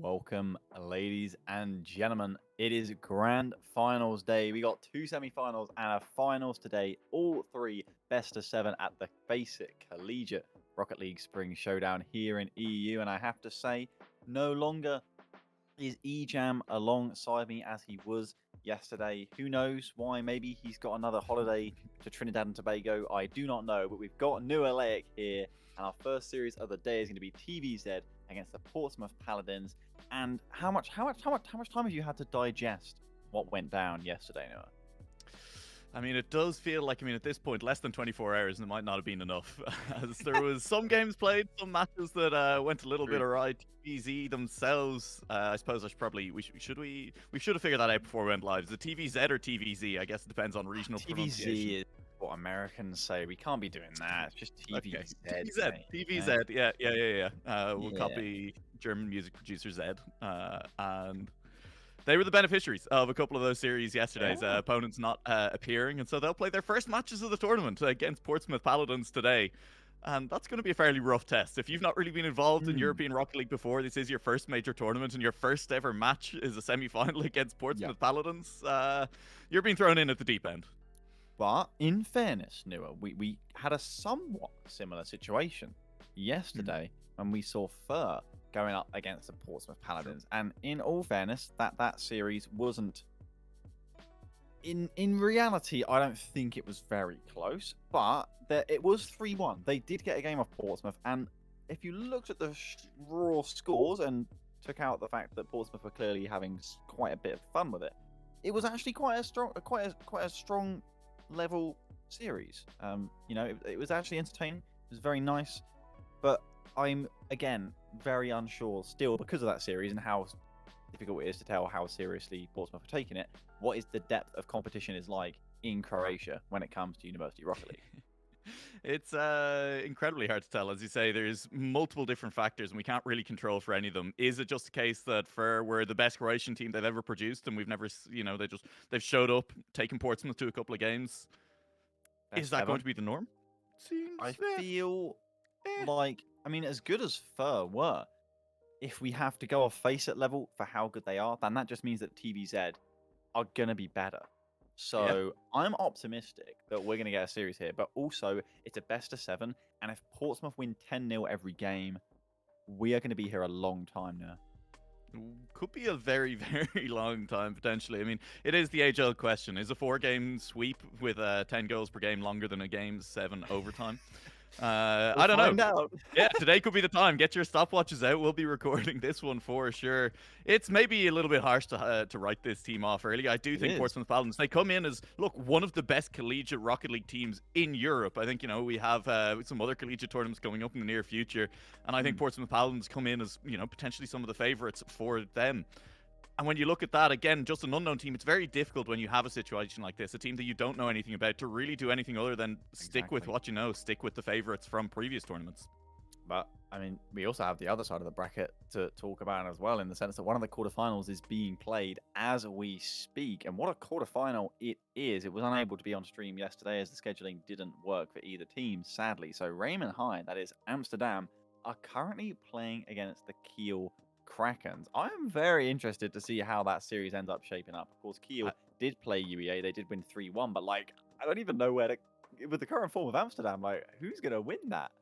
Welcome, ladies and gentlemen. It is grand finals day. We got two semi-finals and a finals today. All three best of seven at the FACEIT Collegiate Rocket League Spring Showdown here in EU. And I have to say, no longer is Ejam alongside me as he was yesterday. Who knows why? Maybe he's got another holiday to Trinidad and Tobago. I do not know, but we've got New Alaic here, and our first series of the day is going to be TVZ against the Portsmouth Paladins. And how much time have you had to digest what went down yesterday, Noah? I mean, it does feel like, at this point, less than 24 hours, and it might not have been enough. As there was some games played, some matches that went a little bit awry. TVZ themselves, I suppose we should have figured that out before we went live. Is it TVZ or TVZ? I guess it depends on regional pronunciation. TVZ is what Americans say. We can't be doing that. It's just TVZ. Okay. TVZ. Yeah. We'll copy German music producer Zed, and they were the beneficiaries of a couple of those series yesterday's opponents not appearing, and so they'll play their first matches of the tournament against Portsmouth Paladins today. And that's going to be a fairly rough test. If you've not really been involved in European Rocket League before, this is your first major tournament, and your first ever match is a semi-final against Portsmouth Paladins. You're being thrown in at the deep end. But in fairness, Noah, we had a somewhat similar situation yesterday when we saw Fur going up against the Portsmouth Paladins. And in all fairness, that series wasn't... In reality, I don't think it was very close, but it was 3-1. They did get a game off Portsmouth, and if you looked at the raw scores and took out the fact that Portsmouth were clearly having quite a bit of fun with it, it was actually quite a strong level series. It was actually entertaining. It was very nice, but I'm again very unsure still because of that series and how difficult it is to tell how seriously Portsmouth are taking it. What is the depth of competition is like in Croatia when it comes to University Rocket League? It's incredibly hard to tell. As you say, there's multiple different factors, and we can't really control for any of them. Is it just a case that Fur were the best Croatian team they've ever produced, and we've never, they've showed up, taken Portsmouth to a couple of games? Is that going to be the norm? I feel like, as good as Fur were, if we have to go off FACEIT level for how good they are, then that just means that TVZ are going to be better. So I'm optimistic that we're going to get a series here, but also it's a best of 7, and if Portsmouth win 10-0 every game, we are going to be here a long time now. Could be a very, very long time, potentially. It is the age-old question. Is a 4-game sweep with 10 goals per game longer than a game 7 overtime? I don't know. Yeah, today could be the time. Get your stopwatches out. We'll be recording this one for sure. It's maybe a little bit harsh to write this team off early. I do think Portsmouth Paladins, they come in as, look, one of the best collegiate Rocket League teams in Europe. I think, we have some other collegiate tournaments coming up in the near future, and I think Portsmouth Paladins come in as, potentially some of the favorites for them. And when you look at that, again, just an unknown team, it's very difficult when you have a situation like this, a team that you don't know anything about, to really do anything other than stick with what you know, stick with the favorites from previous tournaments. But, we also have the other side of the bracket to talk about as well, in the sense that one of the quarterfinals is being played as we speak. And what a quarterfinal it is. It was unable to be on stream yesterday as the scheduling didn't work for either team, sadly. So Raymond High, that is Amsterdam, are currently playing against the Kiel Krakens. I'm very interested to see how that series ends up shaping up. Of course, Kiel did play UEA. They did win 3-1, but I don't even know where with the current form of Amsterdam, who's going to win that?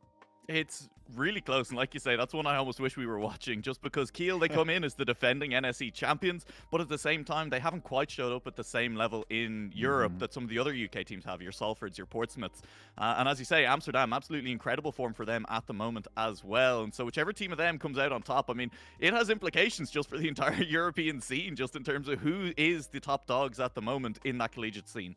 It's really close, and like you say, that's one I almost wish we were watching, just because Kiel, they come in as the defending NSE champions, but at the same time, they haven't quite showed up at the same level in Europe that some of the other UK teams have, your Salfords, your Portsmouths. And as you say, Amsterdam, absolutely incredible form for them at the moment as well. And so whichever team of them comes out on top, it has implications just for the entire European scene, just in terms of who is the top dogs at the moment in that collegiate scene.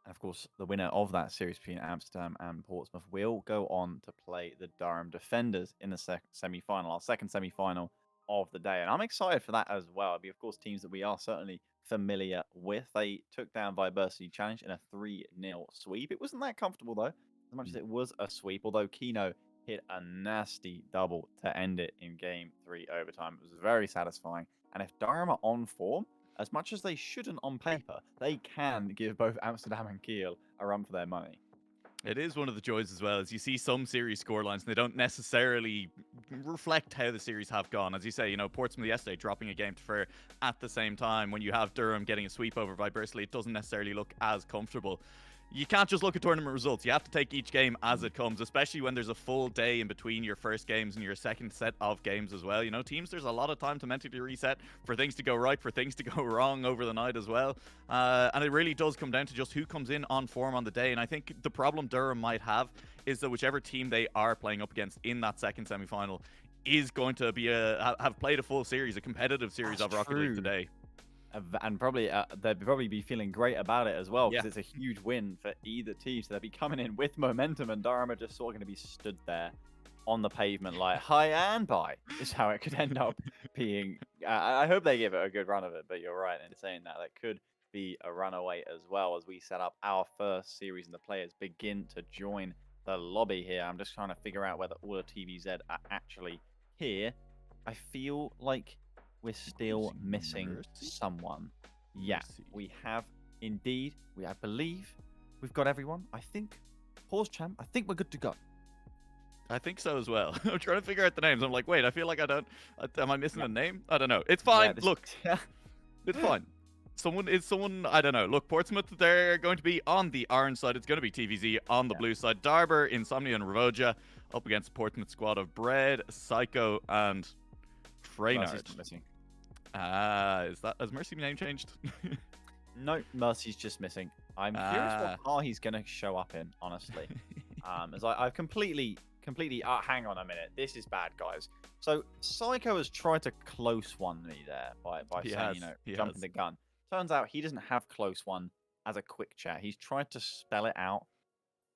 And of course, the winner of that series between Amsterdam and Portsmouth will go on to play the Durham Defenders in the semi-final, our second semi-final of the day. And I'm excited for that as well. It'll be, of course, teams that we are certainly familiar with. They took down Vibersity Challenge in a 3-0 sweep. It wasn't that comfortable, though, as much as it was a sweep, although Kino hit a nasty double to end it in Game 3 overtime. It was very satisfying. And if Durham are on form, as much as they shouldn't on paper, they can give both Amsterdam and Kiel a run for their money. It is one of the joys as well, as you see some series scorelines, and they don't necessarily reflect how the series have gone. As you say, Portsmouth yesterday dropping a game to Fir at the same time. When you have Durham getting a sweep over by Bursley, it doesn't necessarily look as comfortable. You can't just look at tournament results. You have to take each game as it comes, especially when there's a full day in between your first games and your second set of games as well. Teams, there's a lot of time to mentally reset, for things to go right, for things to go wrong over the night as well. And it really does come down to just who comes in on form on the day. And I think the problem Durham might have is that whichever team they are playing up against in that second semi-final is going to be have played a full series, a competitive series of Rocket League today. And probably they'd probably be feeling great about it as well, because it's a huge win for either team. So they'll be coming in with momentum, and Durham are just sort of going to be stood there on the pavement like hi and bye is how it could end up being. I hope they give it a good run of it, but you're right in saying that could be a runaway as well, as we set up our first series and the players begin to join the lobby here. I'm just trying to figure out whether all the TVZ are actually here. I feel like we're still missing someone. Yeah, we have indeed. I believe we've got everyone. I think, pause champ, I think we're good to go. I think so as well. I'm trying to figure out the names. I'm like, wait, I feel like I don't. Am I missing a name? I don't know. It's fine. Look, it's fine. Someone, I don't know. Look, Portsmouth, they're going to be on the orange side. It's going to be TVZ on the blue side. Darber, Insomnia, and Ravoja up against the Portsmouth squad of Bread, Psycho, and Freynard. Has Mercy name changed? No, Mercy's just missing. I'm curious what car he's going to show up in, honestly. As I've completely, hang on a minute. This is bad, guys. So Psycho has tried to close one me there by saying, jumping the gun. Turns out he doesn't have close one as a quick chat. He's tried to spell it out,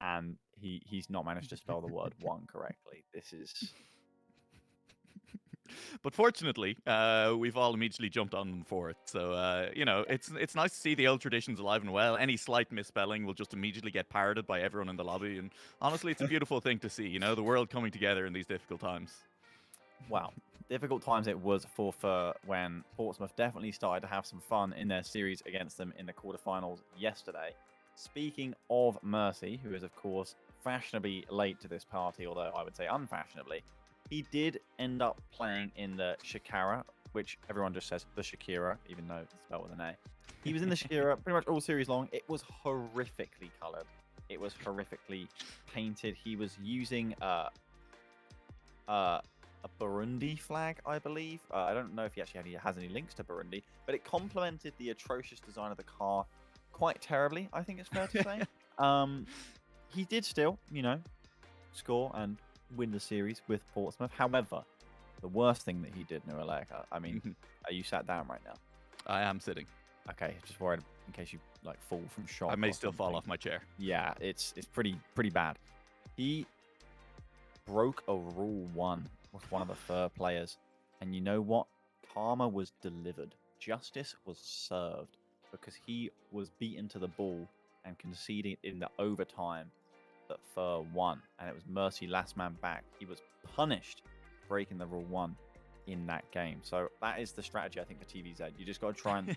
and he's not managed to spell the word one correctly. This is... But fortunately, we've all immediately jumped on them for it. So, it's nice to see the old traditions alive and well. Any slight misspelling will just immediately get parroted by everyone in the lobby. And honestly, it's a beautiful thing to see, the world coming together in these difficult times. Wow. Difficult times it was for when Portsmouth definitely started to have some fun in their series against them in the quarterfinals yesterday. Speaking of Mercy, who is, of course, fashionably late to this party, although I would say unfashionably, he did end up playing in the Shakira, which everyone just says the Shakira, even though it's spelled with an A. He was in the Shakira pretty much all series long. It was horrifically colored. It was horrifically painted. He was using a Burundi flag, I believe. I don't know if he actually has any links to Burundi, but it complemented the atrocious design of the car quite terribly, I think it's fair to say. He did still, score and win the series with Portsmouth. However, the worst thing that he did, Noelek, I mean, are you sat down right now? I am sitting. Okay, just worried in case you fall from shock. I may still fall off my chair. Yeah, it's pretty bad. He broke a rule 1 with one of the Fur players, and you know what? Karma was delivered. Justice was served, because he was beaten to the ball and conceding in the overtime that Fur won, and it was Mercy last man back. He was punished breaking the rule 1 in that game. So that is the strategy, I think, for TVZ. You just got to try and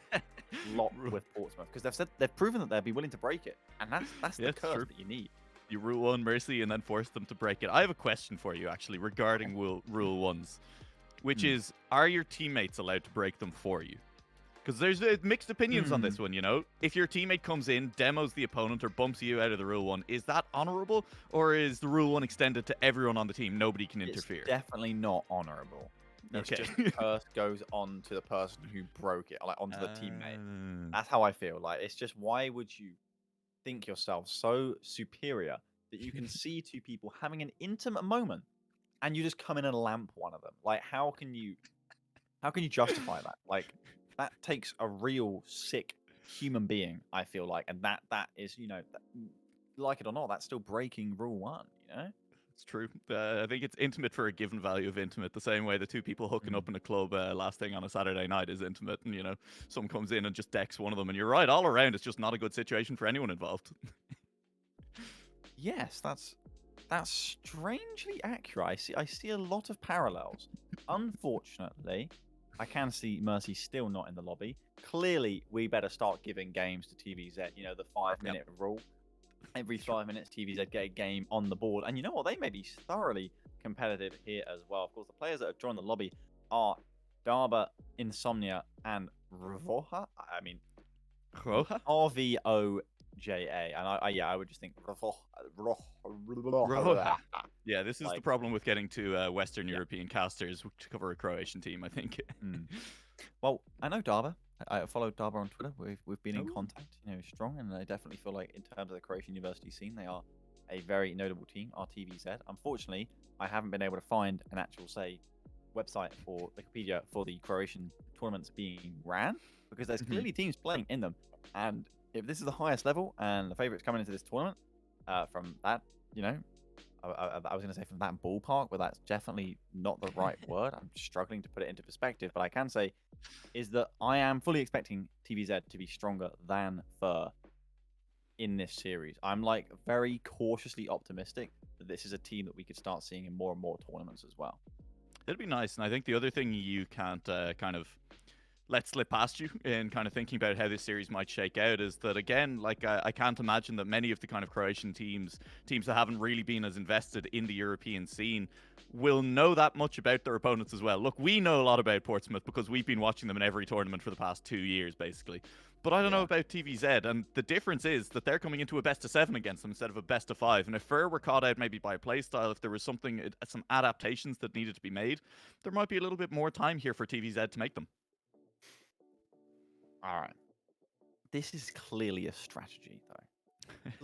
lock with Portsmouth, because they've proven that they'd be willing to break it, and that's the curve that you need. You rule 1 Mercy and then force them to break it. I have a question for you, actually, regarding rule 1s, which is, are your teammates allowed to break them for you? Because there's mixed opinions on this one, If your teammate comes in, demos the opponent, or bumps you out of the rule 1, is that honorable? Or is the rule 1 extended to everyone on the team? Nobody can interfere. It's definitely not honorable. It's just the curse goes on to the person who broke it, like onto the teammate. That's how I feel. Like, it's just, why would you think yourself so superior that you can see two people having an intimate moment and you just come in and lamp one of them? Like, how can you justify that? Like, that takes a real sick human being, I feel like, and that is, like it or not, that's still breaking rule 1, It's true. I think it's intimate for a given value of intimate, the same way the two people hooking up in a club last thing on a Saturday night is intimate, and someone comes in and just decks one of them, and you're right, all around it's just not a good situation for anyone involved. Yes, that's strangely accurate. I see a lot of parallels. Unfortunately, I can see Mercy still not in the lobby. Clearly, we better start giving games to TVZ, the 5-minute rule. Every 5 minutes, TVZ get a game on the board. And you know what? They may be thoroughly competitive here as well. Of course, the players that have joined the lobby are Darba, Insomnia, and Rvoja. I mean, Roja? RVOJA. And I would just think Roja. Yeah, this is the Like, problem with getting to Western European casters to cover a Croatian team, I think. Well, I know Darba. I follow Darba on Twitter. We've been in Oh. contact, strong, and I definitely feel like in terms of the Croatian university scene, they are a very notable team, RTVZ. Unfortunately, I haven't been able to find an actual, website or Wikipedia for the Croatian tournaments being ran, because there's clearly teams playing in them. And if this is the highest level and the favorites coming into this tournament, from that, I was going to say from that ballpark, but that's definitely not the right word. I'm struggling to put it into perspective, but I can say is that I am fully expecting TVZ to be stronger than Fur in this series. I'm like very cautiously optimistic that this is a team that we could start seeing in more and more tournaments as well. It'd be nice, and I think the other thing you can't kind of let slip past you in kind of thinking about how this series might shake out is that, again, like I can't imagine that many of the kind of Croatian teams that haven't really been as invested in the European scene will know that much about their opponents as well. Look, we know a lot about Portsmouth because we've been watching them in every tournament for the past 2 years, basically. But I don't know about TVZ, and the difference is that they're coming into a best-of-7 against them instead of a best-of-5. And if Fur were caught out maybe by a playstyle, if there was some adaptations that needed to be made, there might be a little bit more time here for TVZ to make them. All right. This is clearly a strategy, though.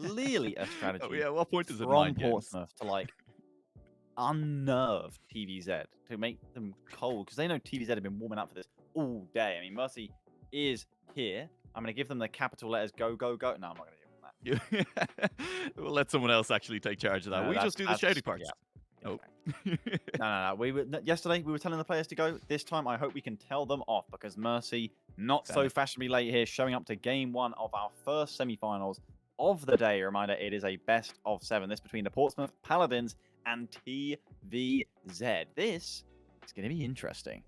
Clearly a strategy. Oh yeah, what point is it from Portsmouth to like unnerve TVZ, to make them cold, because they know TVZ have been warming up for this all day. I mean, Mercy is here. I'm going to give them the capital letters go, go, go. No, I'm not going to give them that. We'll let someone else actually take charge of that. No, We just do the shouty parts. Yeah. Oh. No. Yesterday we were telling the players to go. This time I hope we can tell them off, because Mercy, not so fashionably late here, showing up to game 1 of our first semi-finals of the day. Reminder, it is a best of 7. This between the Portsmouth Paladins and TVZ. This is going to be interesting.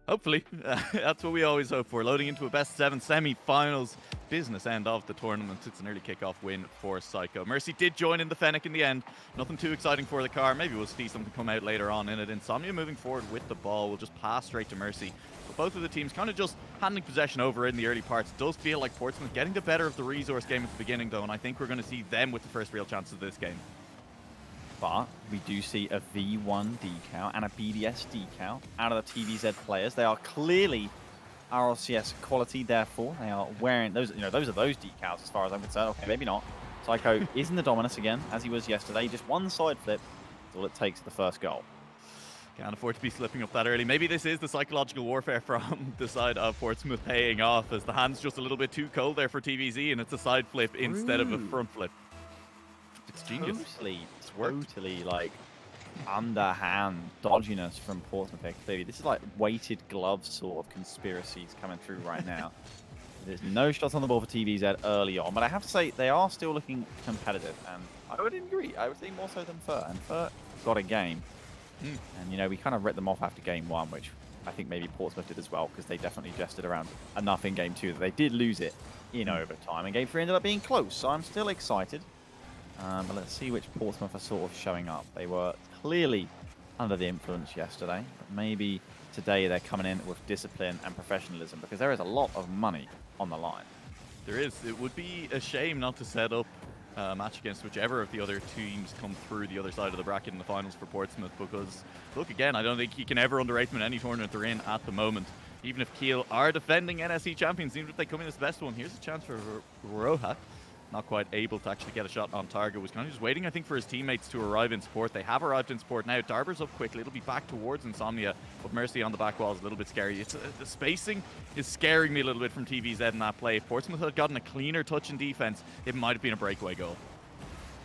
Hopefully. That's what we always hope for. Loading into a best 7 semi-finals business end of the tournament. It's an early kickoff win for Psycho. Mercy did join in the Fennec in the end. Nothing too exciting for the car. Maybe we'll see something come out later on in it. Insomnia moving forward with the ball. We'll just pass straight to Mercy. But both of the teams kind of just handling possession over in the early parts. It does feel like Portsmouth getting the better of the resource game at the beginning, though, and I think we're going to see them with the first real chances of this game. But we do see a V1 decal and a BDS decal out of the TVZ players. They are clearly RLCS quality, therefore they are wearing those. Those are those decals as far as I'm concerned. Okay, maybe not. Psycho is in the Dominus again, as he was yesterday. Just one side flip is all it takes for the first goal. Can't afford to be slipping up that early. Maybe this is the psychological warfare from the side of Portsmouth paying off, as the hand's just a little bit too cold there for TVZ, and it's a side flip instead of a front flip. It's genius. Totally like underhand dodginess from Portsmouth here, clearly. This is like weighted glove sort of conspiracies coming through right now. There's no shots on the ball for TVZ early on, but I have to say they are still looking competitive, and I would agree. I would say more so than Fur, and Fur got a game. And we kind of writ them off after game 1, which I think maybe Portsmouth did as well, because they definitely jested around enough in game 2 that they did lose it in overtime, and game 3 ended up being close, so I'm still excited. But let's see which Portsmouth are sort of showing up. They were clearly under the influence yesterday, but maybe today they're coming in with discipline and professionalism, because there is a lot of money on the line. There is. It would be a shame not to set up a match against whichever of the other teams come through the other side of the bracket in the finals for Portsmouth, because, look, again, I don't think you can ever underrate them in any tournament they're in at the moment. Even if Kiel are defending NSC champions, even if they come in as the best one, here's a chance for Roja. Not quite able to actually get a shot on target. Was kind of just waiting, I think, for his teammates to arrive in support. They have arrived in support now. Darber's up quickly. It'll be back towards Insomnia, but Mercy on the back wall is a little bit scary. The spacing is scaring me a little bit from TVZ in that play. If Portsmouth had gotten a cleaner touch in defense, it might have been a breakaway goal.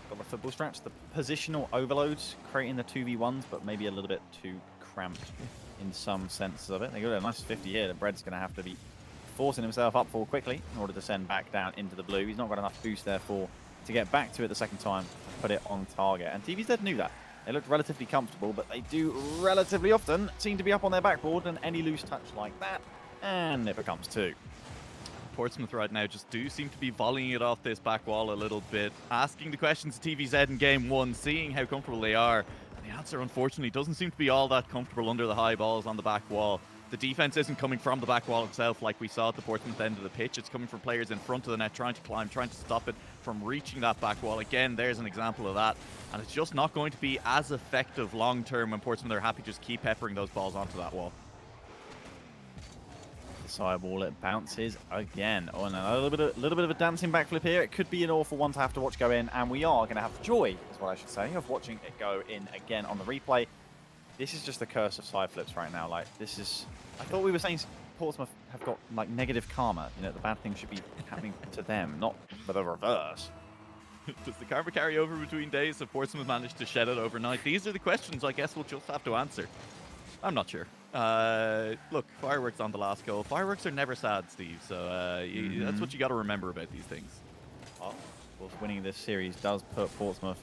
Got the football straps, the positional overloads, creating the 2v1s, but maybe a little bit too cramped in some sense of it. They got a nice 50 here. The Bread's going to have to be forcing himself up for quickly in order to send back down into the blue. He's not got enough boost, therefore, to get back to it the second time and put it on target. And TVZ knew that. They looked relatively comfortable, but they do relatively often seem to be up on their backboard, and any loose touch like that, and it becomes 2. Portsmouth right now just do seem to be volleying it off this back wall a little bit, asking the questions to TVZ in game 1, seeing how comfortable they are. And the answer, unfortunately, doesn't seem to be all that comfortable under the high balls on the back wall. The defense isn't coming from the back wall itself like we saw at the Portsmouth end of the pitch. It's coming from players in front of the net trying to climb, trying to stop it from reaching that back wall. Again, there's an example of that. And it's just not going to be as effective long term when Portsmouth are happy to just keep peppering those balls onto that wall. The sideball, it bounces again. Oh, and a little bit of a dancing backflip here. It could be an awful one to have to watch go in, and we are going to have the joy, is what I should say, of watching it go in again on the replay. This is just the curse of side flips right now. Like, this is... I thought we were saying Portsmouth have got, like, negative karma. You know, the bad things should be happening to them, not the reverse. Does the karma carry over between days? Have Portsmouth managed to shed it overnight? These are the questions I guess we'll just have to answer. I'm not sure. Look, fireworks on the last goal. Fireworks are never sad, Steve, so that's what you got to remember about these things. Oh, of course, winning this series does put Portsmouth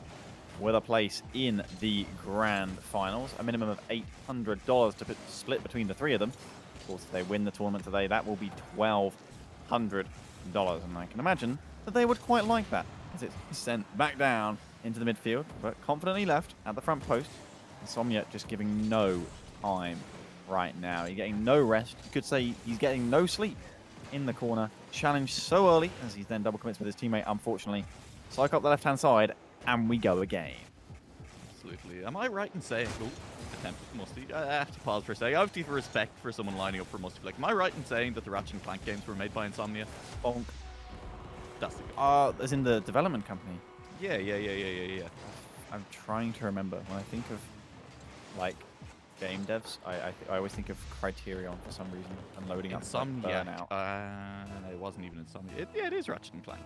with a place in the grand finals. A minimum of $800 to split between the three of them. Of course, if they win the tournament today, that will be $1,200. And I can imagine that they would quite like that, as it's sent back down into the midfield, but confidently left at the front post. Insomnia just giving no time right now. He's getting no rest. You could say he's getting no sleep in the corner. Challenged so early, as he then double commits with his teammate, unfortunately. Cycle up the left-hand side, and we go again. Absolutely. Am I right in saying... Oh, attempted Musty. I have to pause for a second. I have to have respect for someone lining up for Musty. Like, am I right in saying that the Ratchet and Clank games were made by Insomnia? Bonk. That's the good. As in the development company? Yeah. I'm trying to remember. When I think of, like, game devs, I always think of Criterion for some reason, and loading up Insomnia. Burnout. It wasn't even Insomnia. It is Ratchet and Clank.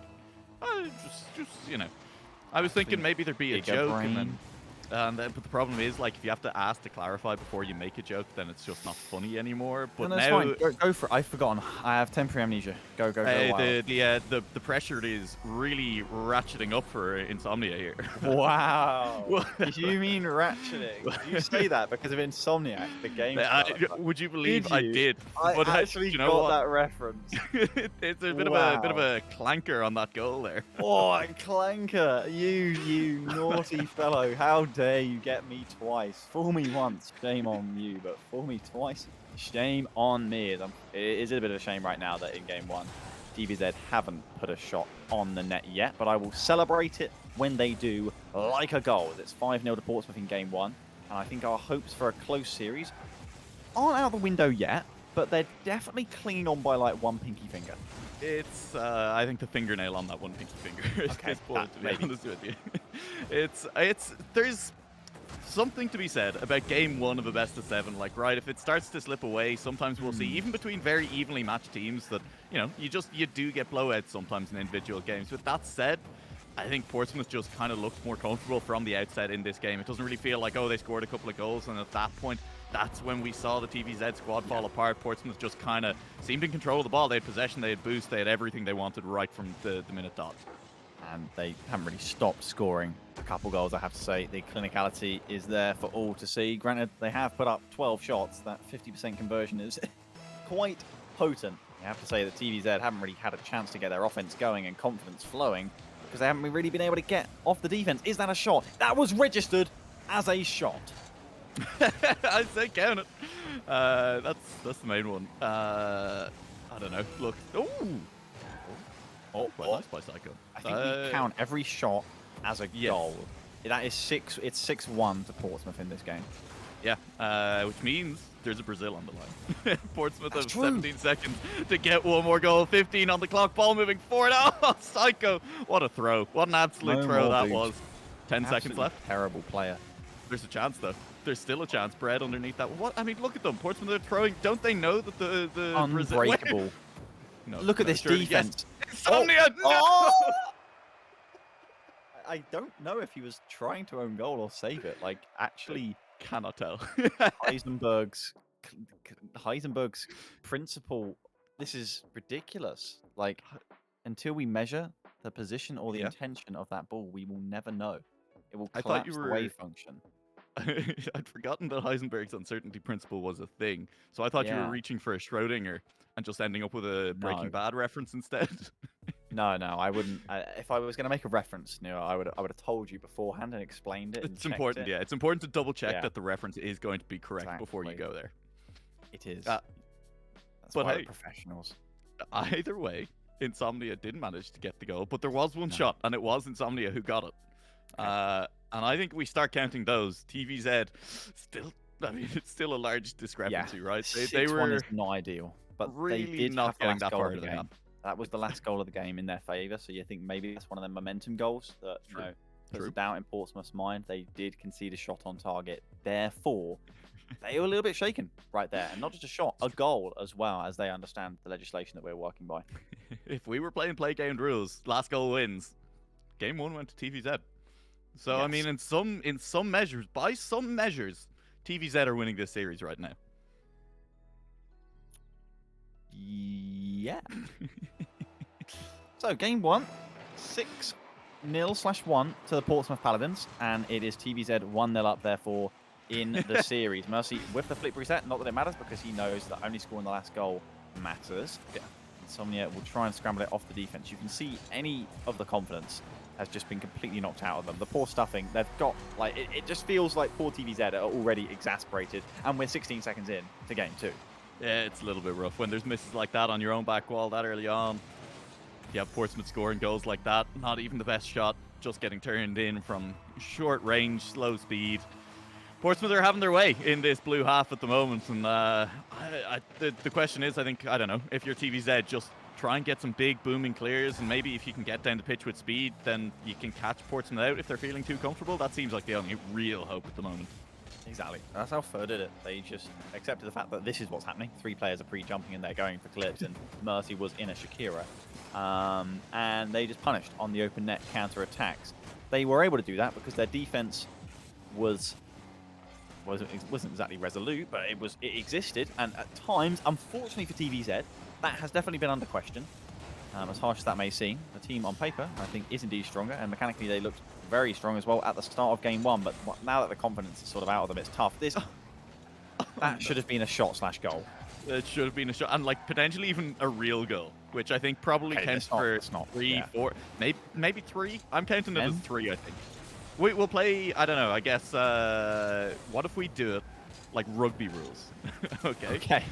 Just you know. I was thinking maybe there'd be a joke, but the problem is, like, if you have to ask to clarify before you make a joke, then it's just not funny anymore. But no, that's now, fine. Go for it. I've forgotten. I have temporary amnesia. Go. the pressure is really ratcheting up for Insomnia here. Wow. Did you mean ratcheting? Did you say that because of Insomniac, the game? Would you believe I did? I actually you know got what? that reference. It's a bit of a clanker on that goal there. Oh, a clanker! You naughty fellow! How dare you get me twice? Fool me once, shame on you, but fool me twice, shame on me. It is a bit of a shame right now that in game one, DBZ haven't put a shot on the net yet, but I will celebrate it when they do, like a goal. It's 5-0 to Portsmouth in game one, and I think our hopes for a close series aren't out the window yet, but they're definitely clinging on by like one pinky finger. It's, I think the fingernail on that one pinky finger at this point, to be honest with you. There's something to be said about game one of a best of 7. Like, right, if it starts to slip away, sometimes we'll see, even between very evenly matched teams, that, you know, you do get blowouts sometimes in individual games. With that said, I think Portsmouth just kind of looks more comfortable from the outset in this game. It doesn't really feel like, oh, they scored a couple of goals, and at that point, that's when we saw the TVZ squad fall apart. Portsmouth just kind of seemed in control of the ball. They had possession, they had boost, they had everything they wanted right from the minute dot. And they haven't really stopped scoring a couple goals, I have to say. The clinicality is there for all to see. Granted, they have put up 12 shots. That 50% conversion is quite potent. You have to say that TVZ haven't really had a chance to get their offense going and confidence flowing because they haven't really been able to get off the defense. Is that a shot? That was registered as a shot. I'd say count it. That's the main one. I don't know. Look. Ooh. Oh, nice by Psycho. I think we count every shot as a goal. That is it's 6-1 to Portsmouth in this game. Yeah, which means there's a Brazil on the line. Portsmouth have 17 seconds to get one more goal. 15 on the clock. Ball moving forward. Oh, Psycho. What a throw. What an absolute throw that was. 10 seconds left. Terrible player. There's a chance, though. There's still a chance. Bread underneath that. What? I mean, look at them. Portsmouth are throwing. Don't they know that the unbreakable? No, look at this defense. Yes. Insomnia! No! Oh! I don't know if he was trying to own goal or save it. Like, actually, cannot tell. Heisenberg's principle. This is ridiculous. Like, until we measure the position or the intention of that ball, we will never know. It will collapse the wave function. I'd forgotten that Heisenberg's uncertainty principle was a thing, so I thought you were reaching for a Schrodinger and just ending up with a Breaking Bad reference instead. No, no, I wouldn't. If I was going to make a reference, Neil, I would have told you beforehand and explained it and It's checked important, it. yeah. It's important to double check Yeah. that the reference is going to be correct before you Exactly. go there. It is. Uh, That's but why hey, we're professionals. either way, Insomnia didn't manage to get the goal, but there was one No. shot, and it was Insomnia who got it. Okay. And I think we start counting those. TVZ, still, I mean, it's still a large discrepancy, right? They 6-1 were is not ideal, but they really did not have the getting last that goal far of the into the game. half. That was the last goal of the game in their favour, so you think maybe that's one of the momentum goals that True. puts True. a doubt in Portsmouth's mind. They did concede a shot on target, therefore they were a little bit shaken right there, and not just a shot, a goal as well, as they understand the legislation that we're working by. If we were playing play game rules, last goal wins. Game 1 went to TVZ. So I mean, Yes. in some measures, by some measures, TVZ are winning this series right now. Yeah. So game 1, 6-0/1 to the Portsmouth Paladins, and it is TVZ 1-0 up therefore in the series. Mercy with the flip reset, not that it matters because he knows that only scoring the last goal matters. Yeah. Insomnia will try and scramble it off the defense. You can see any of the confidence has just been completely knocked out of them. The poor stuffing, they've got, like, it just feels like poor TVZ are already exasperated, and we're 16 seconds in to game 2. Yeah, it's a little bit rough when there's misses like that on your own back wall that early on. You have Portsmouth scoring goals like that, not even the best shot, just getting turned in from short range, slow speed. Portsmouth are having their way in this blue half at the moment, and the question is, I don't know, if you're TVZ, just try and get some big booming clears, and maybe if you can get down the pitch with speed, then you can catch Portsmouth out if they're feeling too comfortable. That seems like the only real hope at the moment. Exactly. That's how Fur did it. They just accepted the fact that this is what's happening. 3 players are pre-jumping and they're going for clips, and Mercy was in a Shakira. And they just punished on the open net counter-attacks. They were able to do that because their defense wasn't exactly resolute, but it existed. And at times, unfortunately for TVZ, that has definitely been under question. As harsh as that may seem, the team on paper, I think, is indeed stronger, and mechanically they looked very strong as well at the start of game 1, but now that the confidence is sort of out of them, it's tough. That should have been a shot/goal. It should have been a shot, and like potentially even a real goal, which I think probably counts for 3, 4, maybe 3. I'm counting it as 3, I think. We'll play, I don't know, I guess, what if we do it like rugby rules? Okay.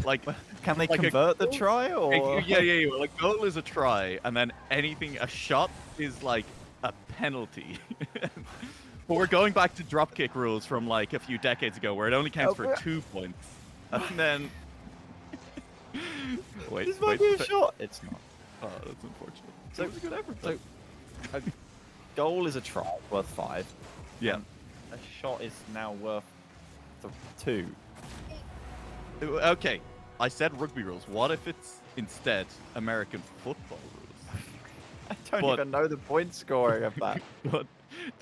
Like, can they convert the try, or? Yeah. Like, goal is a try, and then a shot is like a penalty. But we're going back to dropkick rules from like a few decades ago, where it only counts for 2 points, and then This might be a shot. It's not. Oh, that's unfortunate. So it was a good effort. So, a goal is a try worth 5. Yeah. A shot is now worth 2. Okay, I said rugby rules. What if it's instead American football rules? I don't even know the point scoring of that. But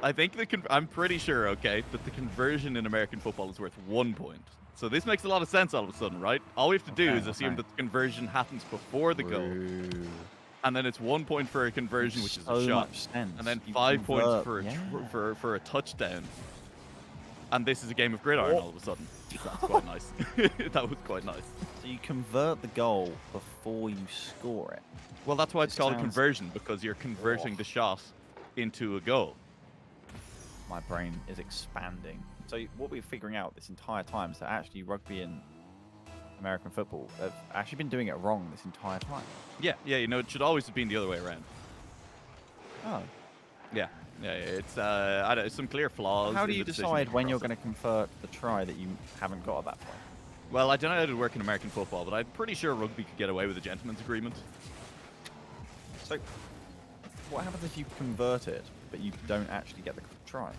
I think I'm pretty sure, okay, that the conversion in American football is worth 1 point. So this makes a lot of sense all of a sudden, right? All we have to do is assume that the conversion happens before the goal. And then it's 1 point for a conversion, which is a shot. And then 5 points for a touchdown. And this is a game of gridiron all of a sudden. That's quite nice. That was quite nice. So you convert the goal before you score it. Well, that's why it's called a conversion, because you're converting the shot into a goal. My brain is expanding. So what we're figuring out this entire time is that actually rugby and American football have actually been doing it wrong this entire time. Yeah, you know, it should always have been the other way around. Oh. Yeah, it's I don't know, some clear flaws. How do you decide when you're going to convert the try that you haven't got at that point? Well, I don't know how it would work in American football, but I'm pretty sure rugby could get away with a gentleman's agreement. So, what happens if you convert it, but you don't actually get the try?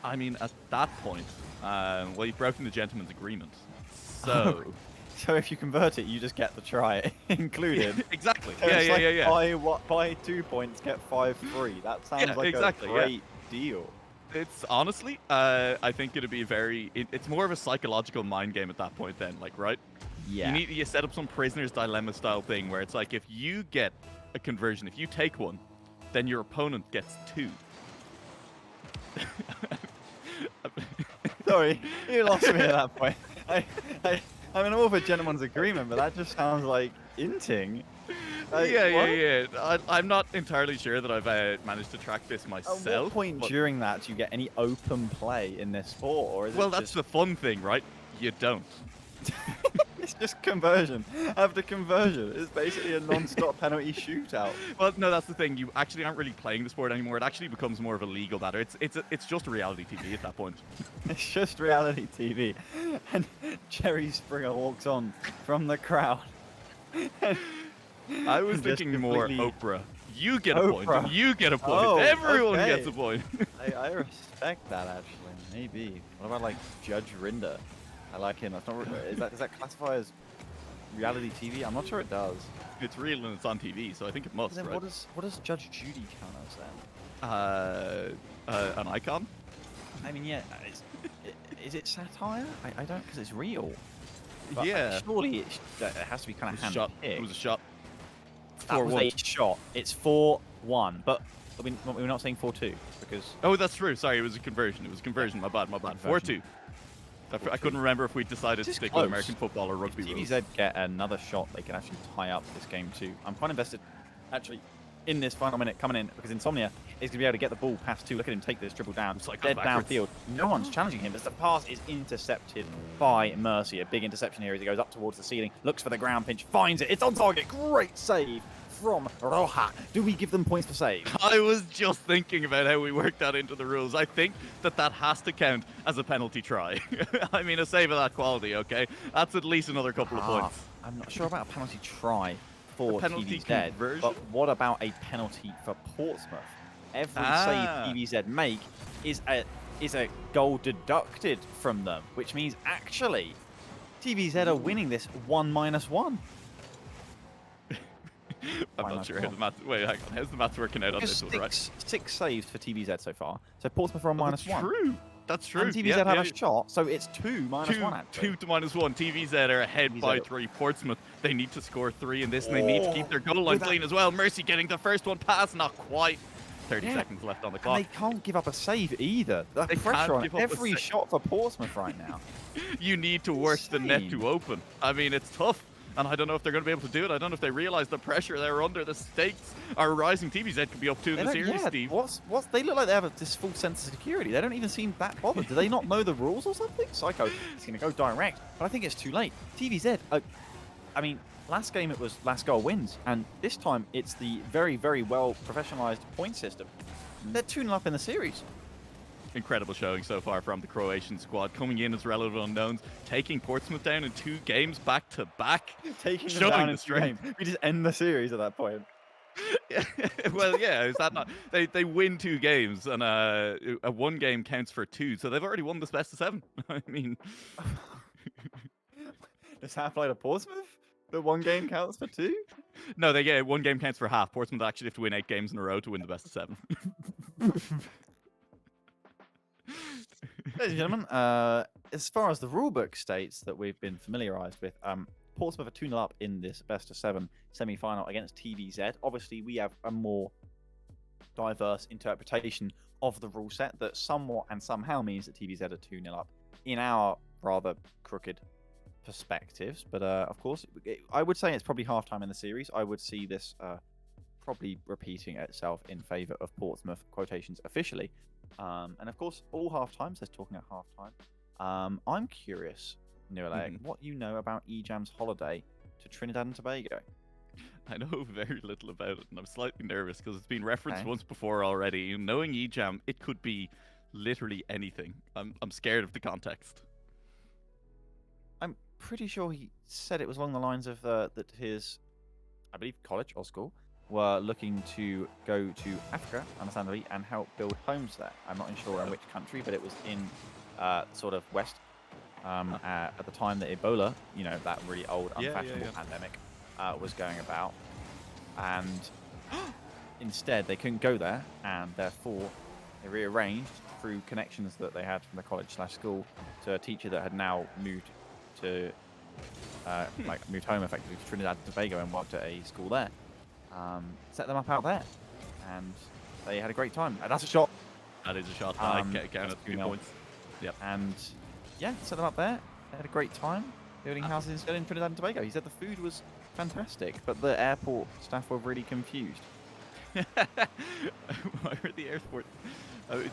I mean, at that point, well, you've broken the gentleman's agreement. So... So if you convert it, you just get the try included. Exactly. So Yeah. Buy 2 points, get 5 free. That sounds like a great deal. It's honestly, I think it'd be it's more of a psychological mind game at that point then, like, right? Yeah. You set up some prisoner's dilemma style thing where it's like, if you get a conversion, if you take one, then your opponent gets 2. Sorry, you lost me at that point. I'm in all for gentleman's agreement, but that just sounds like inting. Like, Yeah, what? I'm not entirely sure that I've managed to track this At what myself. point But, during that do you get any open play in this sport, or is well, it that's just the fun thing, right? You don't. it's just conversion after conversion? It's basically a non-stop penalty shootout. Well, no, that's the thing. You actually aren't really playing the sport anymore. It actually becomes more of a legal matter. It's just reality TV at that point. It's just reality TV, and Jerry Springer walks on from the crowd. I was Just thinking more completely Oprah. You get a point, and Oprah. you get a point. Oh, Everyone okay. gets a point. I respect that actually. Maybe. What about like Judge Rinder? I like him. That's not. Does that classify as reality TV? I'm not sure it does. It's real and it's on TV, so I think it must, Then right? what does Judge Judy count as then? An icon? I mean, yeah. Is it satire? I don't, because it's real. But Yeah. surely it has to be kind It of was a shot. hand-picked. It was a shot. That was 4-1. a shot. It's 4-1, but we're not saying 4-2 because Oh, that's true. Sorry, it was a conversion. It was a conversion. My bad. 4-2. I couldn't remember if we decided to Just stick close. with American football or rugby rules. TVZ get another shot, they can actually tie up this game too. I'm quite invested, actually, in this final minute coming in because Insomnia is going to be able to get the ball past two. Look at him take this dribble down. It's like Dead backwards. downfield. No one's challenging him, but the pass is intercepted by Mercy. A big interception here as he goes up towards the ceiling, looks for the ground pinch, finds it. It's on target. Great save from Roja. Do we give them points for save? I was just thinking about how we worked that into the rules. I think that has to count as a penalty try. I mean, a save of that quality, okay? That's at least another couple of points. I'm not sure about a penalty try for A penalty TVZ, conversion? but what about a penalty for Portsmouth? Every save TVZ make is a goal deducted from them, which means actually TVZ are winning this 1-1. I'm not sure how the math. Wait, hang on. How's the math working out on this one, right? Six saves for TVZ so far. So Portsmouth are on That's -1. true. That's true. And TVZ have a shot, so it's 2-1 actually. 2 to -1. TVZ are ahead by TVZ. 3. Portsmouth, they need to score 3 in this, and they need to keep their goal line clean as well. Mercy getting the first one pass, not quite. 30 seconds left on the And clock. they can't give up a save either. The They pressure can't on give up a every save. shot for Portsmouth right now. You need to work the net Insane. to open. I mean, it's tough. And I don't know if they're going to be able to do it. I don't know if they realize the pressure they're under. The stakes are rising. TVZ could be up 2 in the series, Steve. What's they look like they have this full sense of security. They don't even seem that bothered. Do they not know the rules or something? Psycho, he's going to go direct, but I think it's too late. TVZ, I mean, last game it was last goal wins, and this time it's the very, very well professionalized point system. They're 2-0 up in the series. Incredible showing so far from the Croatian squad, coming in as relative unknowns, taking Portsmouth down in 2 games back to back. Taking them Showing down the in strength. game. We just end the series at that point. Well, yeah, is that not? They win 2 games, and a 1 game counts for 2, so they've already won this best of 7. I mean, Does that apply to Portsmouth? The 1 game counts for 2? no, they get 1 game counts for half. Portsmouth actually have to win 8 games in a row to win the best of 7. Ladies and gentlemen, as far as the rulebook states that we've been familiarized with, Portsmouth are 2-0 up in this best of 7 semi-final against TVZ. Obviously, we have a more diverse interpretation of the rule set that somewhat and somehow means that TVZ are 2-0 up in our rather crooked perspectives. But of course, I would say it's probably halftime in the series. I would see this probably repeating itself in favor of Portsmouth, quotations officially. And of course, all half-times, there's talking at half-time. I'm curious, Newell, what you know about EJAM's holiday to Trinidad and Tobago. I know very little about it, and I'm slightly nervous because it's been referenced once before already. Knowing EJAM, it could be literally anything. I'm scared of the context. I'm pretty sure he said it was along the lines of that his, I believe, college or school were looking to go to Africa, understandably, and help build homes there. I'm not sure in which country, but it was in sort of West at the time that Ebola, that really old, unfashionable pandemic, was going about. And instead, they couldn't go there, and therefore they rearranged through connections that they had from the college/school to a teacher that had now moved to, moved home effectively to Trinidad and Tobago and worked at a school there. Set them up out there, and they had a great time. And that's a shot. That is a shot. I count at 2 points. Yep. And yeah, set them up there. They had a great time building houses instead in Trinidad and Tobago. He said the food was fantastic. But the airport staff were really confused. Why were the airport?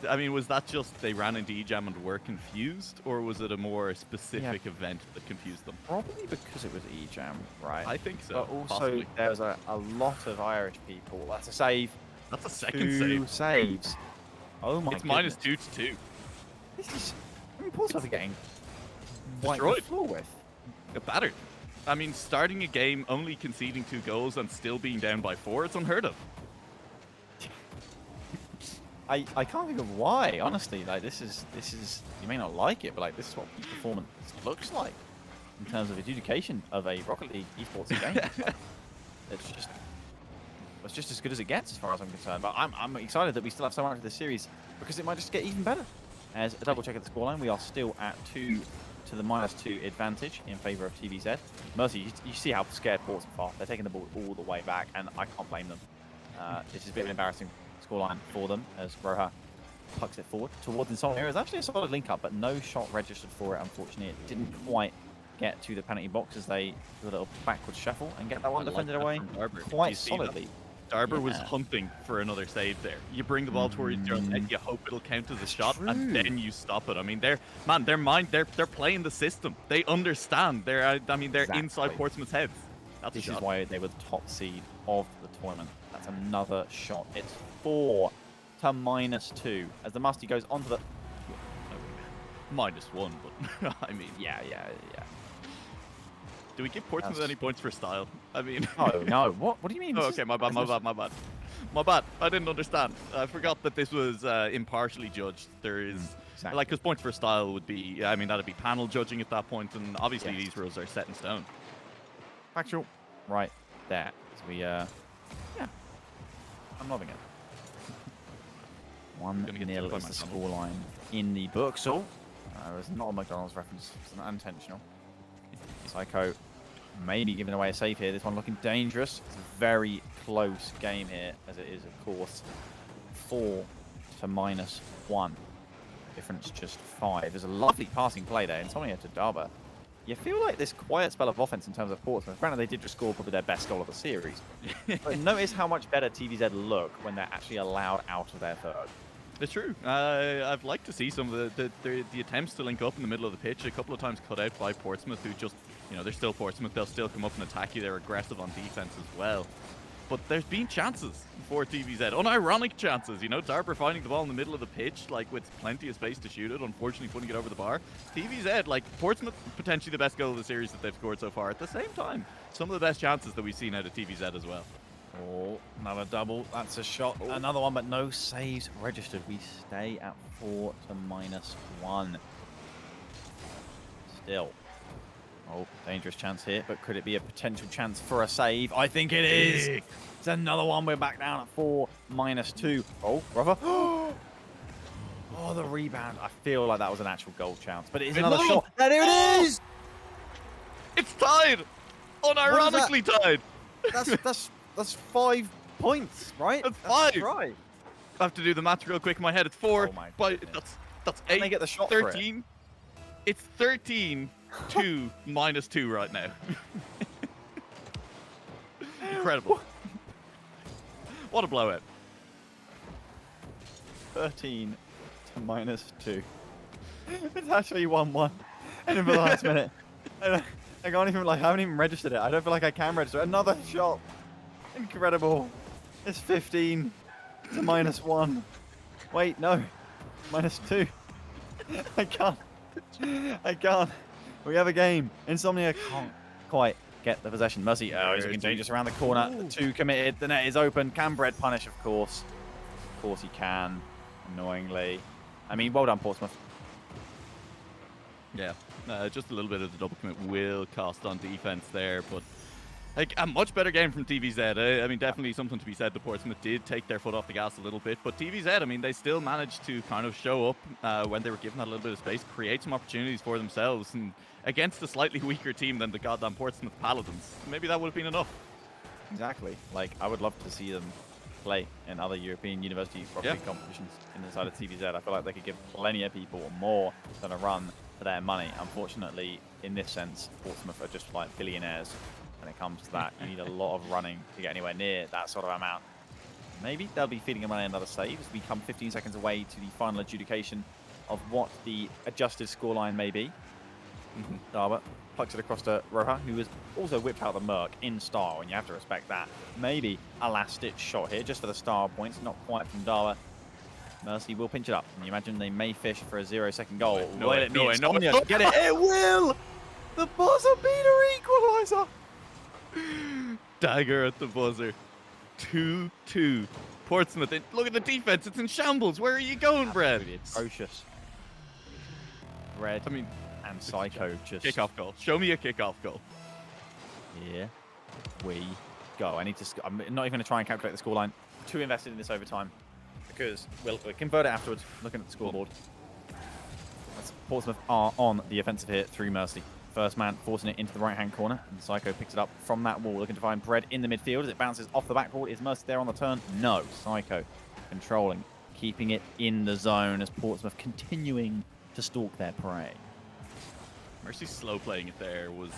I mean, was that just they ran into EJAM and were confused, or was it a more specific event that confused them? Probably because it was EJAM, right? I think so. But also, possibly. there's a lot of Irish people. That's a save. That's a second 2 save. saves. Oh my It's goodness. -2 to 2. This is... I mean, Portsmouth are getting wiped the Destroyed. floor with. Battered. I mean, starting a game, only conceding 2 goals, and still being down by 4, it's unheard of. I can't think of why, honestly. Like, this is you may not like it, but like, this is what peak performance looks like in terms of adjudication of a Rocket League esports game. It's just as good as it gets, as far as I'm concerned. But I'm excited that we still have so much of this series, because it might just get even better. As a double check at the scoreline, we are still at 2 to the -2 advantage in favour of TVZ. Mercy, you see how scared Portsmouth are. They're taking the ball all the way back, and I can't blame them. This is a bit of an embarrassing scoreline for them, as Roja pucks it forward towards Insomnia. It was actually a solid link-up, but no shot registered for it, unfortunately. It didn't quite get to the penalty box as they do a little backwards shuffle and get that one defended away quite solidly. Darber was hunting for another save there. You bring the ball towards your net, you hope it'll count as a shot, and then you stop it. I mean, they're playing the system. They understand. They're inside Portsmouth's heads. This is why they were the top seed of the tournament. That's another shot. It's 4 to -2 as the Musty goes onto the -1, but I mean, yeah. Do we give Portsmouth any points for style? I mean, no. What do you mean? Oh, okay, my bad. I didn't understand. I forgot that this was impartially judged. There is exactly. like, because points for style would be, I mean, that'd be panel judging at that point, and obviously these rules are set in stone. Factual, right there. So we, yeah, I'm loving it. 1-0 is the scoreline in the book. So, it was not a McDonald's reference. It's not unintentional. Psycho maybe giving away a save here. This one looking dangerous. It's a very close game here, as it is, of course, 4 to -1. Difference just 5. There's a lovely passing play there. Insomnia to Darber. You feel like this quiet spell of offense in terms of Portsmouth. Granted, they did just score probably their best goal of the series. But notice how much better TVZ look when they're actually allowed out of their third. It's true. I've liked to see some of the attempts to link up in the middle of the pitch. A couple of times cut out by Portsmouth, who just, they're still Portsmouth. They'll still come up and attack you. They're aggressive on defense as well. But there's been chances for TVZ, unironic chances. Darber finding the ball in the middle of the pitch, like, with plenty of space to shoot it. Unfortunately, putting it over the bar. TVZ, like, Portsmouth, potentially the best goal of the series that they've scored so far. At the same time, some of the best chances that we've seen out of TVZ as well. Oh, another double. That's a shot. Oh. Another one, but no saves registered. We stay at 4 to -1. Still. Oh, dangerous chance here, but could it be a potential chance for a save? I think it is. It's another one. We're back down at 4 -2. Oh, brother. Oh, the rebound. I feel like that was an actual goal chance, but it is another shot. And there it is. It's tied. Unironically tied. That's 5 points, right? That's 5. That's right. I have to do the math real quick in my head. It's 4. Oh my but that's 8. They get the shot 13. It's 13 to -2 right now. Incredible. What a blowout. 13 to -2. It's actually 1-1. And in the last minute. I can't even, I haven't even registered it. I don't feel like I can register it. Another shot. Incredible. It's 15 to -1. Wait, no. -2. I can't. We have a game. Insomnia can't quite get the possession. Mercy, he's looking dangerous around the corner. The 2 committed. The net is open. Can Bread punish? Of course. Of course he can. Annoyingly. I mean, well done, Portsmouth. Yeah, just a little bit of the double commit will cost on defense there, but like a much better game from TVZ. I mean, definitely something to be said. The Portsmouth did take their foot off the gas a little bit, but TVZ, I mean, they still managed to kind of show up when they were given that little bit of space, create some opportunities for themselves, and against a slightly weaker team than the goddamn Portsmouth Paladins. Maybe that would have been enough. Exactly. Like, I would love to see them play in other European university Rocket League competitions inside of TVZ. I feel like they could give plenty of people more than a run for their money. Unfortunately, in this sense, Portsmouth are just like billionaires when it comes to that. You need a lot of running to get anywhere near that sort of amount. Maybe they'll be feeding him on another save as we come 15 seconds away to the final adjudication of what the adjusted scoreline may be. Darba plucks it across to Roja, who has also whipped out the Merc in style, and you have to respect that. Maybe a last-ditch shot here, just for the star points, not quite from Darba. Mercy will pinch it up, and you imagine they may fish for a 0-second goal. No way. Get it? It will! The buzzer beater equaliser! Dagger at the buzzer. 2-2. Portsmouth, look at the defense. It's in shambles. Where are you going, Brad? Absolutely atrocious. Red and Psycho just... Kickoff goal. Show me a kickoff goal. Here we go. I'm not even going to try and calculate the scoreline. Too invested in this overtime because we'll convert it afterwards, looking at the scoreboard. Portsmouth are on the offensive here through Mercy. First man forcing it into the right-hand corner, and Psycho picks it up from that wall, looking to find Bread in the midfield as it bounces off the backboard. Is Mercy there on the turn? No. Psycho controlling, keeping it in the zone as Portsmouth continuing to stalk their prey. Mercy slow playing it there was...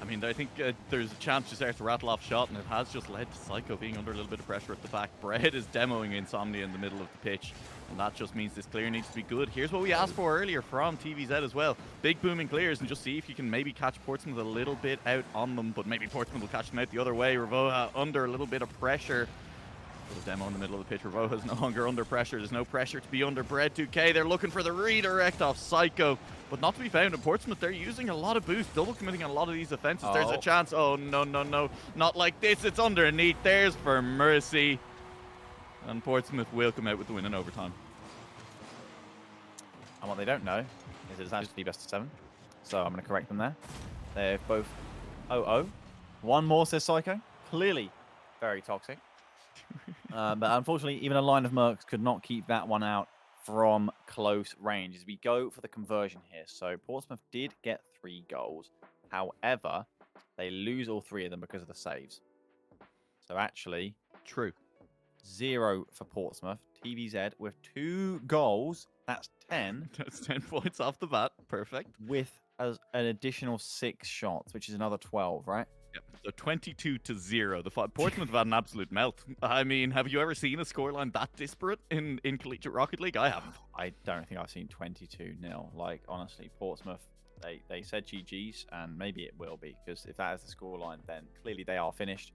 I mean, I think there's a chance to start to rattle off shot, and it has just led to Psycho being under a little bit of pressure at the back. Bread is demoing Insomnia in the middle of the pitch, and that just means this clear needs to be good. Here's what we asked for earlier from TVZ as well. Big booming clears, and just see if you can maybe catch Portsmouth a little bit out on them, but maybe Portsmouth will catch them out the other way. Ravoha under a little bit of pressure. Little demo in the middle of the pitch. Ravoha's no longer under pressure. There's no pressure to be under Bread 2K. They're looking for the redirect off Psycho, but not to be found in Portsmouth. They're using a lot of boost, double committing on a lot of these offenses. There's a chance. Oh, no. Not like this. It's underneath. There's for Mercy. And Portsmouth will come out with the win in overtime. And what they don't know is it's actually best of 7. So I'm going to correct them there. They're both 0-0. One more, says Psycho. Clearly very toxic. But unfortunately, even a line of Mercs could not keep that one out from close range as we go for the conversion here. So Portsmouth did get 3 goals. However, they lose all 3 of them because of the saves. So actually, true. 0 for Portsmouth. TVZ with 2 goals. That's 10. That's 10 points off the bat. Perfect. With an additional 6 shots, which is another 12, right? Yep. So 22-0. Portsmouth have had an absolute melt. I mean, have you ever seen a scoreline that disparate in Collegiate Rocket League? I haven't. I don't think I've seen 22-0. Like, honestly, Portsmouth, they said GG's, and maybe it will be, because if that is the scoreline, then clearly they are finished.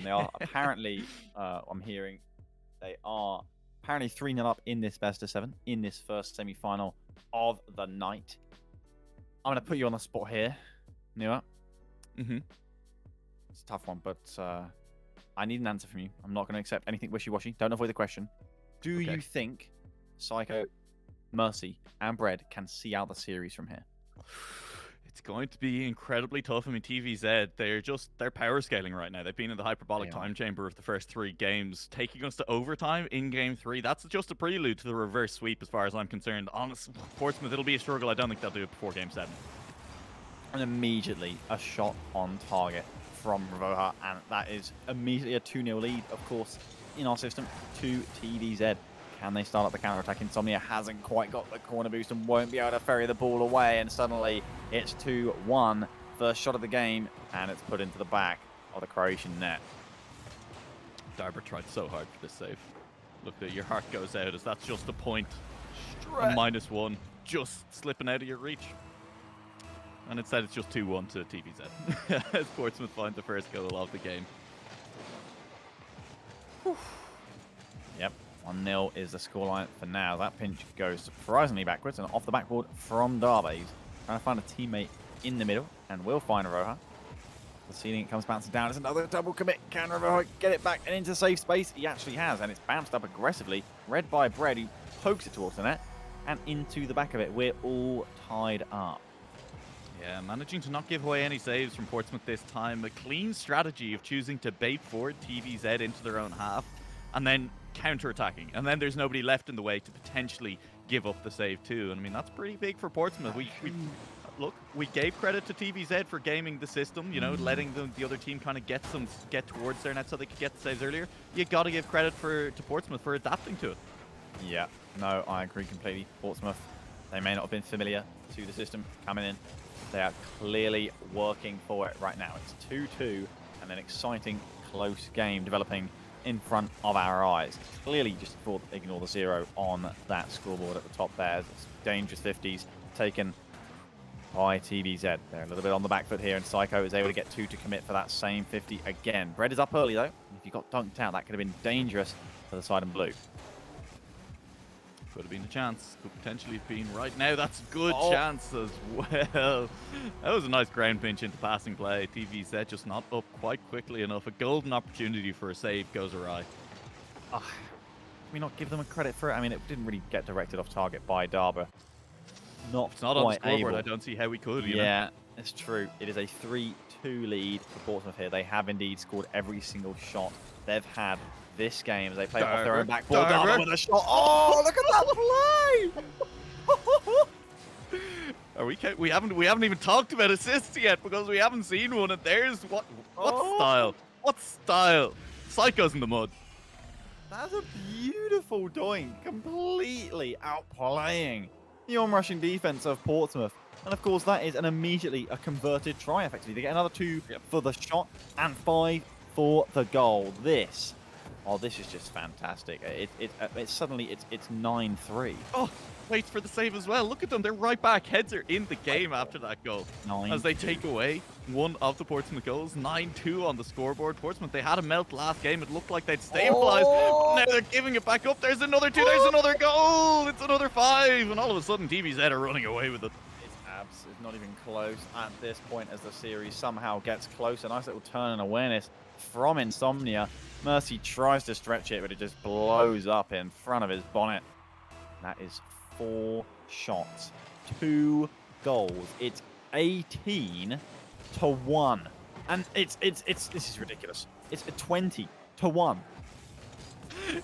They are apparently, I'm hearing, they are apparently 3-0 up in this best of 7, in this first semi-final of the night. I'm going to put you on the spot here, Nua. It's a tough one, but I need an answer from you. I'm not going to accept anything wishy-washy. Don't avoid the question. Do you think Psycho, Mercy, and Bread can see out the series from here? It's going to be incredibly tough. I mean, TVZ, they're power scaling right now. They've been in the hyperbolic time chamber of the first 3 games, taking us to overtime in game 3. That's just a prelude to the reverse sweep as far as I'm concerned. Honestly, Portsmouth, it'll be a struggle. I don't think they'll do it before game 7. And immediately a shot on target from Ravoha, and that is immediately a 2-0 lead, of course, in our system to TVZ. Can they start up the counter-attack? Insomnia hasn't quite got the corner boost and won't be able to ferry the ball away, and suddenly it's 2-1. First shot of the game, and it's put into the back of the Croatian net. Darber tried so hard for this save. Look, your heart goes out as that's just a point. A -1, just slipping out of your reach. And instead it's just 2-1 to TVZ as Portsmouth find the first goal of the game. Yep, 1-0 is the scoreline for now. That pinch goes surprisingly backwards and off the backboard from Darby. He's trying to find a teammate in the middle and will find Roja. The ceiling, it comes bouncing down. It's another double commit. Can Roja get it back and into safe space? He actually has, and it's bounced up aggressively. Read by Bread, who pokes it towards the net and into the back of it. We're all tied up. Yeah, managing to not give away any saves from Portsmouth this time. A clean strategy of choosing to bait forward TVZ into their own half and then counter-attacking. And then there's nobody left in the way to potentially give up the save too. And I mean, that's pretty big for Portsmouth. We gave credit to TVZ for gaming the system, you know, letting the other team kind of get towards their net so they could get the saves earlier. You got to give credit to Portsmouth for adapting to it. Yeah, no, I agree completely. Portsmouth, they may not have been familiar to the system coming in. They are clearly working for it right now. It's 2-2 and an exciting, close game developing in front of our eyes. Clearly just ignore the 0 on that scoreboard at the top there. It's dangerous 50s taken by TVZ. They're a little bit on the back foot here, and Psycho is able to get 2 to commit for that same 50 again. Bread is up early, though. If you got dunked out, that could have been dangerous for the side in blue. Could have been a chance. Could potentially have been right now. That's a good chance as well. That was a nice ground pinch into passing play. TVZ just not up quite quickly enough. A golden opportunity for a save goes awry. Can we not give them a credit for it? I mean, it didn't really get directed off target by Darba. It's not on the scoreboard. I don't see how we could. Yeah, it's true. It is a 3-2 lead for Portsmouth here. They have indeed scored every single shot they've had this game as they play off their own backboard. Darba with a shot. Oh, look at that play! We haven't even talked about assists yet because we haven't seen one. And there's what style? What style? Psycho's in the mud. That's a beautiful doink, completely outplaying the on-rushing defense of Portsmouth. And of course, that is immediately a converted try, effectively. They get another 2 for the shot and 5 for the goal. This is just fantastic. It's suddenly 9-3. Oh, waits for the save as well. Look at them. They're right back. Heads are in the game after that goal. As they take away one of the Portsmouth goals. 9-2 on the scoreboard. Portsmouth, they had a melt last game. It looked like they'd stabilized. Now they're giving it back up. There's another 2. There's another goal. It's another 5. And all of a sudden, TVZ are running away with it. It's not even close at this point as the series somehow gets close. A nice little turn and awareness from Insomnia. Mercy tries to stretch it, but it just blows up in front of his bonnet. That is 4 shots, 2 goals. It's 18-1, and this is ridiculous. It's 20-1.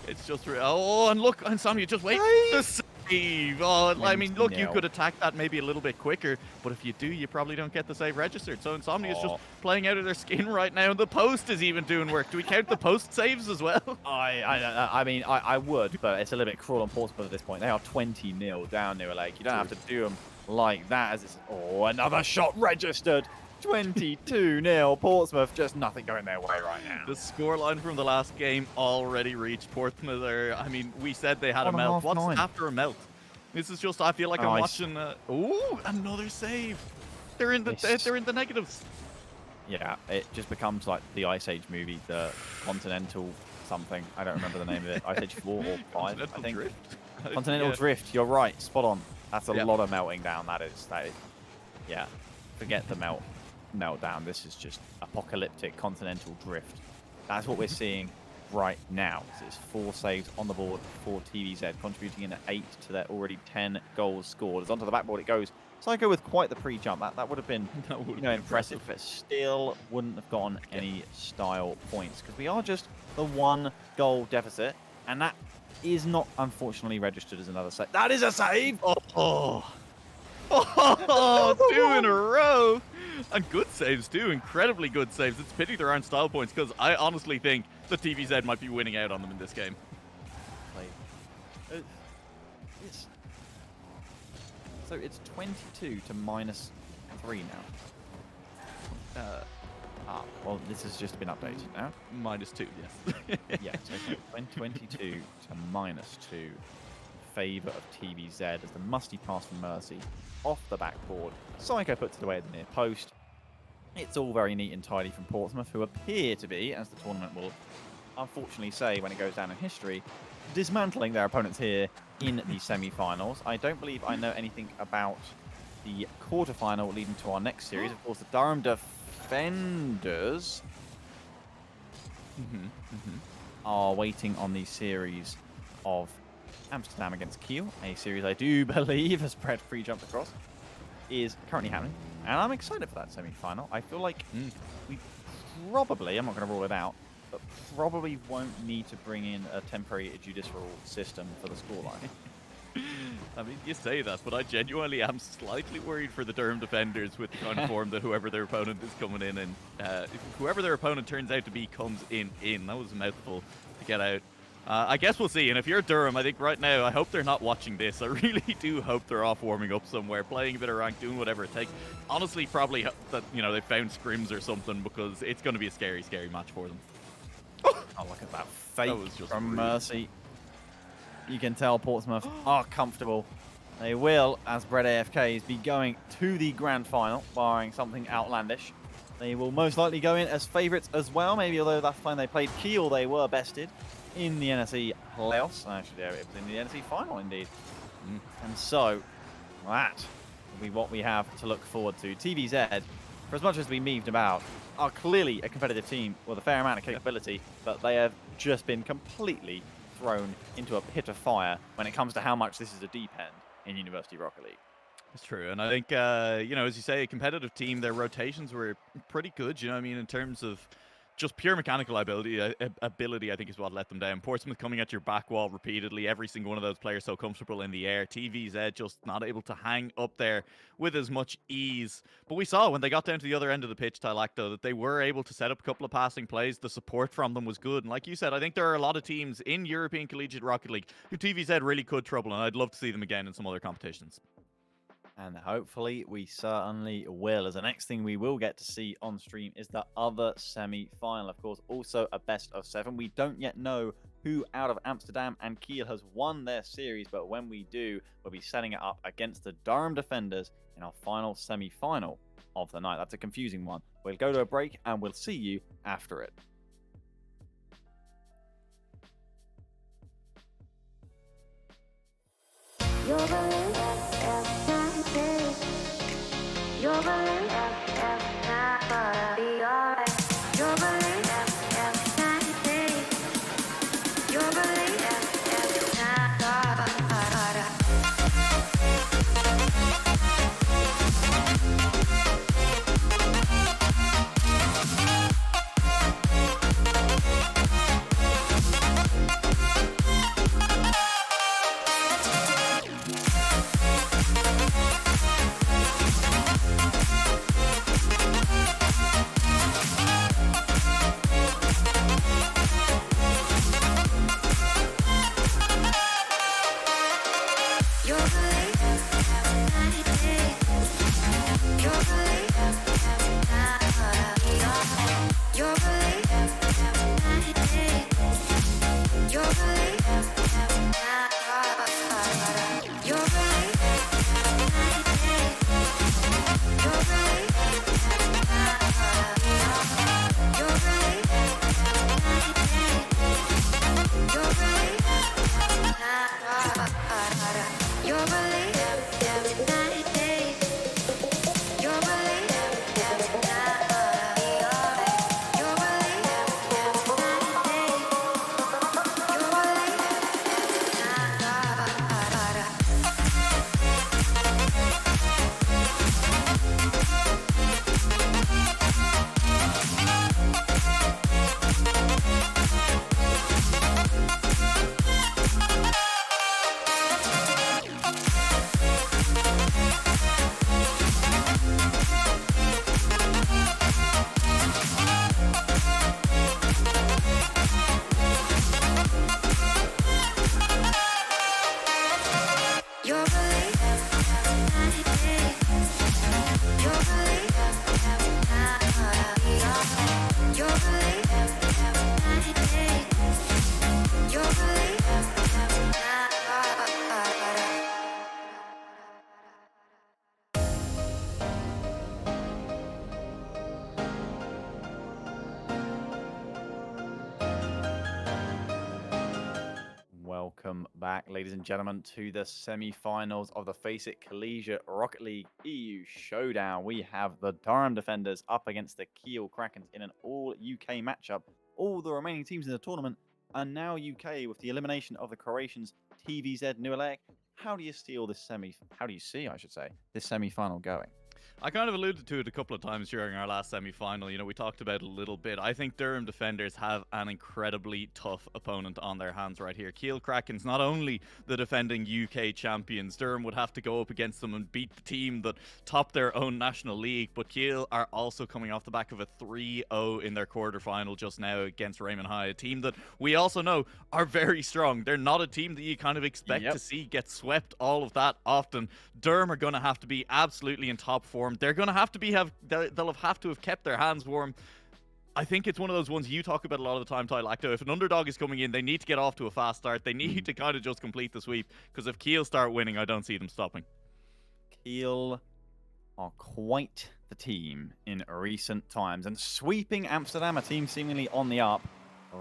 It's just and look, Insomnia, just wait. The save. Oh, I mean, look, you could attack that maybe a little bit quicker, but if you do, you probably don't get the save registered. So Insomnia is just playing out of their skin right now, and the post is even doing work. Do we count the post saves as well? I mean, I would, but it's a little bit cruel on Portsmouth at this point. They are 20-0 down Newer Lake. You don't have to do them like that. As it's another shot registered. 22-0 Portsmouth, just nothing going their way right now. The scoreline from the last game already reached Portsmouth. I mean, we said they had a melt. What's after a melt? This is just, I feel like I'm watching. Another save. They're in the negatives. Yeah, it just becomes like the Ice Age movie, the Continental something. I don't remember the name of it. Ice Age 4 or 5, I think. Drift. Continental Drift. You're right. Spot on. That's a lot of melting down. That is. Yeah. Forget the meltdown. This is just apocalyptic Continental Drift. That's what we're seeing right now. It's 4 saves on the board for TVZ, contributing in 8 to their already 10 goals scored. As onto the backboard it goes. Psycho with quite the pre-jump. That would have been impressive, but still wouldn't have gotten any style points because we are just the 1 goal deficit, and that is not unfortunately registered as another save. That is a save! 2 in a row! And good saves too, incredibly good saves. It's a pity there aren't style points because I honestly think the TVZ might be winning out on them in this game. So it's 22 to -3 now. Well, this has just been updated now. -2, yes. Yeah, so 22 to -2 in favour of TVZ as the musty pass from Mercy off the backboard. Psycho puts it away at the near post. It's all very neat and tidy from Portsmouth, who appear to be, as the tournament will unfortunately say when it goes down in history, dismantling their opponents here in the semi-finals. I don't believe I know anything about the quarter-final leading to our next series. Of course, the Durham defenders are waiting on the series of Amsterdam against Kiel, a series I do believe has Brett free jumped across, is currently happening. And I'm excited for that semi-final. I feel like we probably, I'm not going to rule it out, but probably won't need to bring in a temporary judicial system for the scoreline. I mean, you say that, but I genuinely am slightly worried for the Durham defenders with the kind of form that whoever their opponent is coming in, and whoever their opponent turns out to be comes in. That was a mouthful to get out. I guess we'll see. And if you're Durham, I think right now, I hope they're not watching this. I really do hope they're off warming up somewhere, playing a bit of rank, doing whatever it takes. Honestly, probably that they found scrims or something, because it's going to be a scary, scary match for them. Oh, look at that fake was just from rude. Mercy. You can tell Portsmouth are comfortable. They will, as Bread AFKs, be going to the grand final, barring something outlandish. They will most likely go in as favourites as well. Maybe although last time they played Kiel, they were bested in the NSE playoffs. Actually, it was in the NSE final, indeed. And so, that will be what we have to look forward to. TVZ, for as much as we meaved about, are clearly a competitive team with a fair amount of capability, but they have just been completely thrown into a pit of fire when it comes to how much this is a deep end in University Rocket League. It's true, and I think as you say, a competitive team, their rotations were pretty good. I mean, in terms of just pure mechanical ability, I think is what let them down. Portsmouth coming at your back wall repeatedly, every single one of those players so comfortable in the air. TVZ just not able to hang up there with as much ease. But we saw when they got down to the other end of the pitch, Tylacto, that they were able to set up a couple of passing plays. The support from them was good. And like you said, I think there are a lot of teams in European Collegiate Rocket League who TVZ really could trouble, and I'd love to see them again in some other competitions. And hopefully we certainly will, as the next thing we will get to see on stream is the other semi-final. Of course, also a best of 7. We don't yet know who out of Amsterdam and Kiel has won their series, but when we do, we'll be setting it up against the Durham Defenders in our final semi-final of the night. That's a confusing one. We'll go to a break and we'll see you after it. Welcome back, ladies and gentlemen, to the semi-finals of the FACEIT Collegiate Rocket League EU Showdown. We have the Durham Defenders up against the Kiel Krakens in an all-UK matchup. All the remaining teams in the tournament are now UK with the elimination of the Croatians TVZ New Alec. How do you see this semi-final going? I kind of alluded to it a couple of times during our last semi-final. You know, we talked about it a little bit. I think Durham defenders have an incredibly tough opponent on their hands right here. Kiel Kraken's not only the defending UK champions. Durham would have to go up against them and beat the team that topped their own national league. But Kiel are also coming off the back of a 3-0 in their quarterfinal just now against Raymond High, a team that we also know are very strong. They're not a team that you kind of expect to see get swept all of that often. Durham are going to have to be absolutely in top form. They're going to have to they'll have to have kept their hands warm. I think it's one of those ones you talk about a lot of the time, Ty Lacto. If an underdog is coming in, they need to get off to a fast start. They need to kind of just complete the sweep, because if Kiel start winning, I don't see them stopping. Kiel are quite the team in recent times, and sweeping Amsterdam, a team seemingly on the up,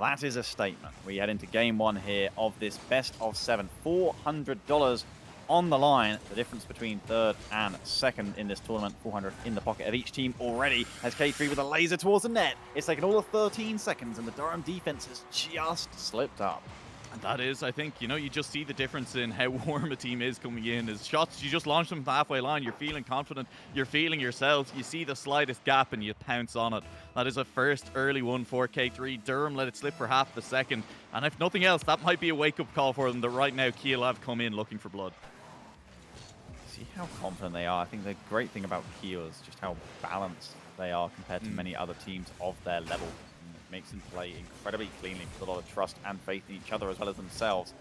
that is a statement. We head into game one here of this best of 7. $400 on the line. The difference between third and second in this tournament, 400 in the pocket of each team already, as K3 with a laser towards the net. It's taken all of 13 seconds, and the Durham defense has just slipped up. And that is, I think, you know, you just see the difference in how warm a team is coming in. As shots, you just launch them from the halfway line, you're feeling confident, you're feeling yourself, you see the slightest gap and you pounce on it. That is a first early one for K3. Durham let it slip for half the second, and if nothing else, that might be a wake-up call for them that right now Kiel have come in looking for blood. See how confident they are. I think the great thing about Kiel is just how balanced they are compared to many other teams of their level. It makes them play incredibly cleanly with a lot of trust and faith in each other as well as themselves.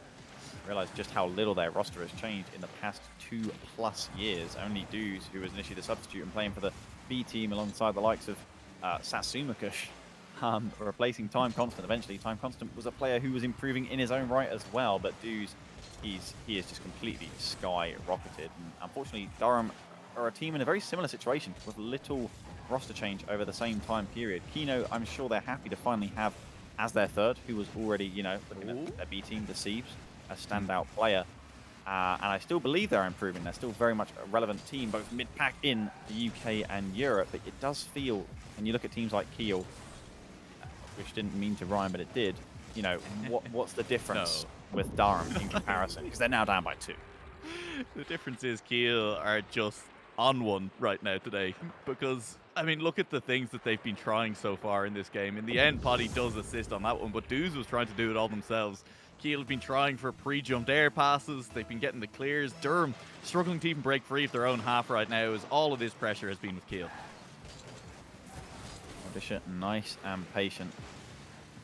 Realize just how little their roster has changed in the past 2+ years. Only Duz, who was initially the substitute and playing for the B team alongside the likes of Satsumakush, replacing Time Constant. Eventually, Time Constant was a player who was improving in his own right as well, but Duz, he is just completely skyrocketed. And unfortunately, Durham are a team in a very similar situation with little roster change over the same time period. Kino, I'm sure they're happy to finally have as their third, who was already, you know, looking at their B team, the Siebes, a standout player. And I still believe they're improving. They're still very much a relevant team, both mid-pack in the UK and Europe. But it does feel, when you look at teams like Kiel, which didn't mean to rhyme, but it did, you know, what's the difference with Durham in comparison? Because they're now down by 2. The difference is Kiel are just on one right now today, because I mean, look at the things that they've been trying so far in this game. In the end, Potty does assist on that one, but Duz was trying to do it all themselves. Kiel have been trying for pre-jumped air passes. They've been getting the clears. Durham struggling to even break free of their own half right now, as all of this pressure has been with Kiel. Bishop, nice and patient.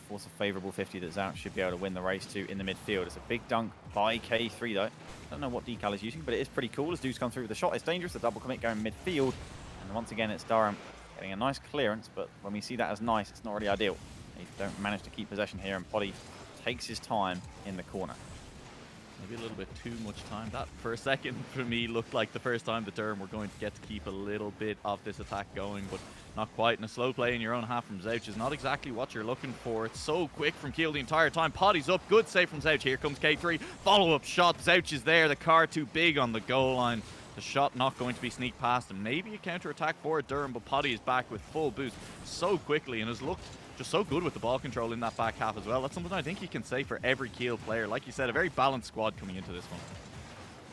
Force a favourable 50 that Zouch should be able to win the race to in the midfield. It's a big dunk by K3 though. Don't know what decal is using, but it is pretty cool as Duz come through with the shot. It's dangerous, the double commit going midfield. And once again, it's Durham getting a nice clearance, but when we see that as nice, it's not really ideal. They don't manage to keep possession here, and Potty takes his time in the corner. Maybe a little bit too much time. That, for a second, for me, looked like the first time that Durham were going to get to keep a little bit of this attack going, but not quite. And a slow play in your own half from Zouch is not exactly what you're looking for. It's so quick from Kiel the entire time. Potty's up. Good save from Zouch. Here comes K3. Follow-up shot. Zouch is there. The car too big on the goal line. The shot not going to be sneaked past, and maybe a counter-attack for Durham, but Potty is back with full boost so quickly and has looked just so good with the ball control in that back half as well. That's something I think you can say for every Kiel player. Like you said, a very balanced squad coming into this one.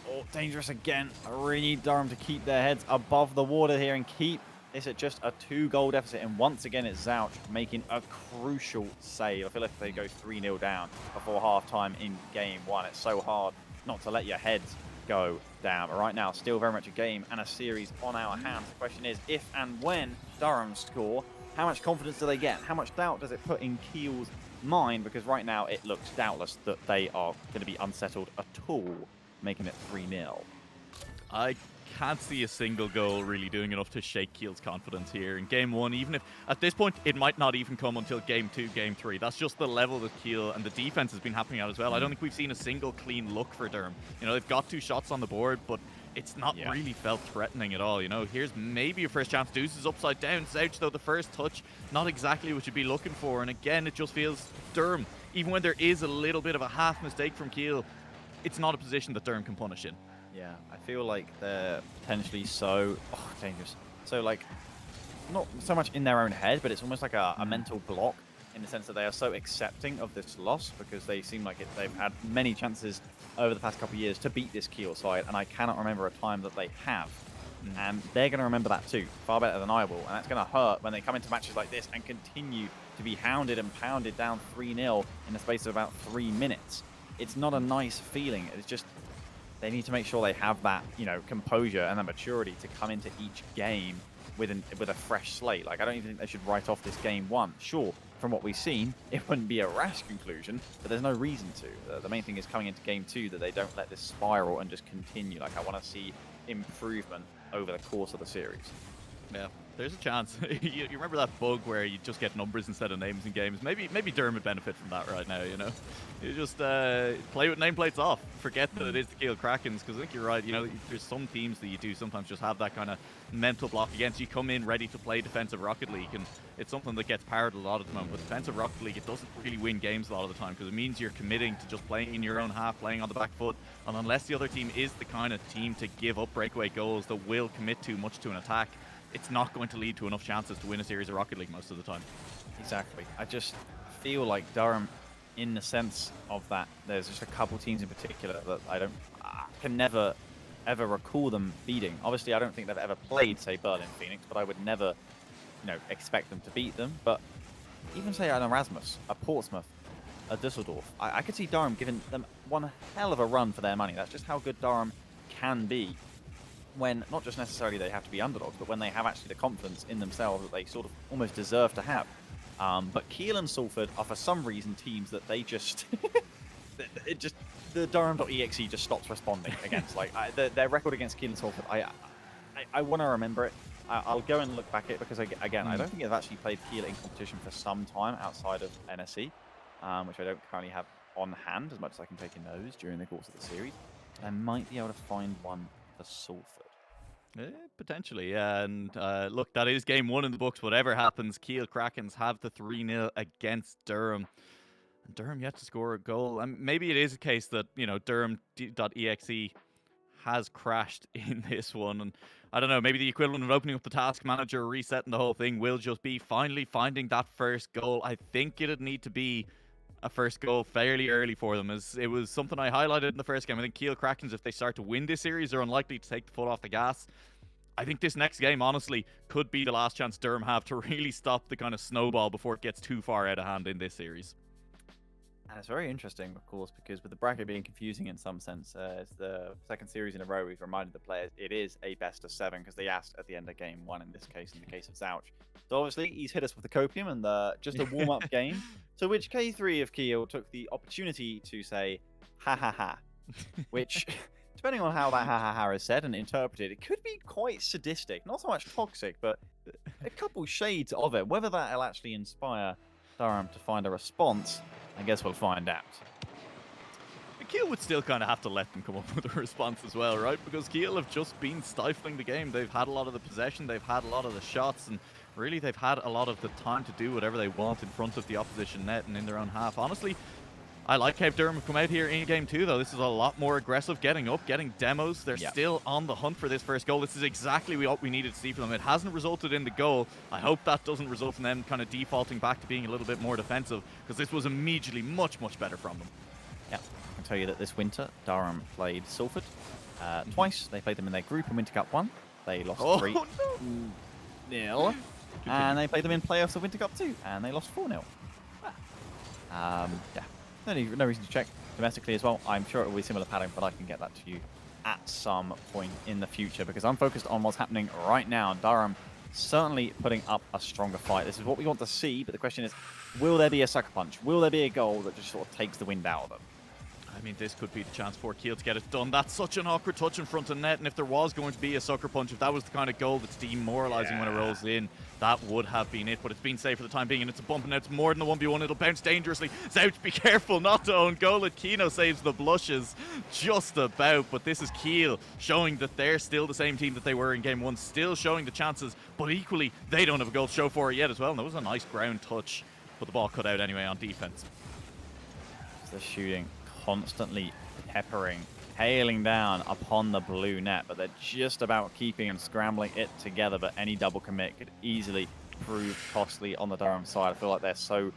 Oh, dangerous again. I really need Durham to keep their heads above the water here and keep this at just a 2-goal deficit. And once again, it's Zouch making a crucial save. I feel like if they go 3-0 down before half-time in game one, it's so hard not to let your heads go down. But right now, still very much a game and a series on our hands. The question is, if and when Durham score, how much confidence do they get? How much doubt does it put in Kiel's mind? Because right now, it looks doubtless that they are going to be unsettled at all, making it 3-0. I can't see a single goal really doing enough to shake Kiel's confidence here in game one, even if at this point it might not even come until game 2, game 3. That's just the level that Kiel and the defense has been happening at as well. I don't think we've seen a single clean look for Durham. You know, they've got 2 shots on the board, but it's not really felt threatening at all. You know, here's maybe a first chance. Deuce is upside down. Zouch, though, the first touch, not exactly what you'd be looking for. And again, it just feels Durham, even when there is a little bit of a half mistake from Kiel, it's not a position that Durham can punish in. Yeah, I feel like they're potentially so dangerous. So, like, not so much in their own head, but it's almost like a mental block in the sense that they are so accepting of this loss because they seem like they've had many chances over the past couple of years to beat this Kiel side, and I cannot remember a time that they have. And they're going to remember that too, far better than I will. And that's going to hurt when they come into matches like this and continue to be hounded and pounded down 3-0 in the space of about 3 minutes. It's not a nice feeling. It's just they need to make sure they have that, composure and that maturity to come into each game with a fresh slate. Like, I don't even think they should write off this game 1. Sure, from what we've seen, it wouldn't be a rash conclusion, but there's no reason to. The main thing is coming into game 2 that they don't let this spiral and just continue. Like, I want to see improvement over the course of the series. Yeah, there's a chance. you remember that bug where you just get numbers instead of names in games? Maybe Durham would benefit from that right now, You just play with nameplates off. Forget that it is the Kiel Krakens, because I think you're right. There's some teams that you do sometimes just have that kind of mental block against. You come in ready to play defensive Rocket League, and it's something that gets powered a lot of the moment. But defensive Rocket League, it doesn't really win games a lot of the time, because it means you're committing to just playing in your own half, playing on the back foot. And unless the other team is the kind of team to give up breakaway goals that will commit too much to an attack, it's not going to lead to enough chances to win a series of Rocket League most of the time. Exactly. I just feel like Durham, in the sense of that, there's just a couple teams in particular that I can never, ever recall them beating. Obviously, I don't think they've ever played, say, Berlin Phoenix, but I would never, expect them to beat them. But even, say, an Erasmus, a Portsmouth, a Düsseldorf, I could see Durham giving them one hell of a run for their money. That's just how good Durham can be, when not just necessarily they have to be underdogs, but when they have actually the confidence in themselves that they sort of almost deserve to have. But Kiel and Salford are for some reason teams that they just, the Durham.exe just stops responding against. Like their record against Kiel and Salford, I want to remember it. I'll go and look back at it, because again, I don't think I've actually played Kiel in competition for some time outside of NSE, which I don't currently have on hand as much as I can take in those during the course of the series. I might be able to find one for Salford. Potentially, yeah. And look, that is game 1 in the books. Whatever happens, Kiel Krakens have the 3-0 against Durham. And Durham yet to score a goal. And maybe it is a case that, Durham.exe has crashed in this one. And I don't know, maybe the equivalent of opening up the task manager, resetting the whole thing, will just be finally finding that first goal. I think it'd need to be a first goal fairly early for them, as it was something I highlighted in the first game. I think Kiel Krakens, if they start to win this series, are unlikely to take the foot off the gas. I think this next game, honestly, could be the last chance Durham have to really stop the kind of snowball before it gets too far out of hand in this series. And it's very interesting, of course, because with the bracket being confusing in some sense, it's the second series in a row we've reminded the players it is a best of 7, because they asked at the end of game 1 in this case, in the case of Zouch. So obviously he's hit us with the copium and just a warm-up game, to which K3 of Kiel took the opportunity to say, ha ha ha, which, depending on how that ha ha ha is said and interpreted, it could be quite sadistic, not so much toxic, but a couple shades of it. Whether that'll actually inspire Durham to find a response, I guess we'll find out. Kiel would still kind of have to let them come up with a response as well, right? Because Kiel have just been stifling the game. They've had a lot of the possession, they've had a lot of the shots, and really they've had a lot of the time to do whatever they want in front of the opposition net and in their own half. Honestly, I like how Durham have come out here in game 2, though. This is a lot more aggressive, getting up, getting demos. They're still on the hunt for this first goal. This is exactly what we needed to see from them. It hasn't resulted in the goal. I hope that doesn't result in them kind of defaulting back to being a little bit more defensive, because this was immediately much, much better from them. Yeah, I can tell you that this winter, Durham played Salford twice. They played them in their group in Winter Cup 1. They lost 3-0. And they played them in playoffs of Winter Cup 2, and they lost 4-0. Yeah. No reason to check domestically as well. I'm sure it will be similar pattern, but I can get that to you at some point in the future, because I'm focused on what's happening right now. Durham certainly putting up a stronger fight. This is what we want to see, but the question is, will there be a sucker punch? Will there be a goal that just sort of takes the wind out of them? I mean, this could be the chance for Kiel to get it done. That's such an awkward touch in front of net, and if there was going to be a sucker punch, if that was the kind of goal that's demoralizing when it rolls in, that would have been it. But it's been safe for the time being, and it's a bump, and it's more than a 1v1. It'll bounce dangerously. Zouch, be careful not to own goal. And Kino saves the blushes just about, but this is Kiel showing that they're still the same team that they were in game 1, still showing the chances, but equally, they don't have a goal to show for it yet as well. And that was a nice ground touch, but the ball cut out anyway on defense. The shooting constantly hailing down upon the blue net, but they're just about keeping and scrambling it together. But any double commit could easily prove costly on the Durham side. I feel like they're so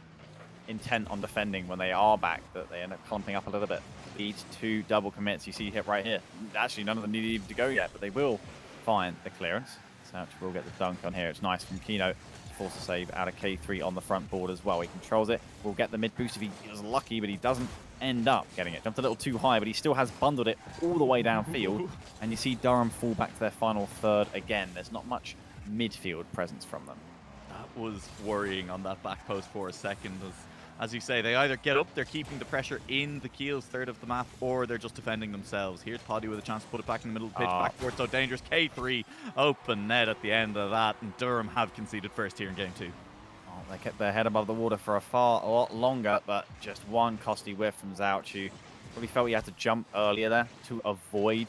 intent on defending when they are back that they end up clumping up a little bit. Leads to double commits. You see hit right here. Actually, none of them need even to go yet, but they will find the clearance. Souch will get the dunk on here. It's nice from Kino to force a save out of K3 on the front board as well. He controls it. Will get the mid boost if he was lucky, but he doesn't end up getting it. Jumped a little too high, but he still has bundled it all the way downfield. And you see Durham fall back to their final third again. There's not much midfield presence from them. That was worrying on that back post for a second. As you say, they either get up, they're keeping the pressure in the Kiel's third of the map, or they're just defending themselves. Here's Poddy with a chance to put it back in the middle of the pitch, backboard so dangerous. K3, open net at the end of that, and Durham have conceded first here in game 2. Oh, they kept their head above the water for a lot longer, but just one costly whiff from Zouch, who probably felt he had to jump earlier there to avoid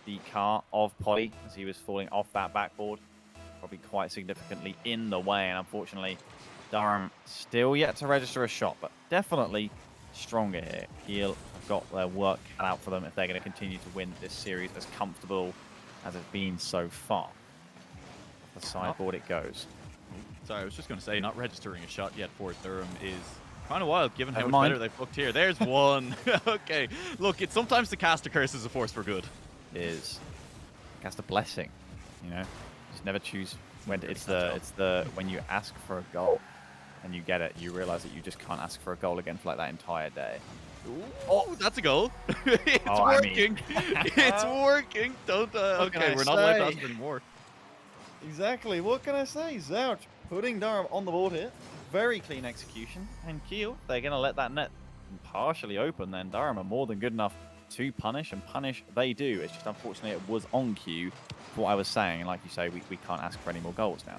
the car of Poddy as he was falling off that backboard, probably quite significantly in the way, and unfortunately, Durham still yet to register a shot, but definitely stronger here. Kiel have got their work cut out for them if they're going to continue to win this series as comfortable as it's been so far. Off the sideboard it goes. Sorry, I was just going to say, not registering a shot yet for Durham is kind of wild, given how much better they've looked here. There's one. Okay, look, it's sometimes the caster curse is a force for good. It is. Cast a blessing, you know. Just never choose when it's the when you ask for a goal and you get it, you realize that you just can't ask for a goal again for like that entire day. Ooh, oh, that's a goal. It's working. It's working. Don't. Okay, we're not allowed to ask anymore. Exactly. What can I say? Zouch putting Durham on the board here. Very clean execution. And Kiel, they're going to let that net partially open. Then Durham are more than good enough to punish, and punish they do. It's just unfortunately it was on cue for what I was saying. And like you say, we can't ask for any more goals now.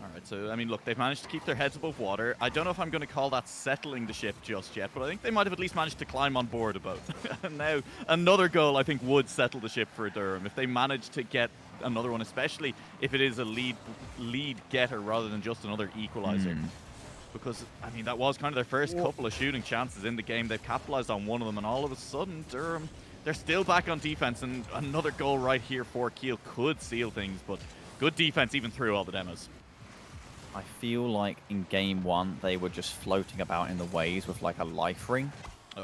All right, so, I mean, look, they've managed to keep their heads above water. I don't know if I'm going to call that settling the ship just yet, but I think they might have at least managed to climb on board a boat. And now, another goal, I think, would settle the ship for Durham. If they manage to get another one, especially if it is a lead getter rather than just another equalizer. Because, I mean, that was kind of their first couple of shooting chances in the game. They've capitalized on one of them, and all of a sudden, Durham, they're still back on defense, and another goal right here for Kiel could seal things, but good defense even through all the demos. I feel like in game 1, they were just floating about in the waves with like a life ring.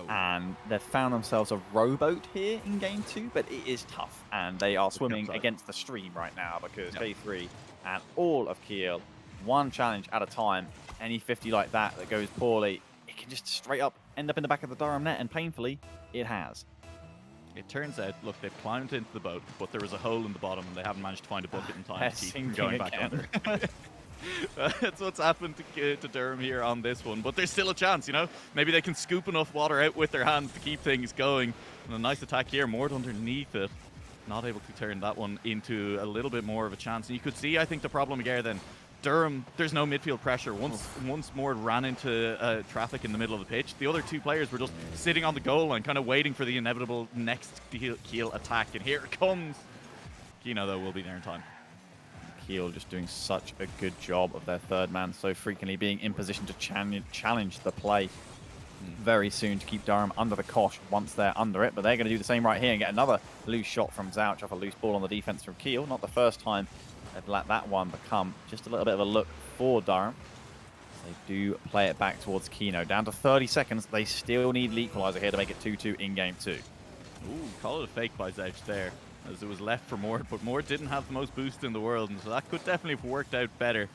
And they've found themselves a rowboat here in game 2, but it is tough. And they are swimming against the stream right now because K3 and all of Kiel, one challenge at a time, any 50 like that goes poorly, it can just straight up end up in the back of the Durham net, and painfully, it has. It turns out, look, they've climbed into the boat, but there was a hole in the bottom, and they haven't managed to find a bucket in time to keep going back under. That's what's happened to Durham here on this one, but there's still a chance, you know? Maybe they can scoop enough water out with their hands to keep things going. And a nice attack here, Mord underneath it. Not able to turn that one into a little bit more of a chance. And you could see, I think, the problem here then. Durham, there's no midfield pressure. Once Mord ran into traffic in the middle of the pitch, the other two players were just sitting on the goal line, kind of waiting for the inevitable next Kiel attack. And here it comes. Kino, though, will be there in time. Kiel just doing such a good job of their third man, so frequently being in position to challenge the play very soon to keep Durham under the cosh once they're under it. But they're going to do the same right here and get another loose shot from Zouch off a loose ball on the defense from Kiel. Not the first time they've let that one become just a little bit of a look for Durham. They do play it back towards Kino. Down to 30 seconds. They still need the equalizer here to make it 2-2 in game 2. Ooh, call it a fake by Zouch there, as it was left for Mord, but Mord didn't have the most boost in the world, and so that could definitely have worked out better.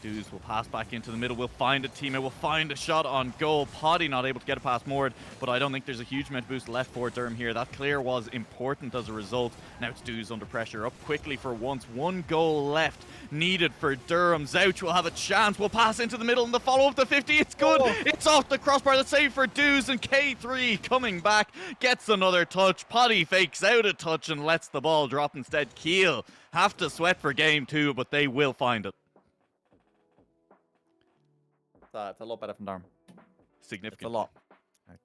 Dues will pass back into the middle, will find a teammate, will find a shot on goal. Poddy not able to get it past Mord, but I don't think there's a huge amount of boost left for Durham here. That clear was important as a result. Now it's Dues under pressure, up quickly for once. One goal left needed for Durham. Zouch will have a chance, will pass into the middle, and the follow-up to 50, it's good! It's off the crossbar, the save for Dues, and K3 coming back, gets another touch. Poddy fakes out a touch and lets the ball drop instead. Kiel have to sweat for game 2, but they will find it. It's a lot better from Durham. Significant. It's a lot.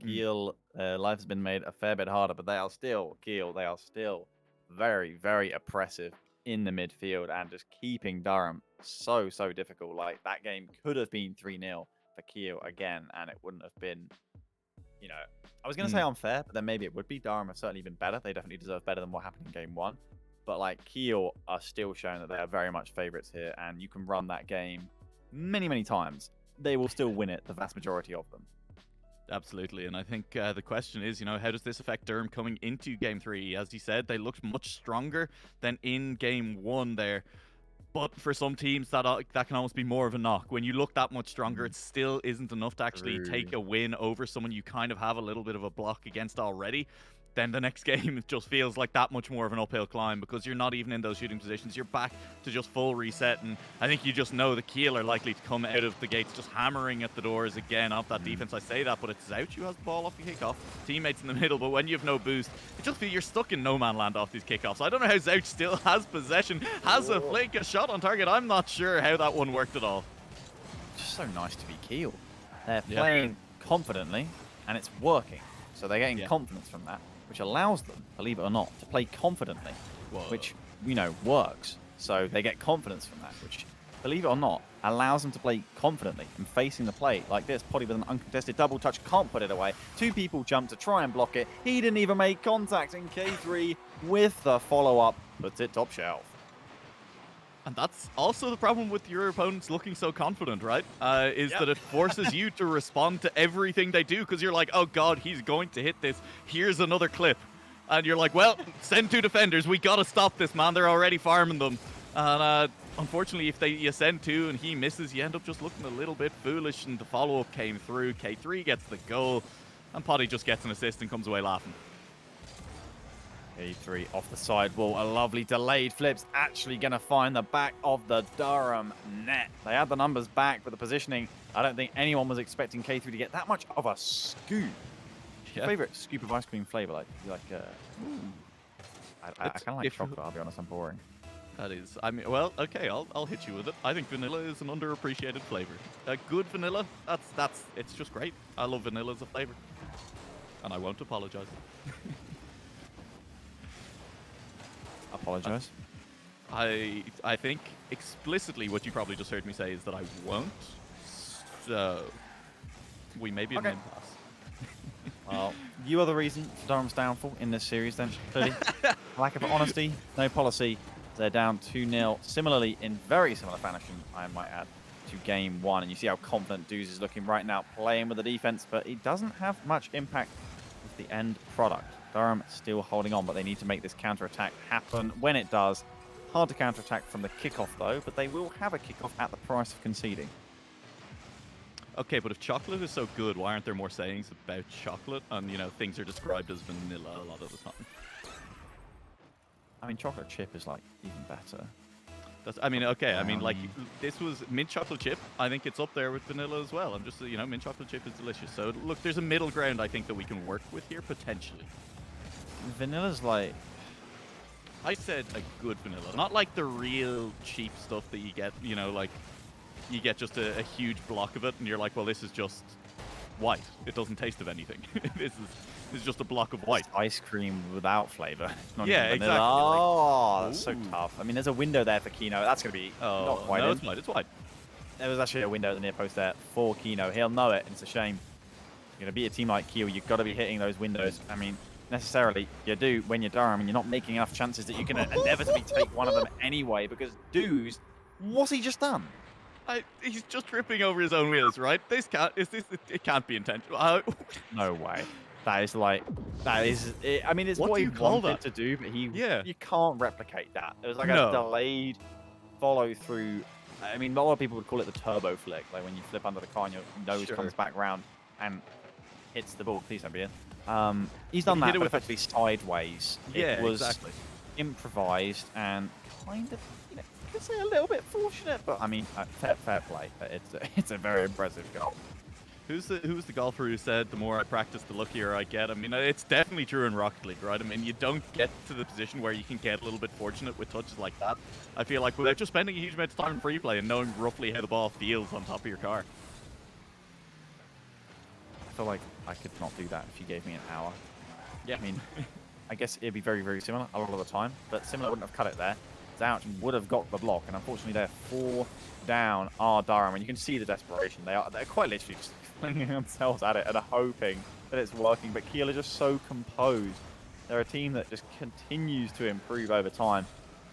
Kiel, life has been made a fair bit harder, but they are still, Kiel, they are still very, very oppressive in the midfield and just keeping Durham so difficult. Like, that game could have been 3-0 for Kiel again, and it wouldn't have been, you know, I was going to say unfair, but then maybe it would be. Durham have certainly been better. They definitely deserve better than what happened in game 1. But, like, Kiel are still showing that they are very much favourites here, and you can run that game many, many times. They will still win it, the vast majority of them. Absolutely, and I think the question is, how does this affect Durham coming into Game 3? As you said, they looked much stronger than in Game 1 there. But for some teams, that can almost be more of a knock. When you look that much stronger, it still isn't enough to actually take a win over someone you kind of have a little bit of a block against already. Then the next game it just feels like that much more of an uphill climb because you're not even in those shooting positions. You're back to just full reset, and I think you just know the Kiel are likely to come out of the gates just hammering at the doors again off that defense. I say that, but it's Zouch who has the ball off the kickoff. Teammates in the middle, but when you have no boost, it just feels you're stuck in no man land off these kickoffs. I don't know how Zouch still has possession, has a flick, a shot on target. I'm not sure how that one worked at all. Just so nice to be Kiel. They're playing confidently, and it's working. So they're getting confidence from that, which allows them, believe it or not, to play confidently, which, works. So they get confidence from that, which, believe it or not, allows them to play confidently and facing the plate like this. Poddy with an uncontested double touch, can't put it away. Two people jump to try and block it. He didn't even make contact, and K3 with the follow-up puts it top shelf. And that's also the problem with your opponents looking so confident, right? Is that it forces you to respond to everything they do because you're like, oh god, he's going to hit this. Here's another clip. And you're like, well, send two defenders. We got to stop this, man. They're already farming them. And unfortunately, if you send two and he misses, you end up just looking a little bit foolish. And the follow-up came through. K3 gets the goal. And Poddy just gets an assist and comes away laughing. K3 off the sidewall, a lovely delayed flip's actually going to find the back of the Durham net. They had the numbers back, but the positioning, I don't think anyone was expecting K3 to get that much of a scoop. Your favorite scoop of ice cream flavor? I kind of like chocolate, I'll be honest, I'm boring. That is, well, okay, I'll hit you with it. I think vanilla is an underappreciated flavor. Good vanilla, it's just great. I love vanilla as a flavor. And I won't apologize. Apologize. I think explicitly what you probably just heard me say is that I won't. So we may be in an impasse. Well, you are the reason for Durham's downfall in this series then, clearly. Lack of honesty, no policy. They're down 2-0. Similarly, in very similar fashion, I might add, to game 1. And you see how confident Dooz is looking right now, playing with the defense, but he doesn't have much impact with the end product. Durham still holding on, but they need to make this counter-attack happen. When it does, hard to counter-attack from the kickoff, though, but they will have a kickoff at the price of conceding. Okay, but if chocolate is so good, why aren't there more sayings about chocolate? And, things are described as vanilla a lot of the time. I mean, chocolate chip is, even better. This was mint chocolate chip. I think it's up there with vanilla as well. I'm just, mint chocolate chip is delicious. So, look, there's a middle ground I think that we can work with here, potentially. Vanilla's I said a good vanilla. Not like the real cheap stuff that you get, you get just a huge block of it and you're like, well, this is just white. It doesn't taste of anything. This is just a block of white. Ice cream without flavor. Yeah, exactly. Oh, that's so tough. I mean, there's a window there for Kino. That's going to be not quite no, it's white. It's white. There was actually a window at the near post there for Kino. He'll know it, and it's a shame. You're going to beat a team like Kiel, you've got to be hitting those windows. I mean, necessarily, you do when you're Durham, and you're not making enough chances that you can inevitably take one of them anyway, because Dooz, what's he just done? He's just tripping over his own wheels, right? It can't be intentional. No way. It's What what do he you call wanted that? to do, but you can't replicate that. It was like No. a delayed follow through. I mean, a lot of people would call it the turbo flick, like when you flip under the car and your nose Sure. comes back round and hits the ball. Please don't be in. He's done that, but effectively sideways. It was exactly. improvised and kind of, you could say a little bit fortunate, but I mean, fair play. It's a very impressive goal. Who's the golfer who said the more I practice, the luckier I get? I mean, it's definitely true in Rocket League, right? I mean, you don't get to the position where you can get a little bit fortunate with touches like that. I feel like without just spending a huge amount of time in free play and knowing roughly how the ball feels on top of your car. I feel like I could not do that if you gave me an hour. Yeah. I mean, I guess it'd be very, very similar a lot of the time, but similar wouldn't have cut it there. Zouch would have got the block, and unfortunately they're 4 down are Durham, and you can see the desperation. They're quite literally just flinging themselves at it and are hoping that it's working, but Kiel are just so composed. They're a team that just continues to improve over time.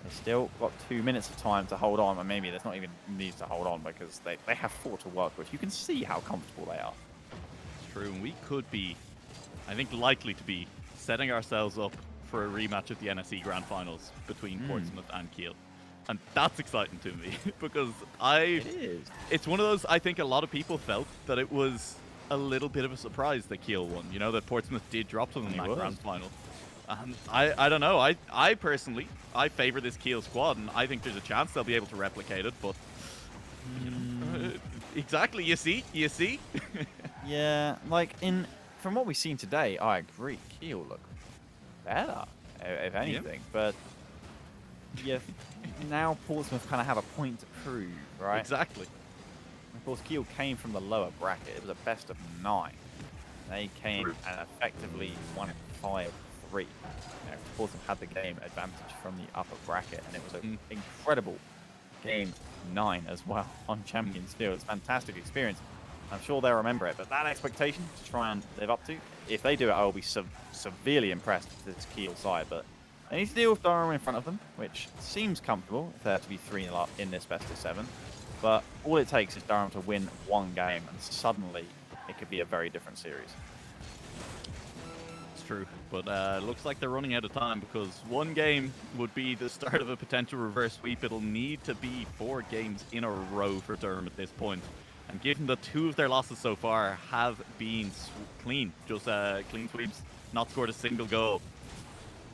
They've still got 2 minutes of time to hold on, and maybe there's not even needs to hold on because they have 4 to work with. You can see how comfortable they are. true. And we could be, I think, likely to be setting ourselves up for a rematch at the NSE Grand Finals between Portsmouth and Kiel. And that's exciting to me because It is. it's one of those, I think a lot of people felt that it was a little bit of a surprise that Kiel won. You know, that Portsmouth did drop to them in that Grand Final. And I don't know. I personally, I favor this Kiel squad, and I think there's a chance they'll be able to replicate it. But you know, exactly, you see. Yeah, like from what we've seen today, I agree. Kiel look better, if anything. But yeah, now Portsmouth kind of have a point to prove, right? Exactly. Of course, Kiel came from the lower bracket. It was a best of 9. They came and effectively won 5-3. Portsmouth had the game advantage from the upper bracket, and it was an incredible game 9 as well on Champions Field. It's a fantastic experience. I'm sure they'll remember it, but that expectation to try and live up to, if they do it, I will be severely impressed with this Kiel side. But they need to deal with Durham in front of them, which seems comfortable if they're to be 3-0 up in this best of 7. But all it takes is Durham to win one game, and suddenly it could be a very different series. It's true, but looks like they're running out of time because one game would be the start of a potential reverse sweep. It'll need to be 4 games in a row for Durham at this point. And given that 2 of their losses so far have been clean, just clean sweeps, not scored a single goal,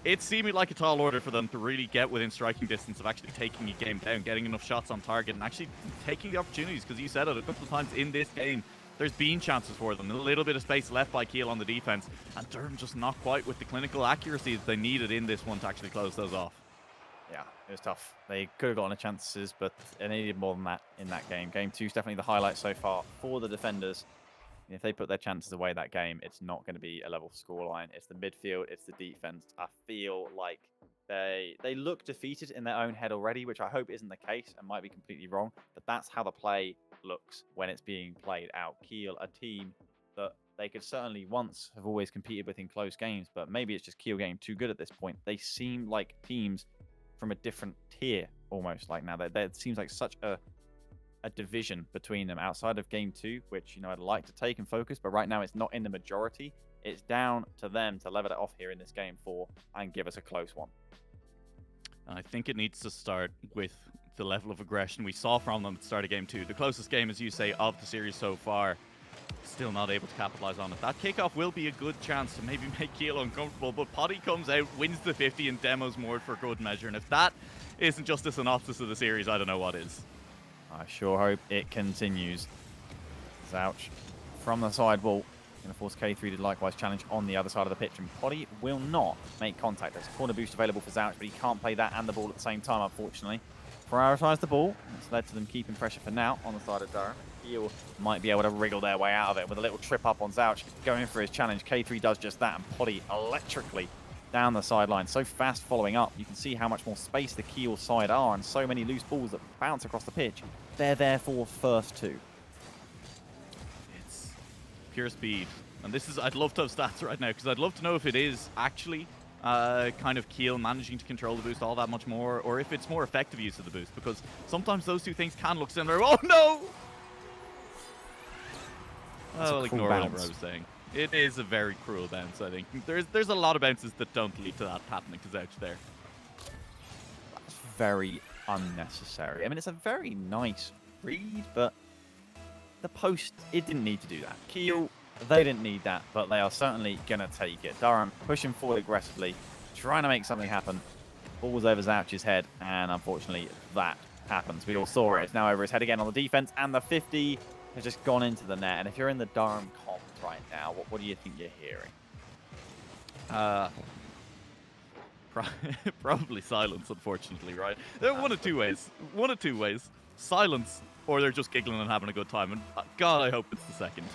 it seemed like a tall order for them to really get within striking distance of actually taking a game down, getting enough shots on target, and actually taking the opportunities, because you said it a couple of times in this game. There's been chances for them, a little bit of space left by Kiel on the defense, and Durham just not quite with the clinical accuracy that they needed in this one to actually close those off. Yeah, it was tough. They could have gotten the chances, but they needed more than that in that game. Game 2 is definitely the highlight so far for the defenders. If they put their chances away that game, it's not going to be a level scoreline. It's the midfield, it's the defense. I feel like they look defeated in their own head already, which I hope isn't the case and might be completely wrong. But that's how the play looks when it's being played out. Kiel, a team that they could certainly once have always competed with in close games, but maybe it's just Kiel getting too good at this point. They seem like teams from a different tier almost like now. It seems like such a division between them outside of game 2, which, you know, I'd like to take and focus, but right now it's not in the majority. It's down to them to level it off here in this game 4 and give us a close one. I think it needs to start with the level of aggression we saw from them at the start of game 2. The closest game, as you say, of the series so far. Still not able to capitalize on it. That kickoff will be a good chance to maybe make Kiel uncomfortable, but Potty comes out, wins the 50, and demos Mord for good measure. And if that isn't just a synopsis of the series, I don't know what is. I sure hope it continues. Zouch from the sidewall. Going to force K3 to likewise challenge on the other side of the pitch, and Potty will not make contact. There's a corner boost available for Zouch, but he can't play that and the ball at the same time, unfortunately. Prioritise the ball. It's led to them keeping pressure for now on the side of Durham. Kiel might be able to wriggle their way out of it with a little trip up on Zouch, going for his challenge. K3 does just that, and Potty electrically down the sideline. So fast following up. You can see how much more space the Kiel side are, and so many loose balls that bounce across the pitch. They're therefore first 2. It's pure speed. And this is, I'd love to have stats right now, because I'd love to know if it is actually kind of Kiel managing to control the boost all that much more, or if it's more effective use of the boost, because sometimes those two things can look similar. Oh no! I'll ignore whatever I was saying. It is a very cruel bounce, I think. There's a lot of bounces that don't lead to that happening to Zouch there. That's very unnecessary. I mean, it's a very nice read, but the post, it didn't need to do that. Kiel, they didn't need that, but they are certainly going to take it. Durham pushing forward aggressively, trying to make something happen. Ball's over Zouch's head, and unfortunately that happens. We all saw it. It's now over his head again on the defense, and the 50 has just gone into the net. And if you're in the Durham comp right now, what do you think you're hearing? Probably silence, unfortunately, right? One of two ways. One of two ways. Silence, or they're just giggling and having a good time. And God, I hope it's the second.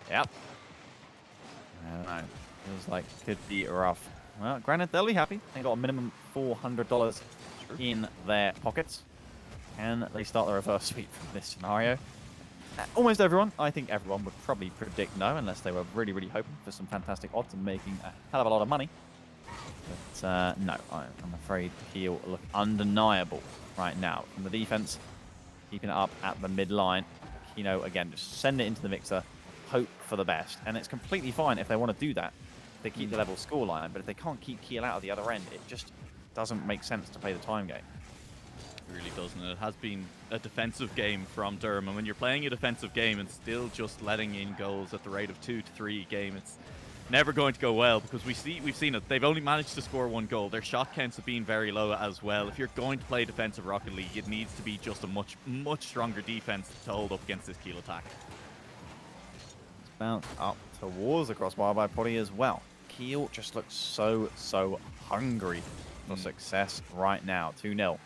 Yep. I don't know. Feels like it could be rough. Well, granted, they'll be happy. They got a minimum $400 in their pockets. And they start the reverse sweep from this scenario. Almost everyone, I think everyone would probably predict no, unless they were really, really hoping for some fantastic odds and making a hell of a lot of money. But no, I'm afraid Kiel look undeniable right now. From the defense, keeping it up at the mid-line. Kino, again, just send it into the mixer. hope for the best, and it's completely fine if they want to do that. They keep the level scoreline, but if they can't keep Kiel out of the other end, it just doesn't make sense to play the time game. It really doesn't. It has been a defensive game from Durham, and when you're playing a defensive game and still just letting in goals at the rate of 2 to 3 a game, it's never going to go well, because we've seen it. They've only managed to score 1 goal. Their shot counts have been very low as well. If you're going to play defensive Rocket League, it needs to be just a much stronger defense to hold up against this Kiel attack. It's bounced up towards the crossbar by Potty as well. Kiel just looks so hungry for success right now. 2-0.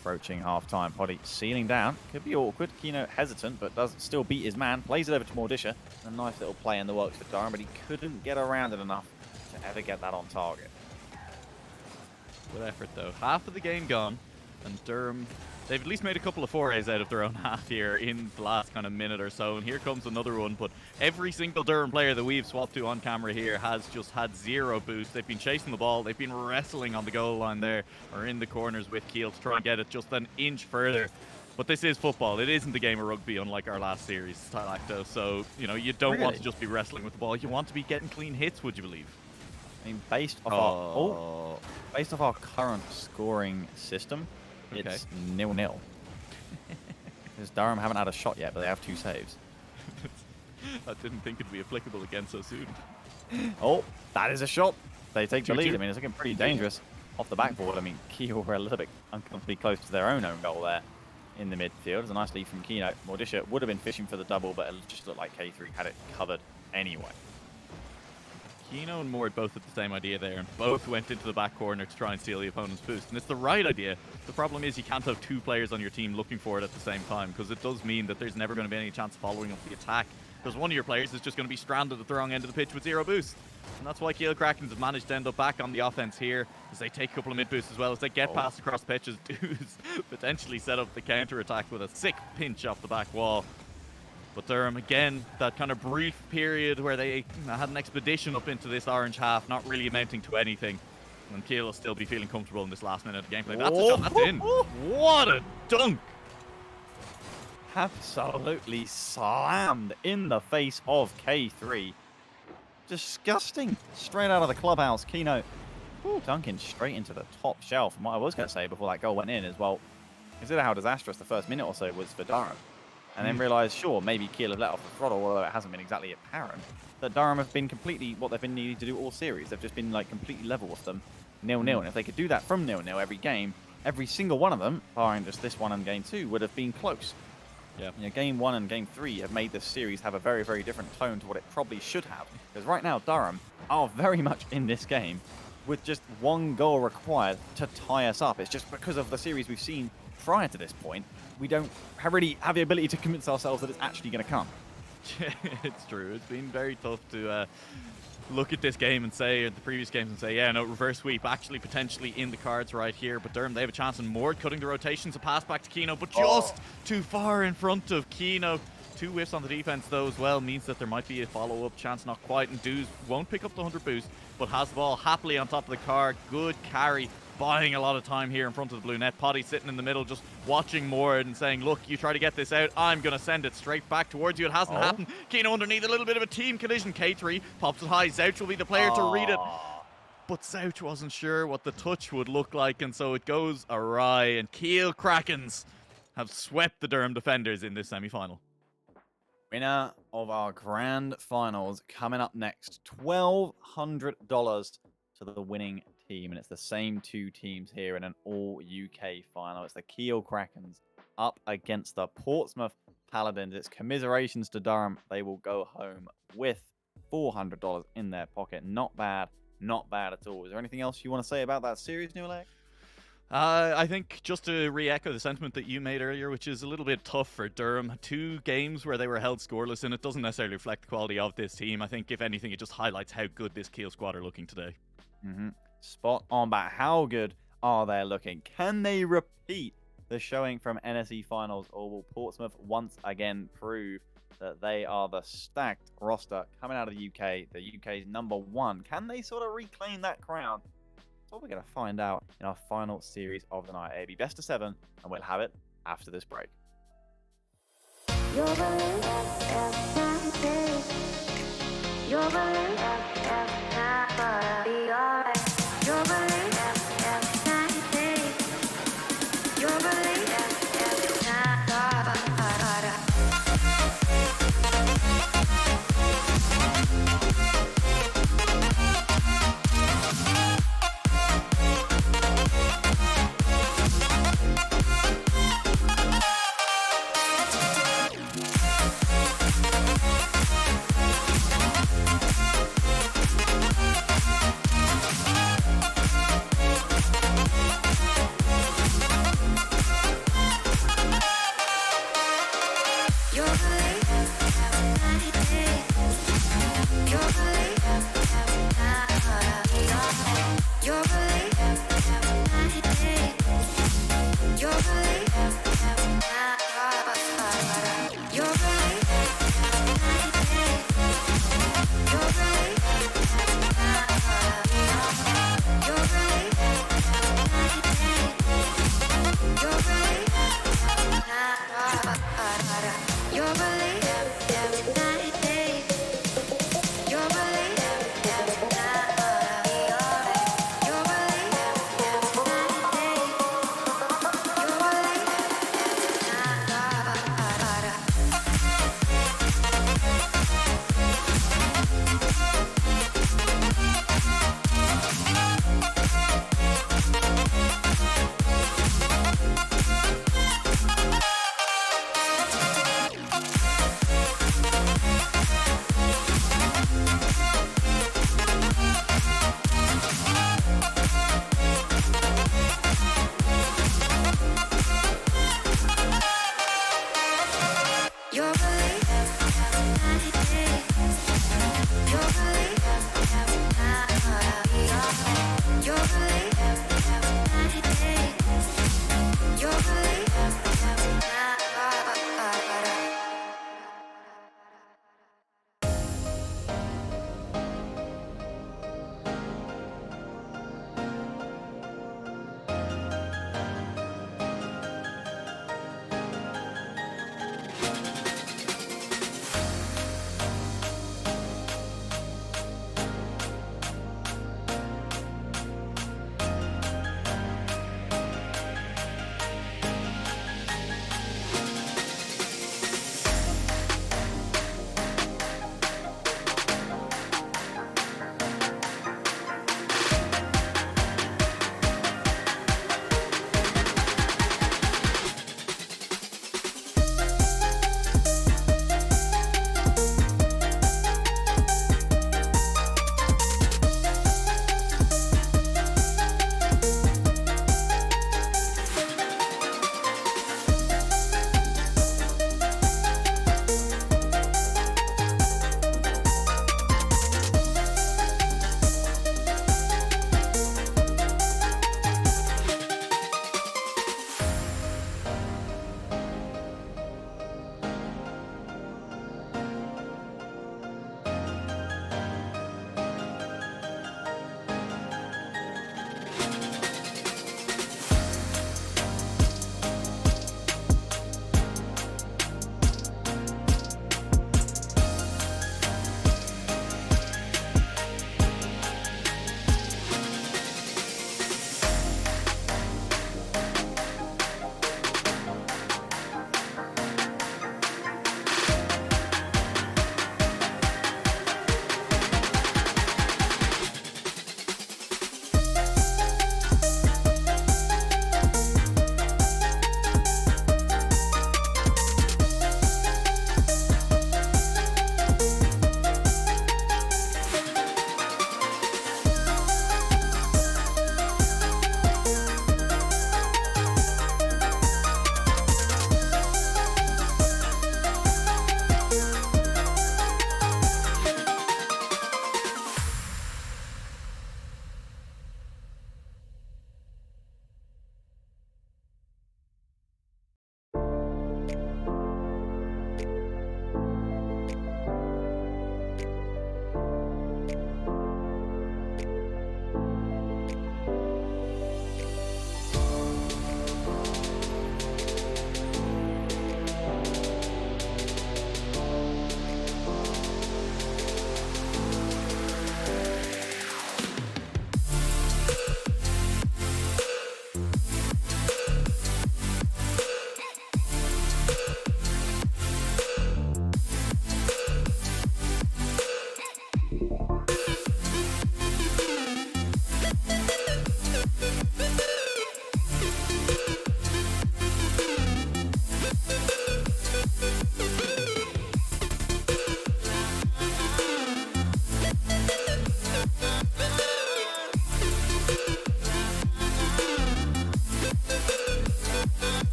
Approaching half-time. Potty sealing down. Could be awkward. Kino hesitant, but does still beat his man. Plays it over to Mordisha. A nice little play in the works for Durham, but he couldn't get around it enough to ever get that on target. Good effort, though. Half of the game gone, and Durham, they've at least made a couple of forays out of their own half here in the last kind of minute or so, and here comes another one. But every single Durham player that we've swapped to on camera here has just had 0 boost. They've been chasing the ball, they've been wrestling on the goal line there, or in the corners with Kiel to try and get it just an inch further. But this is football. It isn't a game of rugby, unlike our last series, Tylacto. So, you know, you don't want to just be wrestling with the ball. You want to be getting clean hits, would you believe? I mean, based off our current scoring system, it's 0-0. Because Durham haven't had a shot yet, but they have 2 saves. I didn't think it'd be applicable again so soon. Oh, that is a shot. They take the 2-2. lead. I mean, it's looking pretty dangerous off the backboard. I mean, Kiel were a little bit uncomfortably close to their own goal there in the midfield. There's a nice lead from Kino. Mordisha would have been fishing for the double, but it just looked like K3 had it covered anyway. Kino and Mord both had the same idea there, and both went into the back corner to try and steal the opponent's boost. And it's the right idea. The problem is you can't have 2 players on your team looking for it at the same time, because it does mean that there's never going to be any chance of following up the attack, because one of your players is just going to be stranded at the wrong end of the pitch with 0 boost. And that's why Kiel Krakens have managed to end up back on the offense here, as they take a couple of mid boosts as well, as they get past across the pitches. Dudes potentially set up the counter attack with a sick pinch off the back wall. But Durham, again, that kind of brief period where they had an expedition up into this orange half, not really amounting to anything. And Kiel will still be feeling comfortable in this last minute of gameplay. That's a shot, that's in. What a dunk! Absolutely slammed in the face of K3. Disgusting. Straight out of the clubhouse. Kino dunking straight into the top shelf. And what I was going to say before that goal went in is, well, consider how disastrous the first minute or so was for Durham. And then realised, sure, maybe Kiel have let off the throttle, although it hasn't been exactly apparent, that Durham have been completely what they've been needing to do all series. They've just been like completely level with them, 0-0. And if they could do that from 0-0 every game, every single one of them, barring just this one and game 2, would have been close. Yeah. You know, game 1 and game 3 have made this series have a very, very different tone to what it probably should have. Because right now, Durham are very much in this game with just 1 goal required to tie us up. It's just because of the series we've seen prior to this point, we don't really have the ability to convince ourselves that it's actually going to come. It's true. It's been very tough to look at this game and say, or the previous games, and say, yeah, no, reverse sweep actually potentially in the cards right here. But Durham, they have a chance, and Mord cutting the rotations, a pass back to Kino, but just too far in front of Kino. 2 whiffs on the defense, though, as well, means that there might be a follow-up chance, not quite. And Dews won't pick up the 100 boost, but has the ball happily on top of the card. Good carry, buying a lot of time here in front of the blue net. Potty sitting in the middle, just watching Mord and saying, look, you try to get this out, I'm going to send it straight back towards you. It hasn't happened. Kino underneath, a little bit of a team collision. K3 pops it high. Zouch will be the player to read it. But Zouch wasn't sure what the touch would look like, and so it goes awry. And Kiel Krakens have swept the Durham defenders in this semi-final. Winner of our grand finals coming up next. $1,200 to the winning team, and it's the same 2 teams here in an all-UK final. It's the Kiel Krakens up against the Portsmouth Paladins. It's commiserations to Durham. They will go home with $400 in their pocket. Not bad at all. Is there anything else you want to say about that series, New Leg? I think just to re-echo the sentiment that you made earlier, which is a little bit tough for Durham. 2 games where they were held scoreless, and it doesn't necessarily reflect the quality of this team. I think, if anything, it just highlights how good this Kiel squad are looking today. Spot on, but how good are they looking? Can they repeat the showing from NSE Finals, or will Portsmouth once again prove that they are the stacked roster coming out of the UK, the UK's #1? Can they sort of reclaim that crown? That's what we're going to find out in our final series of the night. It'll be best of 7, and we'll have it after this break. You're the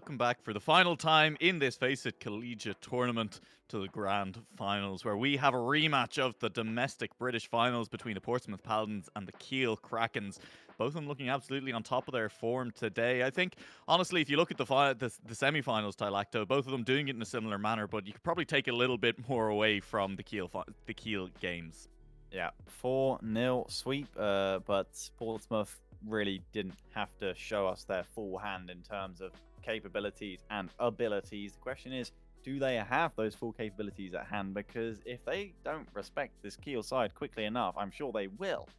welcome back for the final time in this FACEIT Collegiate tournament to the grand finals, where we have a rematch of the domestic British finals between the Portsmouth Paladins and the Kiel Krakens. Both of them looking absolutely on top of their form today. I think, honestly, if you look at the semi-finals, Tylacto, both of them doing it in a similar manner, but you could probably take a little bit more away from the Kiel games. Yeah, 4-0 sweep, but Portsmouth really didn't have to show us their full hand in terms of capabilities and abilities. The question is, do they have those full capabilities at hand? Because if they don't respect this Kiel side quickly enough, I'm sure they will.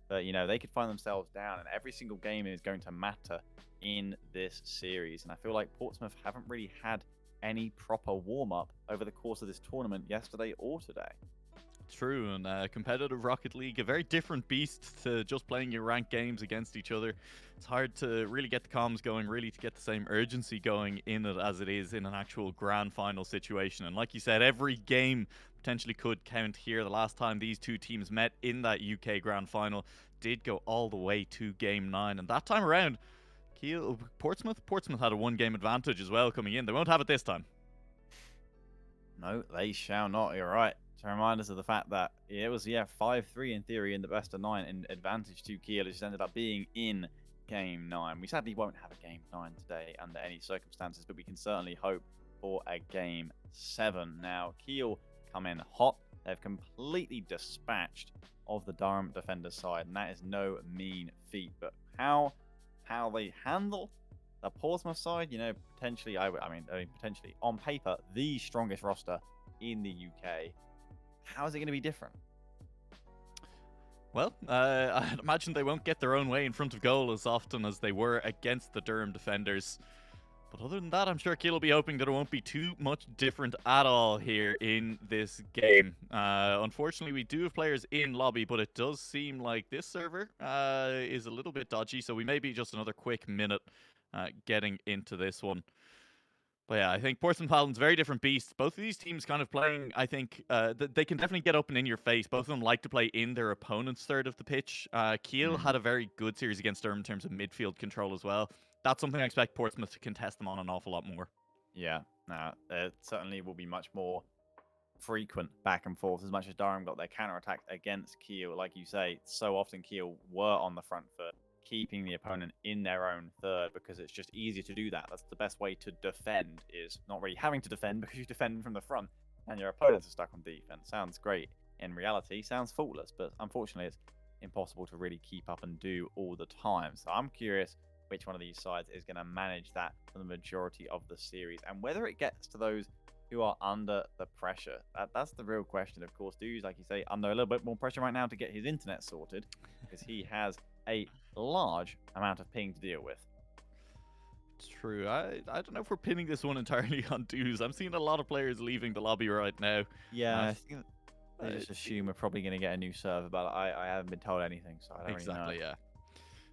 But, they could find themselves down, and every single game is going to matter in this series. And I feel like Portsmouth haven't really had any proper warm-up over the course of this tournament yesterday or today. True, and competitive Rocket League, a very different beast to just playing your ranked games against each other. It's hard to really get the comms going, really to get the same urgency going in it as it is in an actual grand final situation. And like you said, every game potentially could count here. The last time these two teams met in that UK grand final did go all the way to game 9, and that time around, Portsmouth had a 1-game advantage as well coming in. They won't have it this time. No, they shall not. You're right. To remind us of the fact that it was 5-3 in theory in the best of 9 in advantage to Kiel. It just ended up being in game 9. We sadly won't have a game 9 today under any circumstances, but we can certainly hope for a game 7. Now Kiel come in hot. They've completely dispatched of the Durham defender side, and that is no mean feat. But how they handle the Portsmouth side, potentially, potentially on paper the strongest roster in the UK. How is it going to be different? Well, I'd imagine they won't get their own way in front of goal as often as they were against the Durham defenders. But other than that, I'm sure Kiel will be hoping that it won't be too much different at all here in this game. Unfortunately, we do have players in lobby, but it does seem like this server is a little bit dodgy, so we may be just another quick minute getting into this one. But yeah, I think Portsmouth Paladins, very different beasts. Both of these teams kind of playing, I think, they can definitely get up and in your face. Both of them like to play in their opponent's third of the pitch. Kiel had a very good series against Durham in terms of midfield control as well. That's something I expect Portsmouth to contest them on an awful lot more. Yeah, it certainly will be much more frequent back and forth, as much as Durham got their counter-attack against Kiel. Like you say, so often Kiel were on the front foot, keeping the opponent in their own third, because it's just easier to do that. That's the best way to defend, is not really having to defend, because you defend from the front and your opponents are stuck on defense. Sounds great. In reality, sounds faultless, but unfortunately it's impossible to really keep up and do all the time. So I'm curious which one of these sides is going to manage that for the majority of the series, and whether it gets to those who are under the pressure. That's the real question. Of course, Dude's, like you say, under a little bit more pressure right now to get his internet sorted, because he has a large amount of ping to deal with. It's true. I don't know if we're pinning this one entirely on dues. I'm seeing a lot of players leaving the lobby right now. Yeah, I think they just assume we're probably going to get a new server, but I haven't been told anything, so I don't really know. Exactly, yeah.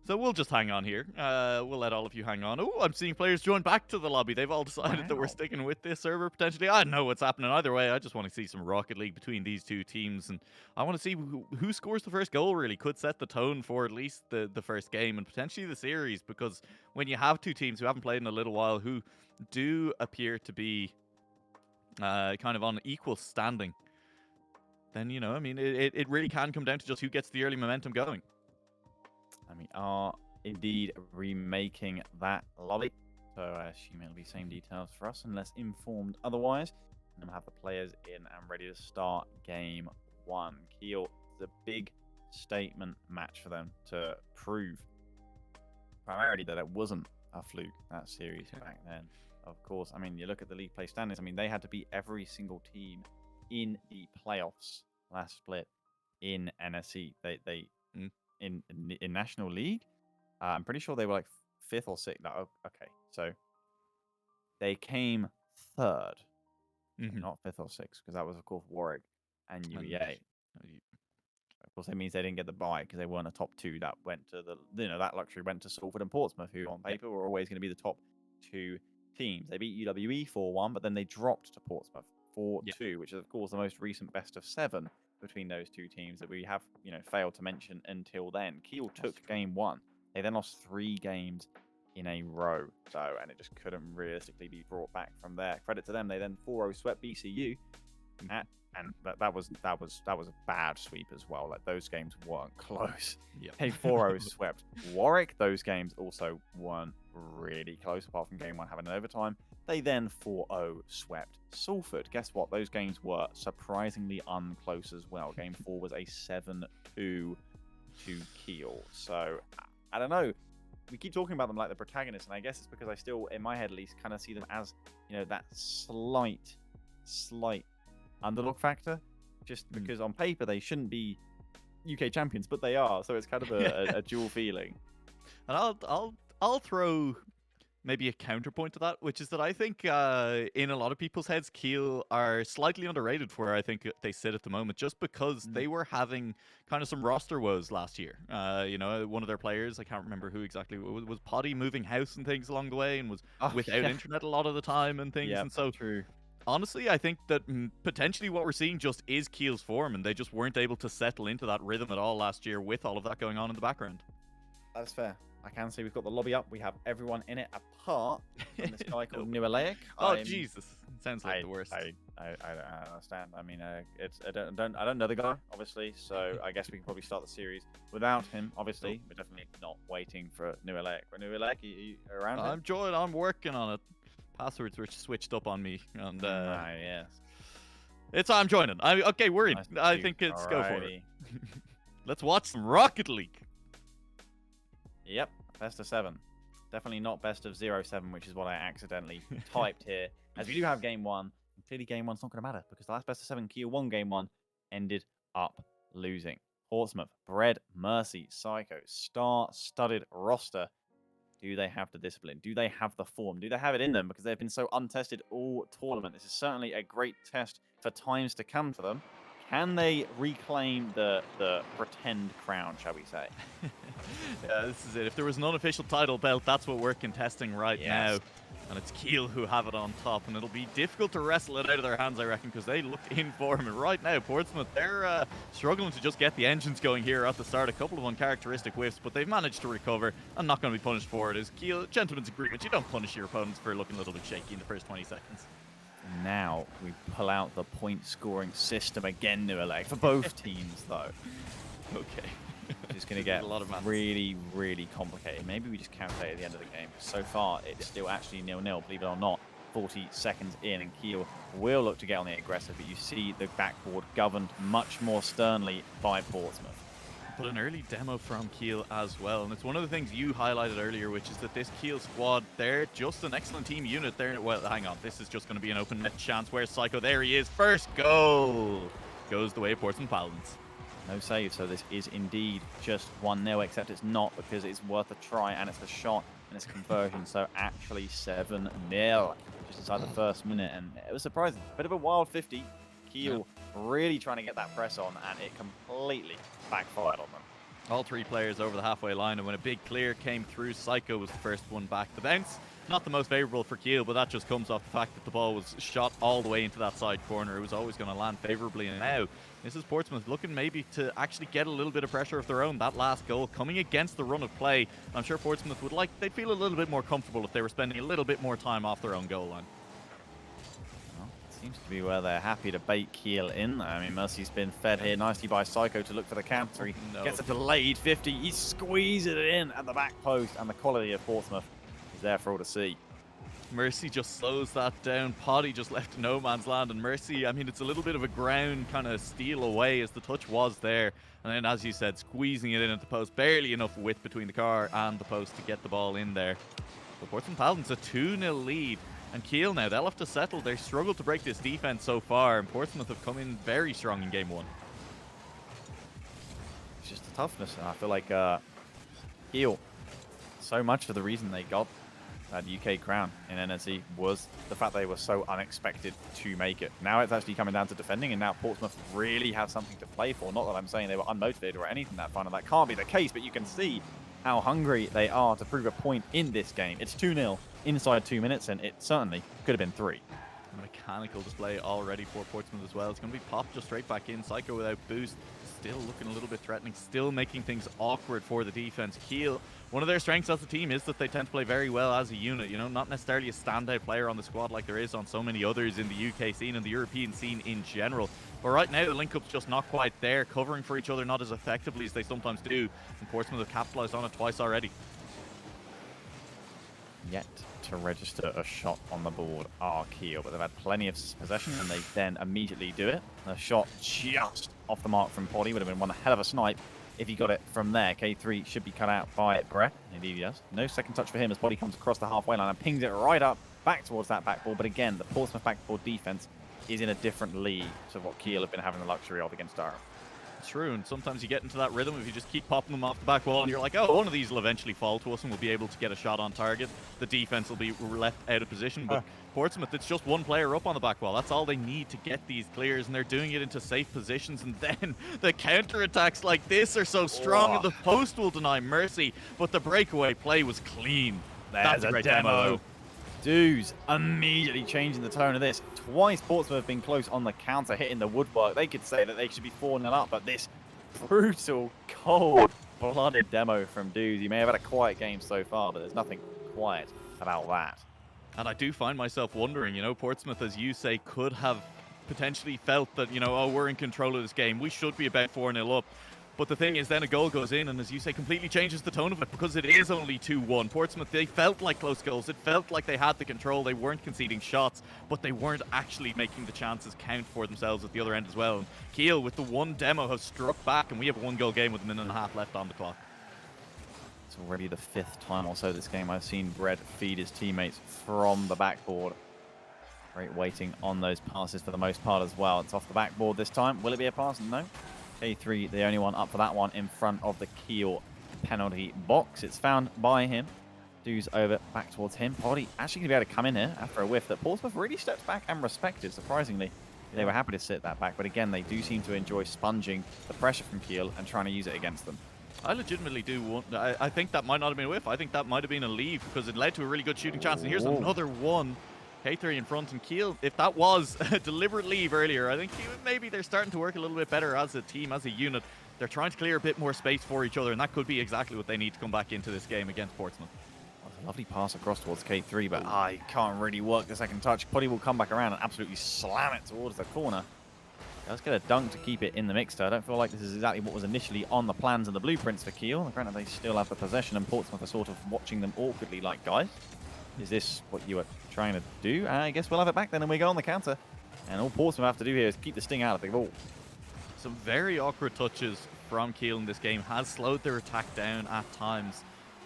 So we'll just hang on here. We'll let all of you hang on. Oh, I'm seeing players join back to the lobby. They've all decided that we're sticking with this server, potentially. I don't know what's happening either way. I just want to see some Rocket League between these two teams, and I want to see who scores the first goal, really. Could set the tone for at least the first game and potentially the series, because when you have two teams who haven't played in a little while, who do appear to be kind of on equal standing, then, it really can come down to just who gets the early momentum going. And we are indeed remaking that lobby, so I assume it'll be same details for us unless informed otherwise. And we'll have the players in and ready to start game 1. Kiel is a big statement match for them to prove primarily that it wasn't a fluke, that series back then. Of course, you look at the league play standings. They had to beat every single team in the playoffs last split in NSE. In National League, I'm pretty sure they were like 5th or 6th. No, okay, so they came 3rd, not 5th or 6th, because that was, of course, Warwick and UEA. Of course, that means they didn't get the bye because they weren't a top 2. That went to that luxury went to Salford and Portsmouth, who on paper were always going to be the top 2 teams. They beat UWE 4-1, but then they dropped to Portsmouth 4-2, which is, of course, the most recent best of 7 between those two teams that we have, failed to mention until then. Kiel took game 1. They then lost 3 games in a row. So, and it just couldn't realistically be brought back from there. Credit to them. They then 4-0 swept BCU. And that was a bad sweep as well. Like, those games weren't close. Yep. They 4-0 swept Warwick. Those games also weren't really close, apart from game 1 having an overtime. They then 4-0 swept Salford. Guess what? Those games were surprisingly unclose as well. Game 4 was a 7-2 to Kiel. So, I don't know. We keep talking about them like the protagonists, and I guess it's because I still, in my head at least, kind of see them as, you know, that slight underdog factor. Just because on paper they shouldn't be UK champions, but they are. So it's kind of a dual feeling. And I'll throw maybe a counterpoint to that, which is that I think in a lot of people's heads, Kiel are slightly underrated for where I think they sit at the moment, just because they were having kind of some roster woes last year. You know, one of their players, I can't remember who exactly, was Poddy moving house and things along the way, and was without internet a lot of the time and things. And so, true. Honestly, I think that potentially what we're seeing just is Kiel's form, and they just weren't able to settle into that rhythm at all last year with all of that going on in the background. That's fair. I can see we've got the lobby up. We have everyone in it apart from this guy called New Alaic. Oh, Jesus. Sounds like the worst. I don't understand. I mean, I don't know the guy, obviously, so I guess we can probably start the series without him, obviously. We're definitely not waiting for New Alaic. New Alaic, are you around? I'm working on it. Passwords were switched up on me, and yes. I'm joining. Okay, we're in. Nice I think it's Alrighty. go for it. Let's watch some Rocket League. Yep, best of 7. Definitely not best of 0-7, which is what I accidentally typed here. As we do have game 1, and clearly game 1's not going to matter because the last best of 7 Kiel won game 1, ended up losing. Portsmouth, Bread, Mercy, Psycho, star-studded roster. Do they have the discipline? Do they have the form? Do they have it in them? Because they've been so untested all tournament. This is certainly a great test for times to come for them. Can they reclaim the pretend crown, shall we say? Yeah, this is it. If there was an unofficial title belt, that's what we're contesting right now. And it's Kiel who have it on top, and it'll be difficult to wrestle it out of their hands, I reckon, because they look in form. And right now, Portsmouth, they're struggling to just get the engines going here at the start. A couple of uncharacteristic whiffs, but they've managed to recover and not going to be punished for it. Is Kiel, gentleman's agreement, you don't punish your opponents for looking a little bit shaky in the first 20 seconds. Now we pull out the point scoring system again, New Alaic, for both teams, though. Okay. It's going to get a lot of really, really complicated. Maybe we just calculate at the end of the game. So far, it's still actually 0-0, believe it or not. 40 seconds in, and Kiel will look to get on the aggressive, but you see the backboard governed much more sternly by Portsmouth. But an early demo from Kiel as well, and it's one of the things you highlighted earlier, which is that this Kiel squad, they're just an excellent team unit. Well, hang on, this is just going to be an open net chance. Where's Psycho? There he is. First goal goes the way of Portsmouth Paladins. No save, so this is indeed just 1-0, except it's not, because it's worth a try, and it's a shot, and it's a conversion, so actually 7-0 just inside the first minute, and it was surprising. A bit of a wild 50. Kiel really trying to get that press on, and it completely backfired on them. All 3 players over the halfway line, and when a big clear came through, Psycho was the first one back. The bounce, not the most favourable for Kiel, but that just comes off the fact that the ball was shot all the way into that side corner. It was always going to land favourably, and now this is Portsmouth looking maybe to actually get a little bit of pressure of their own. That last goal coming against the run of play. I'm sure Portsmouth they'd feel a little bit more comfortable if they were spending a little bit more time off their own goal line. Well, it seems to be where they're happy to bait Kiel in. I mean, Mercy's been fed here nicely by Psycho to look for the counter. He gets a delayed 50. He squeezes it in at the back post, and the quality of Portsmouth is there for all to see. Mercy just slows that down. Poddy just left no man's land, and Mercy, I mean, it's a little bit of a ground kind of steal away as the touch was there. And then, as you said, squeezing it in at the post, barely enough width between the car and the post to get the ball in there. But Portsmouth Paladins a 2-0 lead. And Kiel now, they'll have to settle. They struggled to break this defense so far, and Portsmouth have come in very strong in game 1. It's just the toughness, and I feel like Kiel, so much for the reason they got that UK crown in NSE was the fact they were so unexpected to make it. Now it's actually coming down to defending, and now Portsmouth really have something to play for. Not that I'm saying they were unmotivated or anything that final. That can't be the case, but you can see how hungry they are to prove a point in this game. It's 2-0 inside 2 minutes, and it certainly could have been 3. Mechanical display already for Portsmouth as well. It's going to be popped just straight back in. Psycho without boost, still looking a little bit threatening, still making things awkward for the defense. Kiel, one of their strengths as a team is that they tend to play very well as a unit, you know, not necessarily a standout player on the squad like there is on so many others in the UK scene and the European scene in general. But right now the link-up's just not quite there, covering for each other not as effectively as they sometimes do, and Portsmouth have capitalized on it twice already. Yet to register a shot on the board are Kiel, but they've had plenty of possession and they then immediately do it. A shot just off the mark from Poddy would have been one hell of a snipe if he got it from there. K3 should be cut out by Brett. Indeed he does. No second touch for him as Poddy comes across the halfway line and pings it right up back towards that backboard. But again, the Portsmouth backboard defense is in a different league to what Kiel have been having the luxury of against Durham. True, and sometimes you get into that rhythm if you just keep popping them off the back wall and you're like, oh, one of these will eventually fall to us and we'll be able to get a shot on target. The defense will be left out of position, but Portsmouth, it's just one player up on the back wall. That's all they need to get these clears, and they're doing it into safe positions, and then the counterattacks like this are so strong and the post will deny mercy, but the breakaway play was clean. That's a great demo. Dudes immediately changing the tone of this. Twice Portsmouth have been close on the counter, hitting the woodwork. They could say that they should be 4-0 up, but this brutal, cold-blooded demo from Dudes. He may have had a quiet game so far, but there's nothing quiet about that. And I do find myself wondering, you know, Portsmouth, as you say, could have potentially felt that, you know, oh, we're in control of this game. We should be about 4-0 up. But the thing is, then a goal goes in, and as you say, completely changes the tone of it, because it is only 2-1. Portsmouth, they felt like close goals. It felt like they had the control. They weren't conceding shots, but they weren't actually making the chances count for themselves at the other end as well. And Kiel, with the one demo, has struck back, and we have a one-goal game with a minute and a half left on the clock. It's already the 5th time or so this game I've seen Brett feed his teammates from the backboard. Great waiting on those passes for the most part as well. It's off the backboard this time. Will it be a pass? No. K3, the only one up for that one in front of the Kiel penalty box. It's found by him. Dues over back towards him. Poddy actually going to be able to come in here after a whiff that Portsmouth really stepped back and respected, surprisingly. They were happy to sit that back, but again, they do seem to enjoy sponging the pressure from Kiel and trying to use it against them. I legitimately do want... I think that might not have been a whiff. I think that might have been a leave, because it led to a really good shooting chance. And here's another one. K3 in front, and Kiel, if that was a deliberate leave earlier, I think maybe they're starting to work a little bit better as a team, as a unit. They're trying to clear a bit more space for each other, and that could be exactly what they need to come back into this game against Portsmouth. A lovely pass across towards K3, but I can't really work the second touch. Poddy will come back around and absolutely slam it towards the corner. Let's get a dunk to keep it in the mixer. I don't feel like this is exactly what was initially on the plans and the blueprints for Kiel. Granted, they still have the possession, and Portsmouth are sort of watching them awkwardly like, guys, is this what you were trying to do? I guess we'll have it back then, and we go on the counter. And all Portsmouth have to do here is keep the sting out of the ball. Some very awkward touches from Kiel in this game has slowed their attack down at times.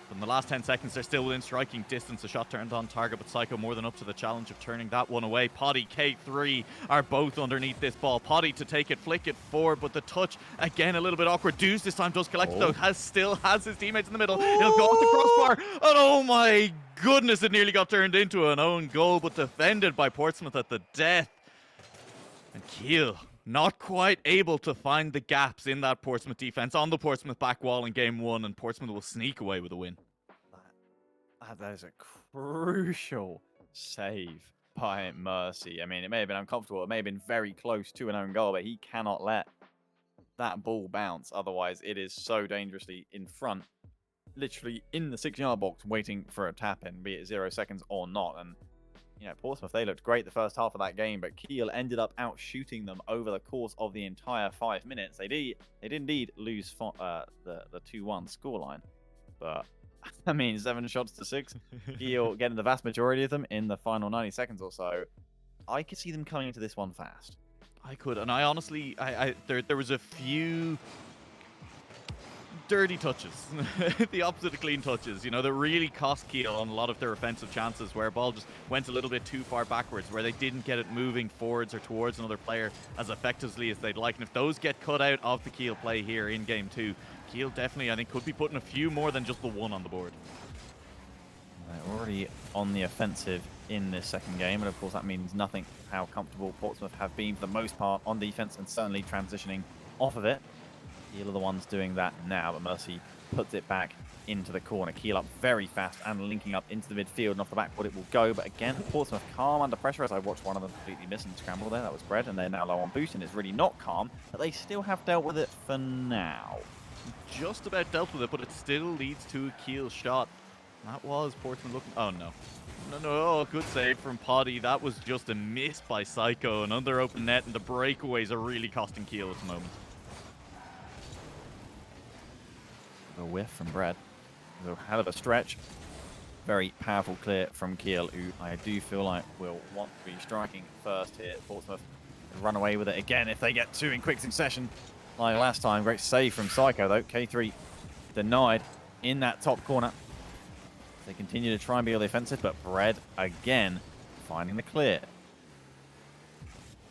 But in the last 10 seconds, they're still within striking distance. A shot turned on target, but Psycho more than up to the challenge of turning that one away. Poddy, K3 are both underneath this ball. Poddy to take it, flick it forward, but the touch, again, a little bit awkward. Deuce this time does collect it, though. Still has his teammates in the middle. He'll go off the crossbar. And oh my goodness, it nearly got turned into an own goal, but defended by Portsmouth at the death. And Kiel not quite able to find the gaps in that Portsmouth defense on the Portsmouth back wall in game 1, and Portsmouth will sneak away with a win. That is a crucial save by Mercy. I mean, it may have been uncomfortable. It may have been very close to an own goal, but he cannot let that ball bounce. Otherwise, it is so dangerously in front, literally in the 6-yard box, waiting for a tap-in, be it 0 seconds or not. And you know, Portsmouth, they looked great the first half of that game, but Kiel ended up out-shooting them over the course of the entire 5 minutes. They did indeed lose the 2-1 scoreline, but I mean, 7 shots to 6. Kiel getting the vast majority of them in the final 90 seconds or so. I could see them coming into this one fast. I could, and I honestly, there was a few dirty touches, the opposite of clean touches, you know, that really cost Kiel on a lot of their offensive chances, where a ball just went a little bit too far backwards, where they didn't get it moving forwards or towards another player as effectively as they'd like. And if those get cut out of the Kiel play here in game 2, Kiel definitely, I think, could be putting a few more than just the one on the board. They're already on the offensive in this second game, and of course that means nothing how comfortable Portsmouth have been for the most part on defense, and certainly transitioning off of it. Kiel are the ones doing that now, but Mercy puts it back into the corner. Keel up very fast and linking up into the midfield, and off the backboard it will go. But again, Portsmouth calm under pressure, as I watched one of them completely miss and scramble there. That was Bread, and they're now low on boost, and it's really not calm, but they still have dealt with it for now. Just about dealt with it, but it still leads to a Keel shot. That was Portsmouth looking... Oh, no. No, good save from Poddy. That was just a miss by Psycho, and under open net, and the breakaways are really costing Keel at the moment. A whiff from Bread. A hell of a stretch. Very powerful clear from Keel, who I do feel like will want to be striking first here. Portsmouth run away with it again if they get two in quick succession. Like last time, great save from Psycho though. K3 denied in that top corner. They continue to try and be all offensive, but Bread again finding the clear.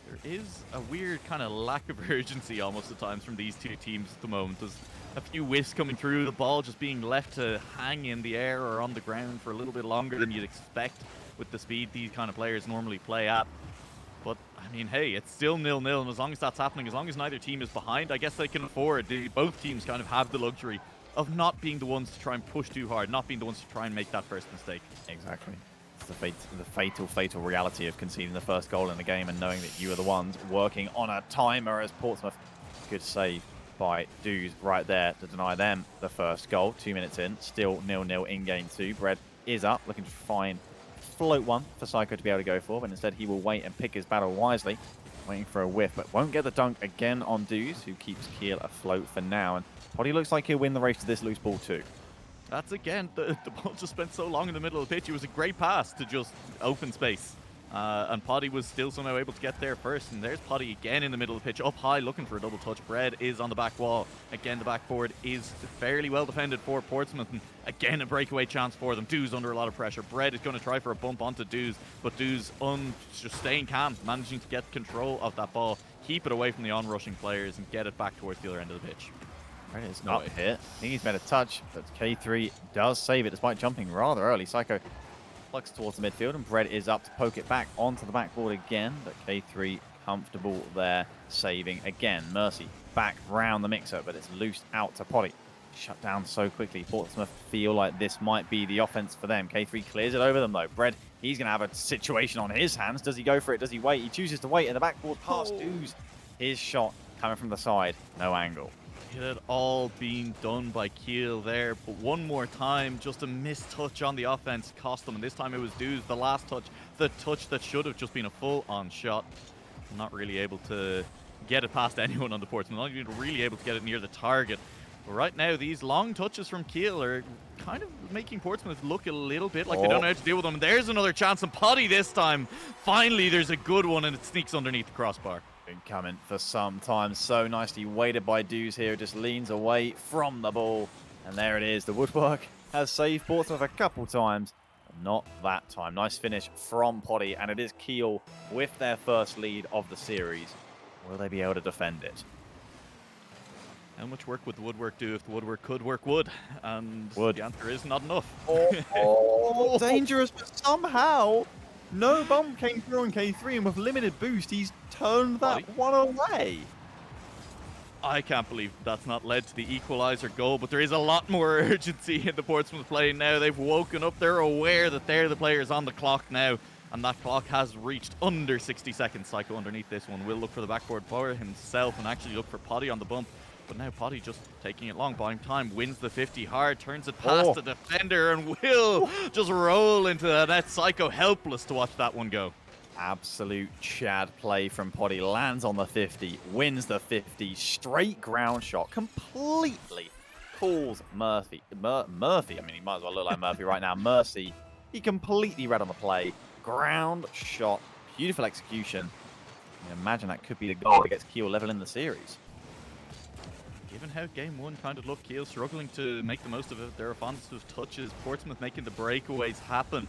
There is a weird kind of lack of urgency almost at times from these two teams at the moment. There's a few whiffs coming through, the ball just being left to hang in the air or on the ground for a little bit longer than you'd expect with the speed these kind of players normally play at. But, I mean, hey, it's still 0-0, and as long as that's happening, as long as neither team is behind, I guess they can afford. Both teams kind of have the luxury of not being the ones to try and push too hard, not being the ones to try and make that first mistake. Exactly. It's the fatal reality of conceding the first goal in the game and knowing that you are the ones working on a timer as Portsmouth. Good save by Dews right there to deny them the first goal. 2 minutes in, still 0-0 in game two. Bread is up, looking to find float one for Psycho to be able to go for, but instead he will wait and pick his battle wisely, waiting for a whiff, but won't get the dunk again on Dews, who keeps Keel afloat for now. And Poddy looks like he'll win the race to this loose ball too. That's again, the ball just spent so long in the middle of the pitch. It was a great pass to just open space. And Poddy was still somehow able to get there first. And there's Poddy again in the middle of the pitch, up high, looking for a double touch. Bread is on the back wall. Again, the backboard is fairly well defended for Portsmouth. And again, a breakaway chance for them. Dews under a lot of pressure. Bread is going to try for a bump onto Dews, but Dews just staying calm, managing to get control of that ball, keep it away from the on-rushing players, and get it back towards the other end of the pitch. Right, it's not a hit. I think he's made a touch, but K3 does save it despite jumping rather early. Psycho plucks towards the midfield, and Bread is up to poke it back onto the backboard again, but K3 comfortable there, saving again. Mercy back round the mixer, but it's loosed out to Poddy. Shut down so quickly. Portsmouth feel like this might be the offense for them. K3 clears it over them though. Bread, he's going to have a situation on his hands. Does he go for it? Does he wait? He chooses to wait in the backboard past Dews. His shot coming from the side, no angle. It had all been done by Keel there, but one more time, just a missed touch on the offense cost them, and this time it was Dews, the last touch, the touch that should have just been a full-on shot. Not really able to get it past anyone on the Portsmouth, not even really able to get it near the target. But right now, these long touches from Keel are kind of making Portsmouth look a little bit like they don't know how to deal with them. And there's another chance, and Poddy this time. Finally, there's a good one, and it sneaks underneath the crossbar. Been coming for some time. So nicely weighted by Dews here. Just leans away from the ball. And there it is. The woodwork has saved Portsmouth a couple times. But not that time. Nice finish from Poddy. And it is Keel with their first lead of the series. Will they be able to defend it? How much work would the woodwork do if the woodwork could work wood? And the answer is not enough. Dangerous, but somehow no bump came through on K3, and with limited boost, he's turned that one away. I can't believe that's not led to the equalizer goal, but there is a lot more urgency in the Portsmouth play now. They've woken up. They're aware that they're the players on the clock now, and that clock has reached under 60 seconds. Psycho underneath this one will look for the backboard for himself and actually look for Poddy on the bump. But now Poddy just taking it long, buying time, wins the 50 hard, turns it past the defender, and will just roll into the net. Psycho helpless to watch that one go. Absolute Chad play from Poddy. Lands on the 50, wins the 50, straight ground shot, completely calls Murphy. Murphy, I mean, he might as well look like Murphy right now. Mercy, he completely read on the play. Ground shot, beautiful execution. I mean, imagine that could be the goal that gets Keel level in the series. Given how game one kind of looked, Keel struggling to make the most of it, their offensive touches, Portsmouth making the breakaways happen.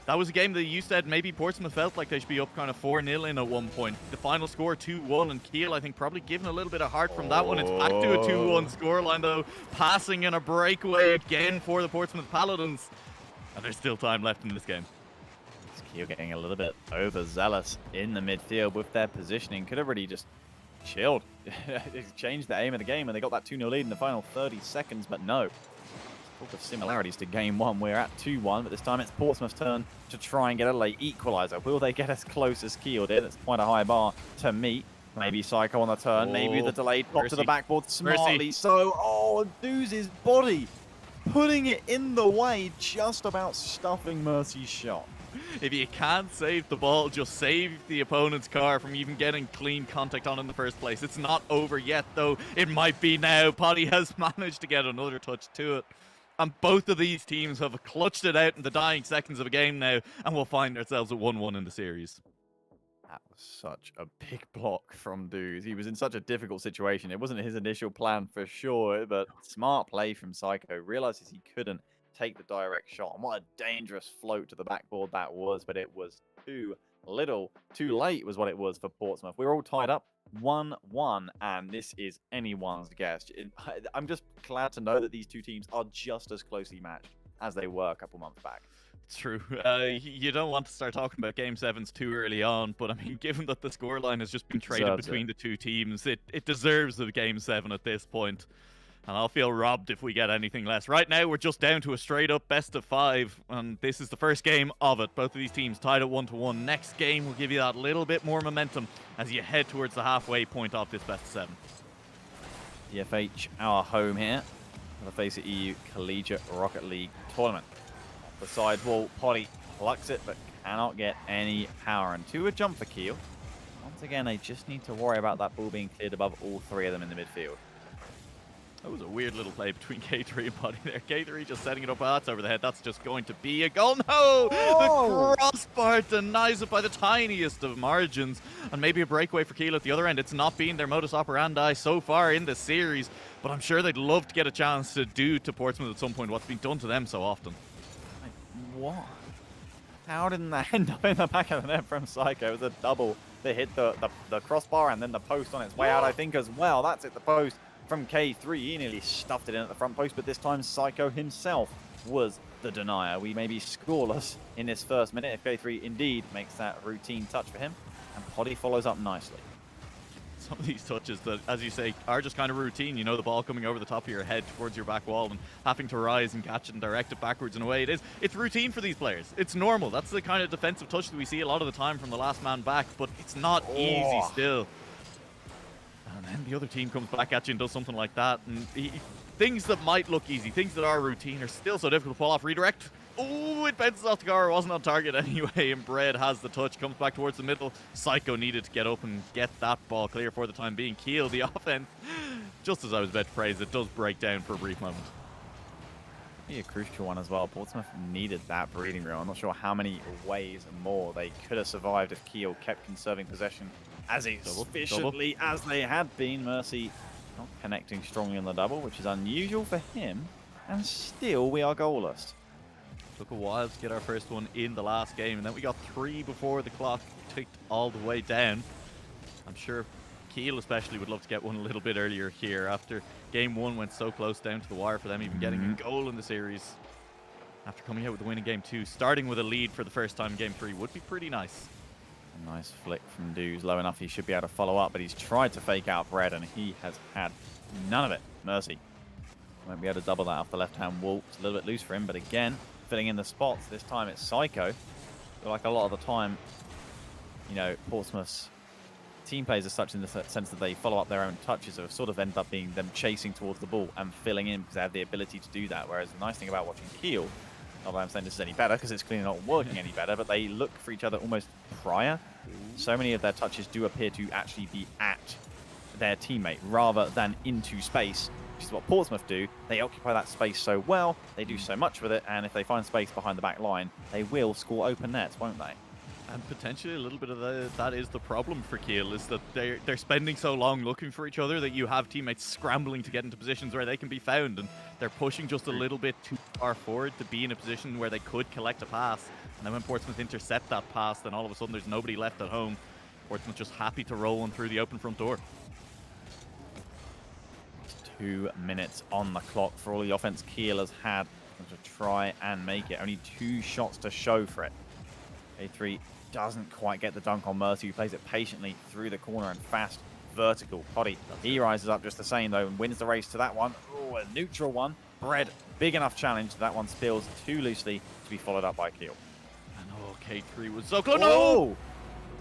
That was a game that you said maybe Portsmouth felt like they should be up kind of 4-0 in at one point. The final score 2-1, and Keel, I think, probably given a little bit of heart from that one. It's back to a 2-1 scoreline, though. Passing in a breakaway again for the Portsmouth Paladins. And there's still time left in this game. Keel getting a little bit overzealous in the midfield with their positioning. Could have really just chilled. It changed the aim of the game, and they got that 2-0 lead in the final 30 seconds, but no. Talk of similarities to game one. We're at 2-1, but this time it's Portsmouth's turn to try and get a late equaliser. Will they get as close as Kiel did? It's quite a high bar to meet. Maybe Psycho on the turn. Maybe the delayed pop to the backboard smartly. So, Doozy's body putting it in the way, just about stuffing Mercy's shot. If you can't save the ball, just save the opponent's car from even getting clean contact on in the first place. It's not over yet, though. It might be now. Potty has managed to get another touch to it. And both of these teams have clutched it out in the dying seconds of a game now, and we'll find ourselves at 1-1 in the series. That was such a big block from Dooz. He was in such a difficult situation. It wasn't his initial plan for sure, but smart play from Psycho. Realizes he couldn't take the direct shot. And what a dangerous float to the backboard that was, but it was too little, too late was what it was for Portsmouth. We were all tied up 1-1, and this is anyone's guess. I'm just glad to know that these two teams are just as closely matched as they were a couple months back. True. You don't want to start talking about Game 7s too early on, but I mean, given that the scoreline has just been traded between the two teams, it deserves a Game 7 at this point. And I'll feel robbed if we get anything less. Right now, we're just down to a straight-up best-of-5, and this is the first game of it. Both of these teams tied at 1-1. Next game will give you that little bit more momentum as you head towards the halfway point of this best-of-7. DFH, our home here for the FACEIT EU Collegiate Rocket League tournament. Off the sidewall, Potty plucks it, but cannot get any power. And to a jump for Kiel. Once again, they just need to worry about that ball being cleared above all three of them in the midfield. That was a weird little play between K3 and Potty there. K3 just setting it up. That's over the head. That's just going to be a goal. No! Oh! The crossbar denies it by the tiniest of margins. And maybe a breakaway for Kiel at the other end. It's not been their modus operandi so far in the series. But I'm sure they'd love to get a chance to do to Portsmouth at some point what's been done to them so often. What? How didn't that end up in the back of the net from Psycho? It was a double. They hit the crossbar and then the post on its way out, I think, as well. That's it, the post from K3. He nearly stuffed it in at the front post, but this time Psycho himself was the denier. We may be scoreless in this first minute if K3 indeed makes that routine touch for him, and Potty follows up nicely. Some of these touches that, as you say, are just kind of routine. You know, the ball coming over the top of your head towards your back wall and having to rise and catch it and direct it backwards in a way. It's routine for these players. It's normal. That's the kind of defensive touch that we see a lot of the time from the last man back, but it's not easy still. And then the other team comes back at you and does something like that. And things that might look easy, things that are routine, are still so difficult to pull off. Redirect. Oh, it bounces off the car. It wasn't on target anyway. And Bread has the touch. Comes back towards the middle. Psycho needed to get up and get that ball clear for the time being. Kiel, the offense, just as I was about to praise, it does break down for a brief moment. A crucial one as well. Portsmouth needed that breathing room. I'm not sure how many ways more they could have survived if Kiel kept conserving possession as efficiently as they had been. Mercy not connecting strongly on the double, which is unusual for him. And still, we are goalless. Took a while to get our first one in the last game, and then we got 3 before the clock ticked all the way down. I'm sure Kiel especially would love to get one a little bit earlier here after game 1 went so close down to the wire for them even getting a goal in the series. After coming out with a win in game 2, starting with a lead for the first time in game 3 would be pretty nice. A nice flick from Dooz, low enough he should be able to follow up, but he's tried to fake out Bread and he has had none of it. Mercy won't be able to double that off the left-hand wall. It's a little bit loose for him, but again, filling in the spots. This time it's Psycho. But like a lot of the time, you know, Portsmouth's team plays as such in the sense that they follow up their own touches, or sort of end up being them chasing towards the ball and filling in because they have the ability to do that. Whereas the nice thing about watching Kiel, not that I'm saying this is any better because it's clearly not working any better, but they look for each other almost prior. So many of their touches do appear to actually be at their teammate rather than into space, which is what Portsmouth do. They occupy that space so well, they do so much with it, and if they find space behind the back line, they will score open nets, won't they? And potentially a little bit of that is the problem for Kiel, is that they're spending so long looking for each other that you have teammates scrambling to get into positions where they can be found, and they're pushing just a little bit too far forward to be in a position where they could collect a pass. And then when Portsmouth intercept that pass, then all of a sudden there's nobody left at home. Portsmouth just happy to roll one through the open front door. 2 minutes on the clock for all the offense Kiel has had to try and make it. Only 2 shots to show for it. A3 doesn't quite get the dunk on Mercy, who plays it patiently through the corner and fast vertical. Potty, he rises up just the same though and wins the race to that one. Oh, a neutral one. bread. Big enough challenge. That one spills too loosely to be followed up by Keel. And oh, K3 was so close. No! Oh!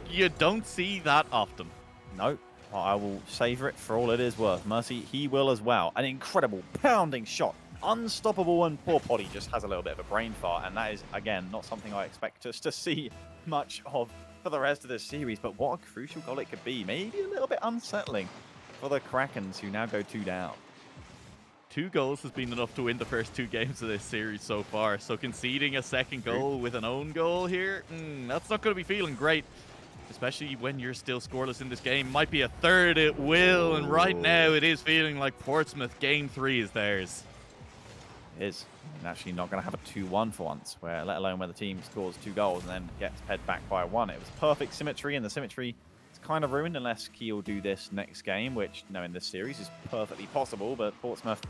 You don't see that often. No, I will savor it for all it is worth. Mercy, he will as well. An incredible pounding shot. Unstoppable, and poor Poddy just has a little bit of a brain fart. And that is, again, not something I expect us to see much of for the rest of this series. But what a crucial goal it could be. Maybe a little bit unsettling for the Krakens, who now go 2 down. 2 goals has been enough to win the first 2 games of this series so far. So conceding a second goal with an own goal here, that's not going to be feeling great. Especially when you're still scoreless in this game. Might be a third, it will. And right now it is feeling like Portsmouth game 3 is theirs. It is. And actually not going to have a 2-1 for once, where let alone when the team scores 2 goals and then gets fed back by 1. It was perfect symmetry, and the symmetry is kind of ruined unless Kiel do this next game, which, in this series is perfectly possible, but Portsmouth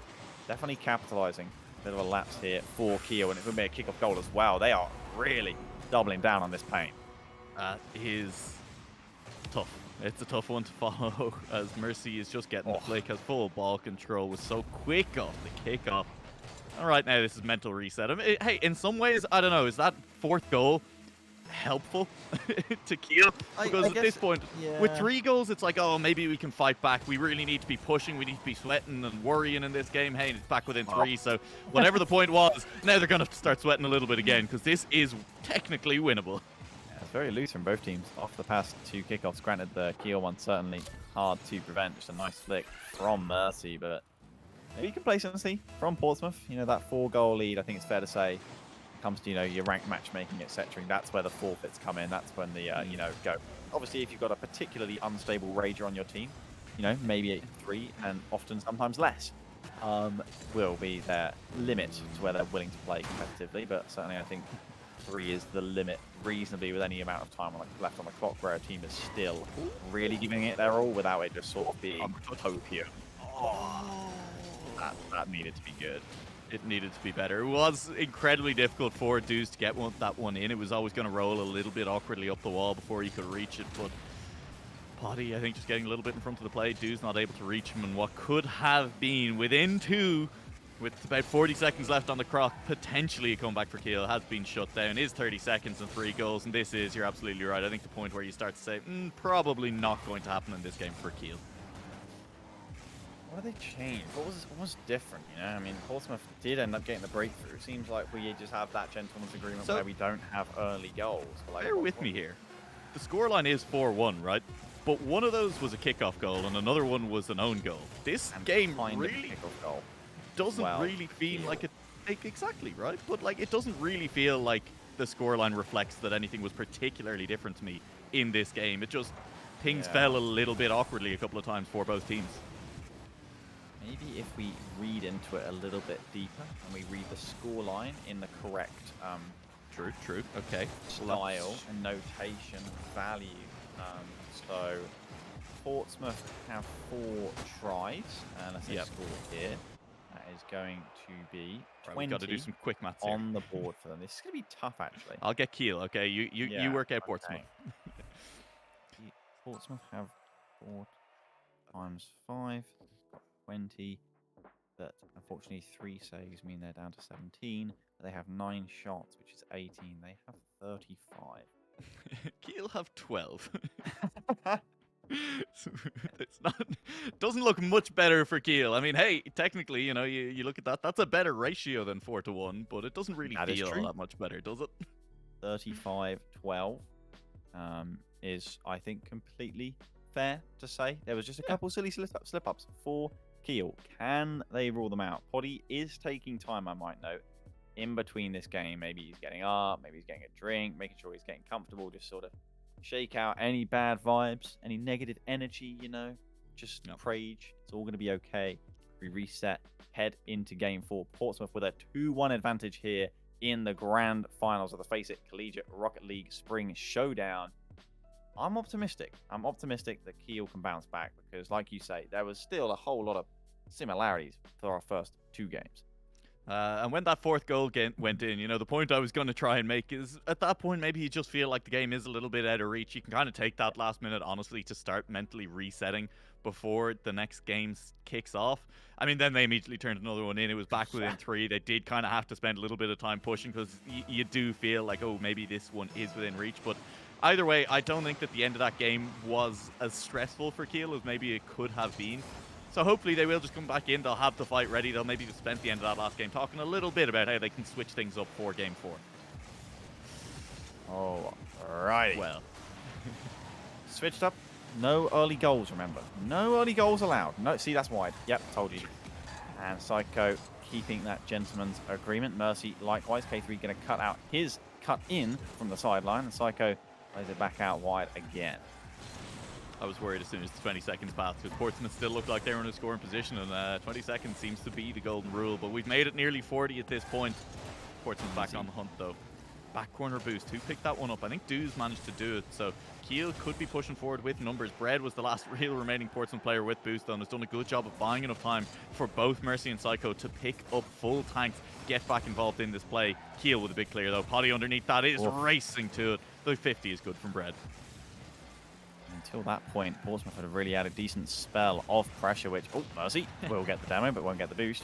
definitely capitalizing. Bit of a lapse here for Kiel, and it would be a kick-off goal as well. They are really doubling down on this pain. That is tough. It's a tough one to follow, as Mercy is just getting the flick, has full ball control, was so quick off the kickoff. All right, now this is mental reset. I mean, hey, in some ways, I don't know, is that 4th goal helpful to Kiel? Because at this point, with 3 goals, it's like, oh, maybe we can fight back. We really need to be pushing. We need to be sweating and worrying in this game. Hey, it's back within 3, so whatever the point was, now they're going to start sweating a little bit again, because this is technically winnable. It's very loose from both teams off the past 2 kickoffs. Granted, the Kiel one certainly hard to prevent. Just a nice flick from Mercy, but maybe complacency from Portsmouth. That 4-goal lead, I think it's fair to say, comes to, your ranked matchmaking, etc. That's where the forfeits come in. That's when the, go. Obviously, if you've got a particularly unstable rager on your team, maybe 8-3 and often sometimes less will be their limit to where they're willing to play competitively. But certainly, I think 3 is the limit reasonably with any amount of time left on the clock where a team is still really giving it their all without it just sort of being utopian. That needed to be good. It needed to be better. It was incredibly difficult for Deuce to get that one in. It was always going to roll a little bit awkwardly up the wall before he could reach it, but Poddy, I think, just getting a little bit in front of the play. Deuce not able to reach him, and what could have been within 2 with about 40 seconds left on the clock, potentially a comeback for Kiel has been shut down. Is 30 seconds and 3 goals, and this is, you're absolutely right, I think the point where you start to say, probably not going to happen in this game for Kiel. What did they change? What was different, I mean, Portsmouth did end up getting the breakthrough. It seems like we just have that gentleman's agreement where we don't have early goals. Bear with me here. The scoreline is 4-1, right? But one of those was a kickoff goal, and another one was an own goal. This game really doesn't really feel like it. Exactly, right? But it doesn't really feel like the scoreline reflects that anything was particularly different to me in this game. It just, things fell a little bit awkwardly a couple of times for both teams. Maybe if we read into it a little bit deeper and we read the scoreline in the correct True. Okay. Style and notation value. So Portsmouth have 4 tries, and let's say score here. That is going to be 20 we've got to do some quick maths on the board for them. This is going to be tough, actually. I'll get Kiel, okay? You work out Portsmouth. Okay. Portsmouth have 4 times 5, 20. But unfortunately, 3 saves mean they're down to 17. They have 9 shots, which is 18. They have 35. Kiel have 12. It's not, doesn't look much better for Kiel. I mean, hey, technically, you look at that, that's a better ratio than 4-1, but it doesn't really feel all that much better, does it? 35-12 is, I think, completely fair to say. There was just a couple silly slip-ups for Kiel. Can they rule them out? Poddy is taking time, I might note, in between this game. Maybe he's getting up, maybe he's getting a drink, making sure he's getting comfortable, just sort of shake out any bad vibes, any negative energy, just rage. It's all going to be okay. We reset, head into game 4. Portsmouth with a 2-1 advantage here in the grand finals of the FACEIT Collegiate Rocket League Spring Showdown. I'm optimistic. I'm optimistic that Kiel can bounce back because, like you say, there was still a whole lot of similarities for our first 2 games. And when that fourth goal went in, you know, the point I was going to try and make is at that point, maybe you just feel like the game is a little bit out of reach. You can kind of take that last minute, honestly, to start mentally resetting before the next game kicks off. I mean, then they immediately turned another one in. It was back within 3. They did kind of have to spend a little bit of time pushing because you do feel like, oh, maybe this one is within reach. But either way, I don't think that the end of that game was as stressful for Kiel as maybe it could have been. So hopefully they will just come back in. They'll have the fight ready. They'll maybe just spend the end of that last game talking a little bit about how they can switch things up for game 4. Oh, righty. Well, Switched up. No early goals, remember. No early goals allowed. No, see, that's wide. Yep, told you. And Psycho keeping that gentleman's agreement. Mercy, likewise. K3 going to cut out his cut in from the sideline. And Psycho plays it back out wide again. I was worried as soon as the 20 seconds passed because Portsmouth still looked like they were in a scoring position, and 20 seconds seems to be the golden rule. But we've made it nearly 40 at this point. Portsmouth back on the hunt, though. Back corner boost. Who picked that one up? I think Dews managed to do it. So Kiel could be pushing forward with numbers. Bread was the last real remaining Portsmouth player with boost, though, and has done a good job of buying enough time for both Mercy and Psycho to pick up full tanks, get back involved in this play. Kiel with a big clear, though. Potty underneath that is racing to it. The 50 is good from Bread. Until that point, Portsmouth had really had a decent spell of pressure, which, oh, Mercy will get the demo, but won't get the boost.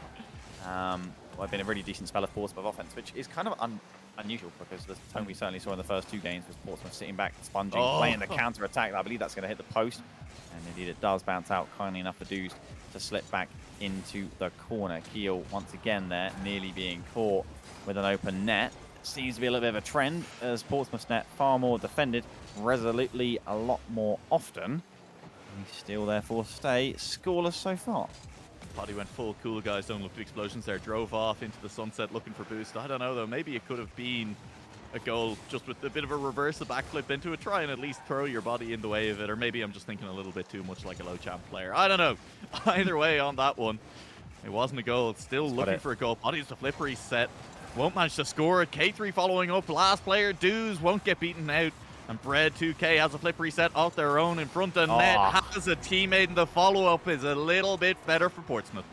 Well, it's been a really decent spell of Portsmouth offense, which is kind of unusual because the tone we certainly saw in the first 2 games was Portsmouth sitting back, sponging, playing the counter-attack. I believe that's going to hit the post, and indeed it does bounce out, kindly enough for Dews to slip back into the corner. Kiel, once again there, nearly being caught with an open net. Seems to be a little bit of a trend as Portsmouth's net far more defended resolutely a lot more often. He's still therefore stay scoreless so far. Potty went full cool guys, don't look for explosions there, drove off into the sunset looking for boost. I don't know though, maybe it could have been a goal just with a bit of a reverse, a backflip into it, try and at least throw your body in the way of it, or maybe I'm just thinking a little bit too much like a low champ player. I don't know. Either way on that one, it wasn't a goal. It's still looking for a goal. Potty's the flip reset. Won't manage to score it. K3 following up. Last player, Dews, won't get beaten out. And Bread 2K has a flip reset off their own in front of net. Has a teammate, and the follow-up is a little bit better for Portsmouth.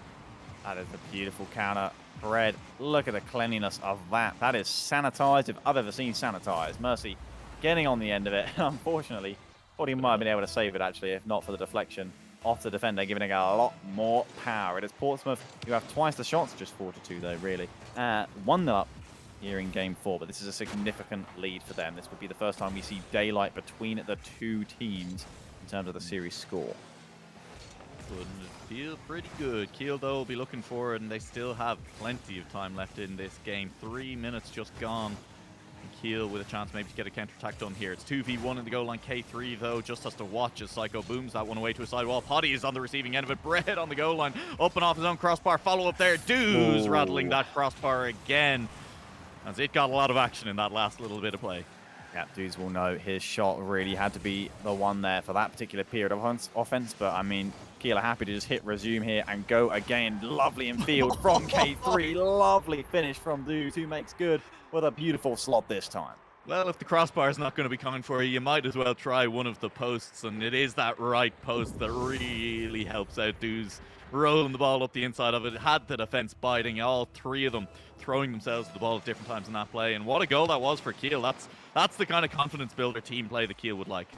That is a beautiful counter. Bread, look at the cleanliness of that. That is sanitized if I've ever seen sanitized. Mercy getting on the end of it. Unfortunately, thought he might have been able to save it, actually, if not for the deflection off the defender, giving it a lot more power. It is Portsmouth who have twice the shots, just 4-2 though, really. 1-0 up here in game 4, but this is a significant lead for them. This would be the first time we see daylight between the 2 teams in terms of the series score. Wouldn't it feel pretty good? Kiel, though, will be looking forward, and they still have plenty of time left in this game. 3 minutes just gone. And Kiel with a chance maybe to get a counter-attack done here. It's 2v1 in the goal line. K3, though, just has to watch as Psycho booms that one away to a side wall. Potty is on the receiving end of it. Bread on the goal line. Up and off his own crossbar. Follow up there. Dews rattling that crossbar again. As it got a lot of action in that last little bit of play. Yeah, Dews will know his shot really had to be the one there for that particular period of offense. But, I mean, Kiel are happy to just hit resume here and go again. Lovely in field from K3. Lovely finish from Dews, who makes good with a beautiful slot this time. Well, if the crossbar is not going to be coming for you, you might as well try one of the posts. And it is that right post that really helps out Dews. Rolling the ball up the inside of it. It had the defense biting, all 3 of them throwing themselves to the ball at different times in that play. And what a goal that was for Kiel. That's the kind of confidence builder team play that Kiel would like.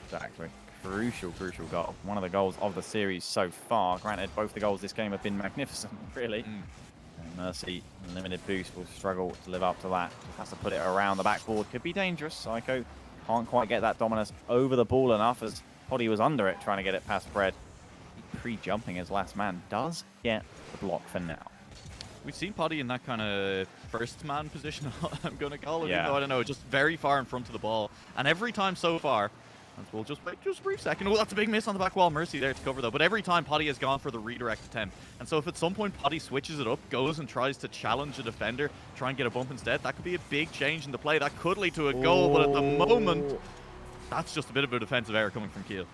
Exactly. Crucial goal. One of the goals of the series so far. Granted, both the goals this game have been magnificent, really. And Mercy, limited boost, will struggle to live up to that. Just has to put it around the backboard. Could be dangerous. Psycho can't quite get that dominance over the ball enough as Potty was under it, trying to get it past Bread. Pre-jumping as last man does get the block for now. We've seen Potty in that kind of first man position, I'm going to call it, yeah. Even though I don't know, just very far in front of the ball. And every time so far, and we'll just wait just a brief second. Oh, that's a big miss on the back wall. Mercy there to cover though. But every time Potty has gone for the redirect attempt. And so if at some point Potty switches it up, goes and tries to challenge a defender, try and get a bump instead, that could be a big change in the play. That could lead to a goal, but at the moment, that's just a bit of a defensive error coming from Kiel.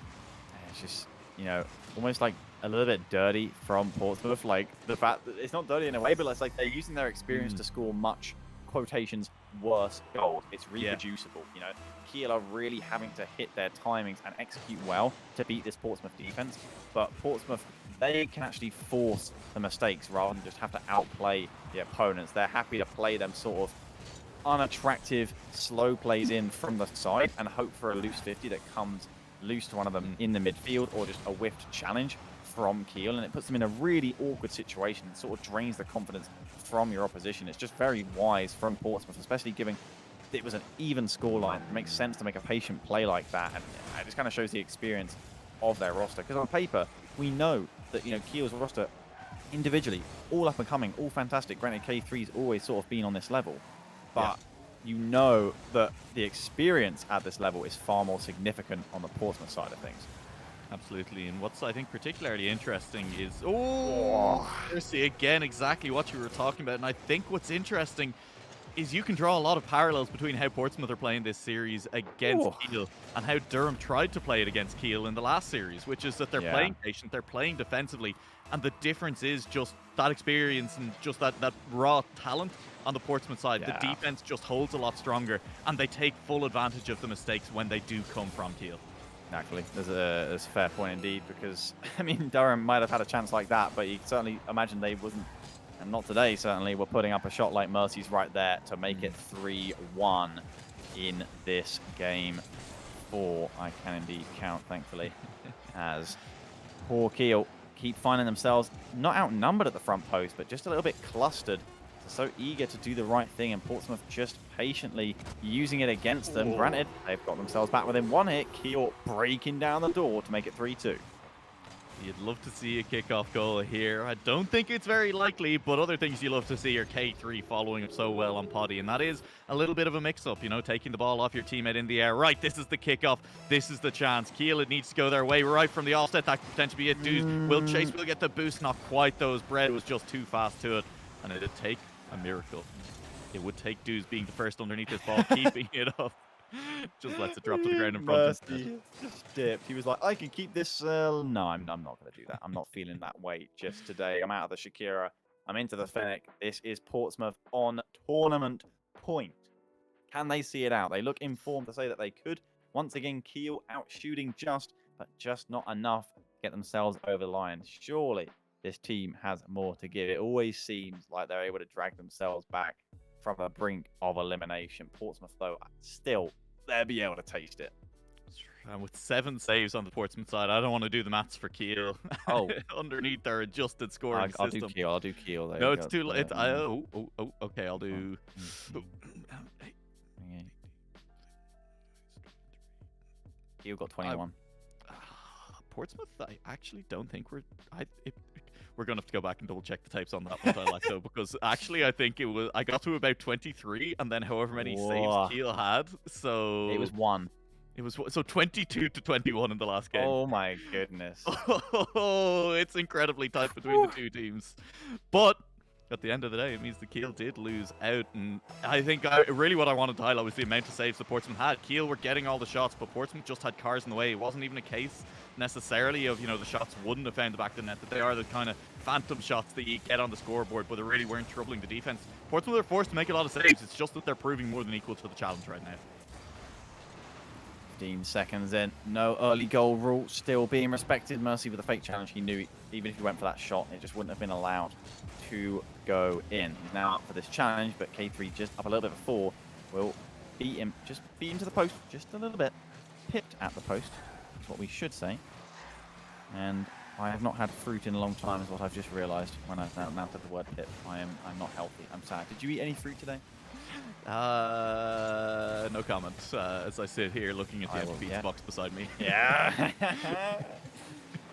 It's just, you know, almost like a little bit dirty from Portsmouth. Like the fact that it's not dirty in a way, but it's like they're using their experience to score much quotations, worse goals. It's reproducible. You know, Kiel are really having to hit their timings and execute well to beat this Portsmouth defense. But Portsmouth, they can actually force the mistakes rather than just have to outplay the opponents. They're happy to play them sort of unattractive, slow plays in from the side and hope for a loose 50 that comes loose to one of them in the midfield, or just a whiffed challenge from Kiel, and it puts them in a really awkward situation and sort of drains the confidence from your opposition. It's just very wise from Portsmouth, especially given it was an even scoreline. It makes sense to make a patient play like that, and it just kind of shows the experience of their roster. Because on paper, we know that, you know, Kiel's roster individually, all up and coming, all fantastic. Granted, K3's always sort of been on this level, but you know that the experience at this level is far more significant on the Portsmouth side of things. Absolutely, and what's I think particularly interesting is Mercy again, exactly what you were talking about. And I think what's interesting is you can draw a lot of parallels between how Portsmouth are playing this series against Kiel and how Durham tried to play it against Kiel in the last series, which is that they're playing patient, they're playing defensively, and the difference is just that experience and just that raw talent on the Portsmouth side. The defense just holds a lot stronger, and they take full advantage of the mistakes when they do come from Kiel. Actually, there's a fair point indeed, because, I mean, Durham might have had a chance like that, but you can certainly imagine they wasn't, and not today, certainly, were putting up a shot like Mercy's right there to make it 3-1 in this game. 4, I can indeed count, thankfully, as poor Kiel keep finding themselves not outnumbered at the front post, but just a little bit clustered. So eager to do the right thing, and Portsmouth just patiently using it against them. Granted, they've got themselves back within 1 hit. Kiel breaking down the door to make it 3-2. You'd love to see a kickoff goal here. I don't think it's very likely, but other things you love to see are K3 following up so well on Poddy, and that is a little bit of a mix-up, you know, taking the ball off your teammate in the air. Right, this is the kickoff. This is the chance. Kiel, it needs to go their way right from the offset. That could potentially be it. Dude, will Chase will get the boost. Not quite, though. Bread was just too fast to it, and it'd take a miracle. It would take Dudes being the first underneath this ball, keeping it up. Just lets it drop to the ground in front of him. Just dipped. He was like, I can keep this. No, I'm not going to do that. I'm not feeling that weight just today. I'm out of the Shakira. I'm into the Fennec. This is Portsmouth on tournament point. Can they see it out? They look informed to say that they could. Once again, Kiel out shooting but just not enough to get themselves over the line. Surely this team has more to give. It always seems like they're able to drag themselves back from the brink of elimination. Portsmouth, though, still, they'll be able to taste it. And with 7 saves on the Portsmouth side, I don't want to do the maths for Kiel. Underneath their adjusted scoring system. I'll do Kiel. There no, it's too late. Okay, I'll do... Kiel got 21. Portsmouth, I actually don't think we're going to have to go back and double check the tapes on that one, though, because actually I think I got to about 23, and then however many saves Kiel had, so it was 1. It was so 22-21 in the last game. Oh my goodness! Oh, it's incredibly tight between the two teams, but at the end of the day, it means the Kiel did lose out, and I think really what I wanted to highlight was the amount of saves that Portsmouth had. Kiel were getting all the shots, but Portsmouth just had cars in the way. It wasn't even a case necessarily of, you know, the shots wouldn't have found the back of the net, that they are the kind of phantom shots that you get on the scoreboard, but they really weren't troubling the defense. Portsmouth are forced to make a lot of saves. It's just that they're proving more than equal to the challenge right now. 15 seconds in. No early goal rule still being respected. Mercy with the fake challenge. He knew even if he went for that shot, it just wouldn't have been allowed to go in. He's now up for this challenge, but K3 just up a little bit before will beat him. Just beat him to the post just a little bit. Pipped at the post. That's what we should say. And I have not had fruit in a long time is what I've just realised when I've now said the word pip. I'm not healthy. I'm sad. Did you eat any fruit today? No comment. As I sit here looking at the empty pizza box beside me. Yeah.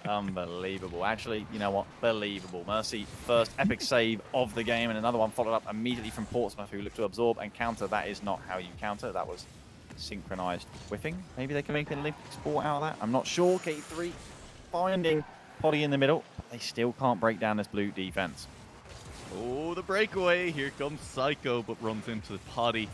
Unbelievable. Actually, you know what? Believable. Mercy, first epic save of the game, and another one followed up immediately from Portsmouth, who looked to absorb and counter. That is not how you counter. That was synchronized whiffing. Maybe they can make an Olympic sport out of that. I'm not sure. K3 finding Poddy in the middle, but they still can't break down this blue defense. Oh, the breakaway. Here comes Psycho, but runs into Poddy.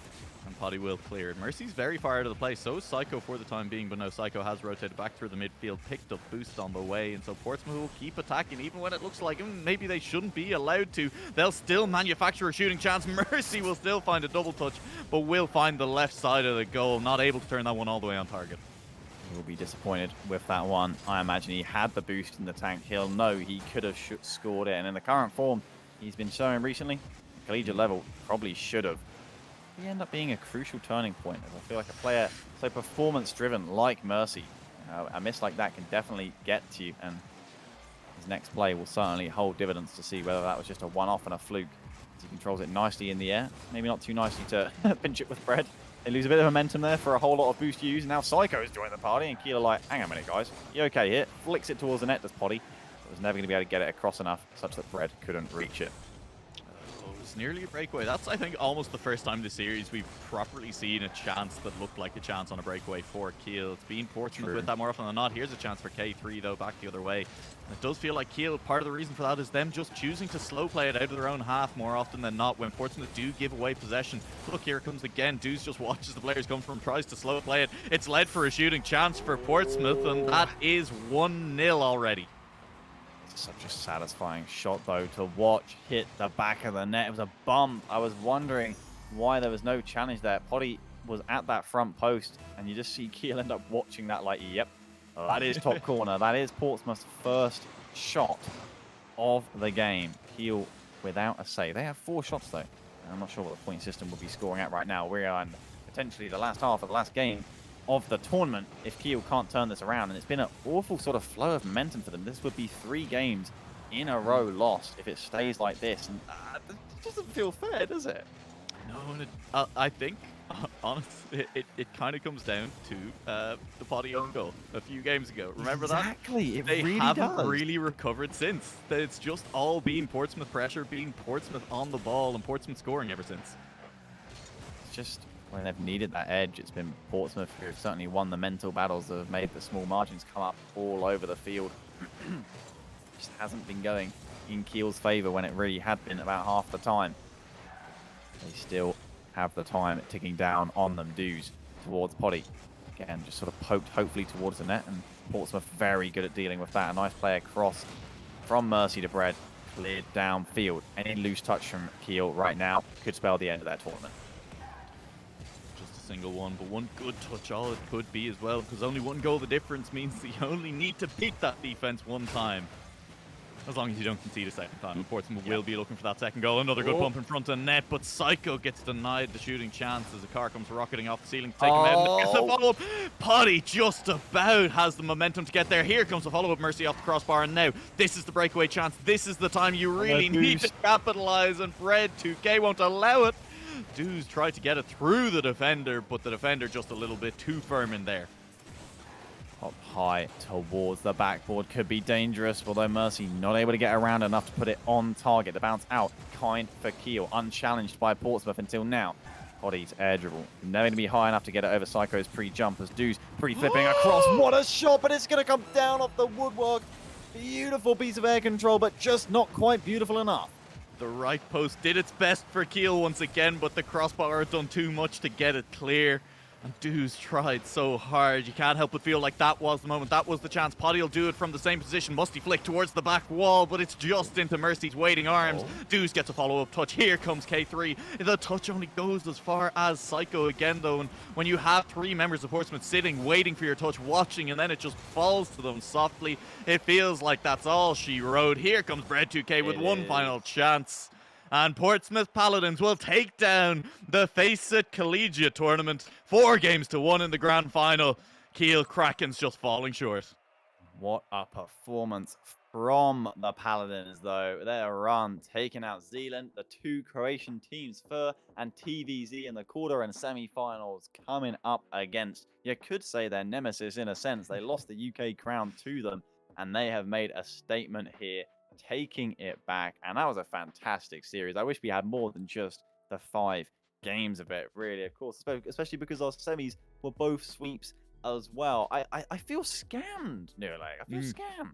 And Potty will clear it. Mercy's very far out of the play. So is Psycho for the time being, but no, Psycho has rotated back through the midfield, picked up boost on the way, and so Portsmouth will keep attacking, even when it looks like maybe they shouldn't be allowed to. They'll still manufacture a shooting chance. Mercy will still find a double touch, but will find the left side of the goal. Not able to turn that one all the way on target. He will be disappointed with that one. I imagine he had the boost in the tank. He'll know he could have scored it. And in the current form he's been showing recently, collegiate level, probably should have. He end up being a crucial turning point. I feel like a player so performance-driven like Mercy, a miss like that can definitely get to you. And his next play will certainly hold dividends to see whether that was just a one-off and a fluke. As he controls it nicely in the air. Maybe not too nicely to pinch it with Bread. They lose a bit of momentum there for a whole lot of boost use. And now Psycho is joining the party, and Kiel are like, hang on a minute, guys. You okay here? Flicks it towards the net, does Potty. But was never going to be able to get it across enough, such that Bread couldn't reach it. It was nearly a breakaway. That's, I think, almost the first time this series we've properly seen a chance that looked like a chance on a breakaway for Kiel. It's been Portsmouth with that more often than not. Here's a chance for K3, though, back the other way. And it does feel like Kiel, part of the reason for that is them just choosing to slow play it out of their own half more often than not when Portsmouth do give away possession. Look, here it comes again. Deuce just watches the players come from, tries to slow play it. It's led for a shooting chance for Portsmouth, and that is 1-0 already. Such a satisfying shot, though, to watch hit the back of the net. It was a bump. I was wondering why there was no challenge there. Potty was at that front post, and you just see Kiel end up watching that like, yep, that is top corner. That is Portsmouth's first shot of the game. Kiel without a save. They have 4 shots, though. I'm not sure what the point system will be scoring at right now. We're on potentially the last half of the last game of the tournament if Kiel can't turn this around. And it's been an awful sort of flow of momentum for them. This would be 3 games in a row lost if it stays like this. And it doesn't feel fair, does it? No, and I think, honestly, it kind of comes down to the Potty own goal a few games ago. Remember that? Exactly. They haven't really recovered since. It's just all been Portsmouth pressure, being Portsmouth on the ball, and Portsmouth scoring ever since. It's just when they've needed that edge, it's been Portsmouth who have certainly won the mental battles that have made the small margins come up all over the field. Just hasn't been going in Kiel's favour when it really had been about half the time. They still have the time ticking down on them. Dues towards Potty. Again, just sort of poked hopefully towards the net, and Portsmouth very good at dealing with that. A nice play across from Mercy to Bread, cleared downfield. Any loose touch from Kiel right now could spell the end of that tournament. Just a single one, but one good touch all it could be as well, because only 1 goal the difference means you only need to beat that defense 1 time. As long as you don't concede a second time. Portsmouth will be looking for that second goal. Another good bump in front of net, but Psycho gets denied the shooting chance as a car comes rocketing off the ceiling to take him out. And gets the follow-up. Potty just about has the momentum to get there. Here comes the follow-up. Mercy off the crossbar, and now this is the breakaway chance. This is the time you really need to capitalize, and Fred 2K won't allow it. Dues tried to get it through the defender, but the defender just a little bit too firm in there. Up high towards the backboard could be dangerous, although Mercy not able to get around enough to put it on target. The bounce out, kind for Kiel, unchallenged by Portsmouth until now. Potty's air dribble, never going to be high enough to get it over Psycho's pre-jump as Dues pre-flipping across. What a shot, but it's going to come down off the woodwork. Beautiful piece of air control, but just not quite beautiful enough. The right post did its best for Kiel once again, but the crossbar had done too much to get it clear. And Dues tried so hard. You can't help but feel like that was the moment. That was the chance. Potty will do it from the same position. Musty flick towards the back wall, but it's just into Mercy's waiting arms. Dues gets a follow-up touch. Here comes K3. The touch only goes as far as Psycho again, though. And when you have 3 members of Portsmouth sitting, waiting for your touch, watching, and then it just falls to them softly, it feels like that's all she wrote. Here comes Bread 2K with one final chance. And Portsmouth Paladins will take down the FACEIT Collegiate tournament 4-1 in the grand final. Kiel Kraken's just falling short. What a performance from the Paladins, though. Their run taking out Zealand, the 2 Croatian teams, FUR and TVZ in the quarter and semi-finals coming up against, you could say, their nemesis in a sense. They lost the UK crown to them, and they have made a statement here, taking it back. And that was a fantastic series. I wish we had more than just the 5 games of it, really, of course, especially because our semis were both sweeps as well. I feel scammed, Nearly. I feel scammed.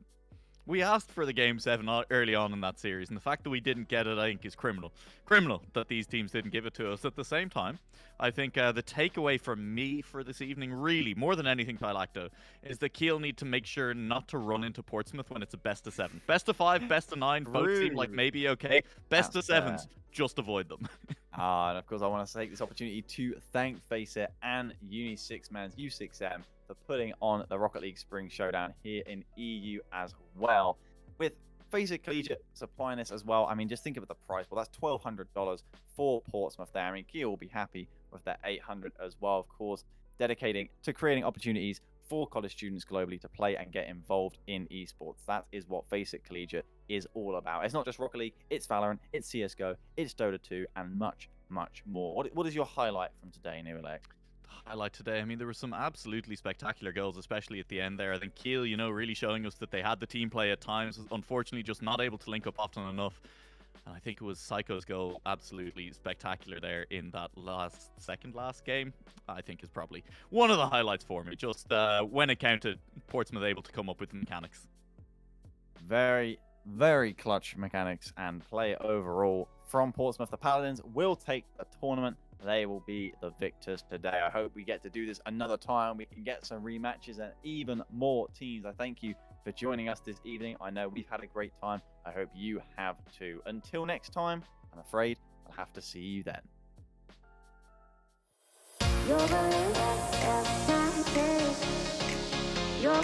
We asked for the game 7 early on in that series, and the fact that we didn't get it, I think, is criminal. Criminal that these teams didn't give it to us. At the same time, I think the takeaway from me for this evening, really, more than anything, Phylacto, is that Kiel need to make sure not to run into Portsmouth when it's a best of 7. Best of 5, best of 9, both seem like maybe okay. Best of 7s, just avoid them. And of course, I want to take this opportunity to thank FACEIT and Uni 6Man's U6M for putting on the Rocket League Spring Showdown here in EU as well. With FACEIT Collegiate supplying this as well, I mean, just think of the price. Well, that's $1,200 for Portsmouth there. I mean, Kiel will be happy with that $800 as well, of course, dedicating to creating opportunities for college students globally to play and get involved in esports. That is what FACEIT Collegiate is all about. It's not just Rocket League, it's Valorant, it's CSGO, it's Dota 2, and much, much more. What is your highlight from today, Newelek? Highlight today, I mean, there were some absolutely spectacular goals, especially at the end there. I think Kiel, you know, really showing us that they had the team play at times, unfortunately just not able to link up often enough. And I think it was Psycho's goal, absolutely spectacular there in that second last game. I think is probably one of the highlights for me. Just when it counted, Portsmouth able to come up with mechanics. Very, very clutch mechanics and play overall from Portsmouth. The Paladins will take the tournament. They will be the victors today. I hope we get to do this another time. We can get some rematches and even more teams. I thank you for joining us this evening. I know we've had a great time. I hope you have too. Until next time, I'm afraid I'll have to see you then. You're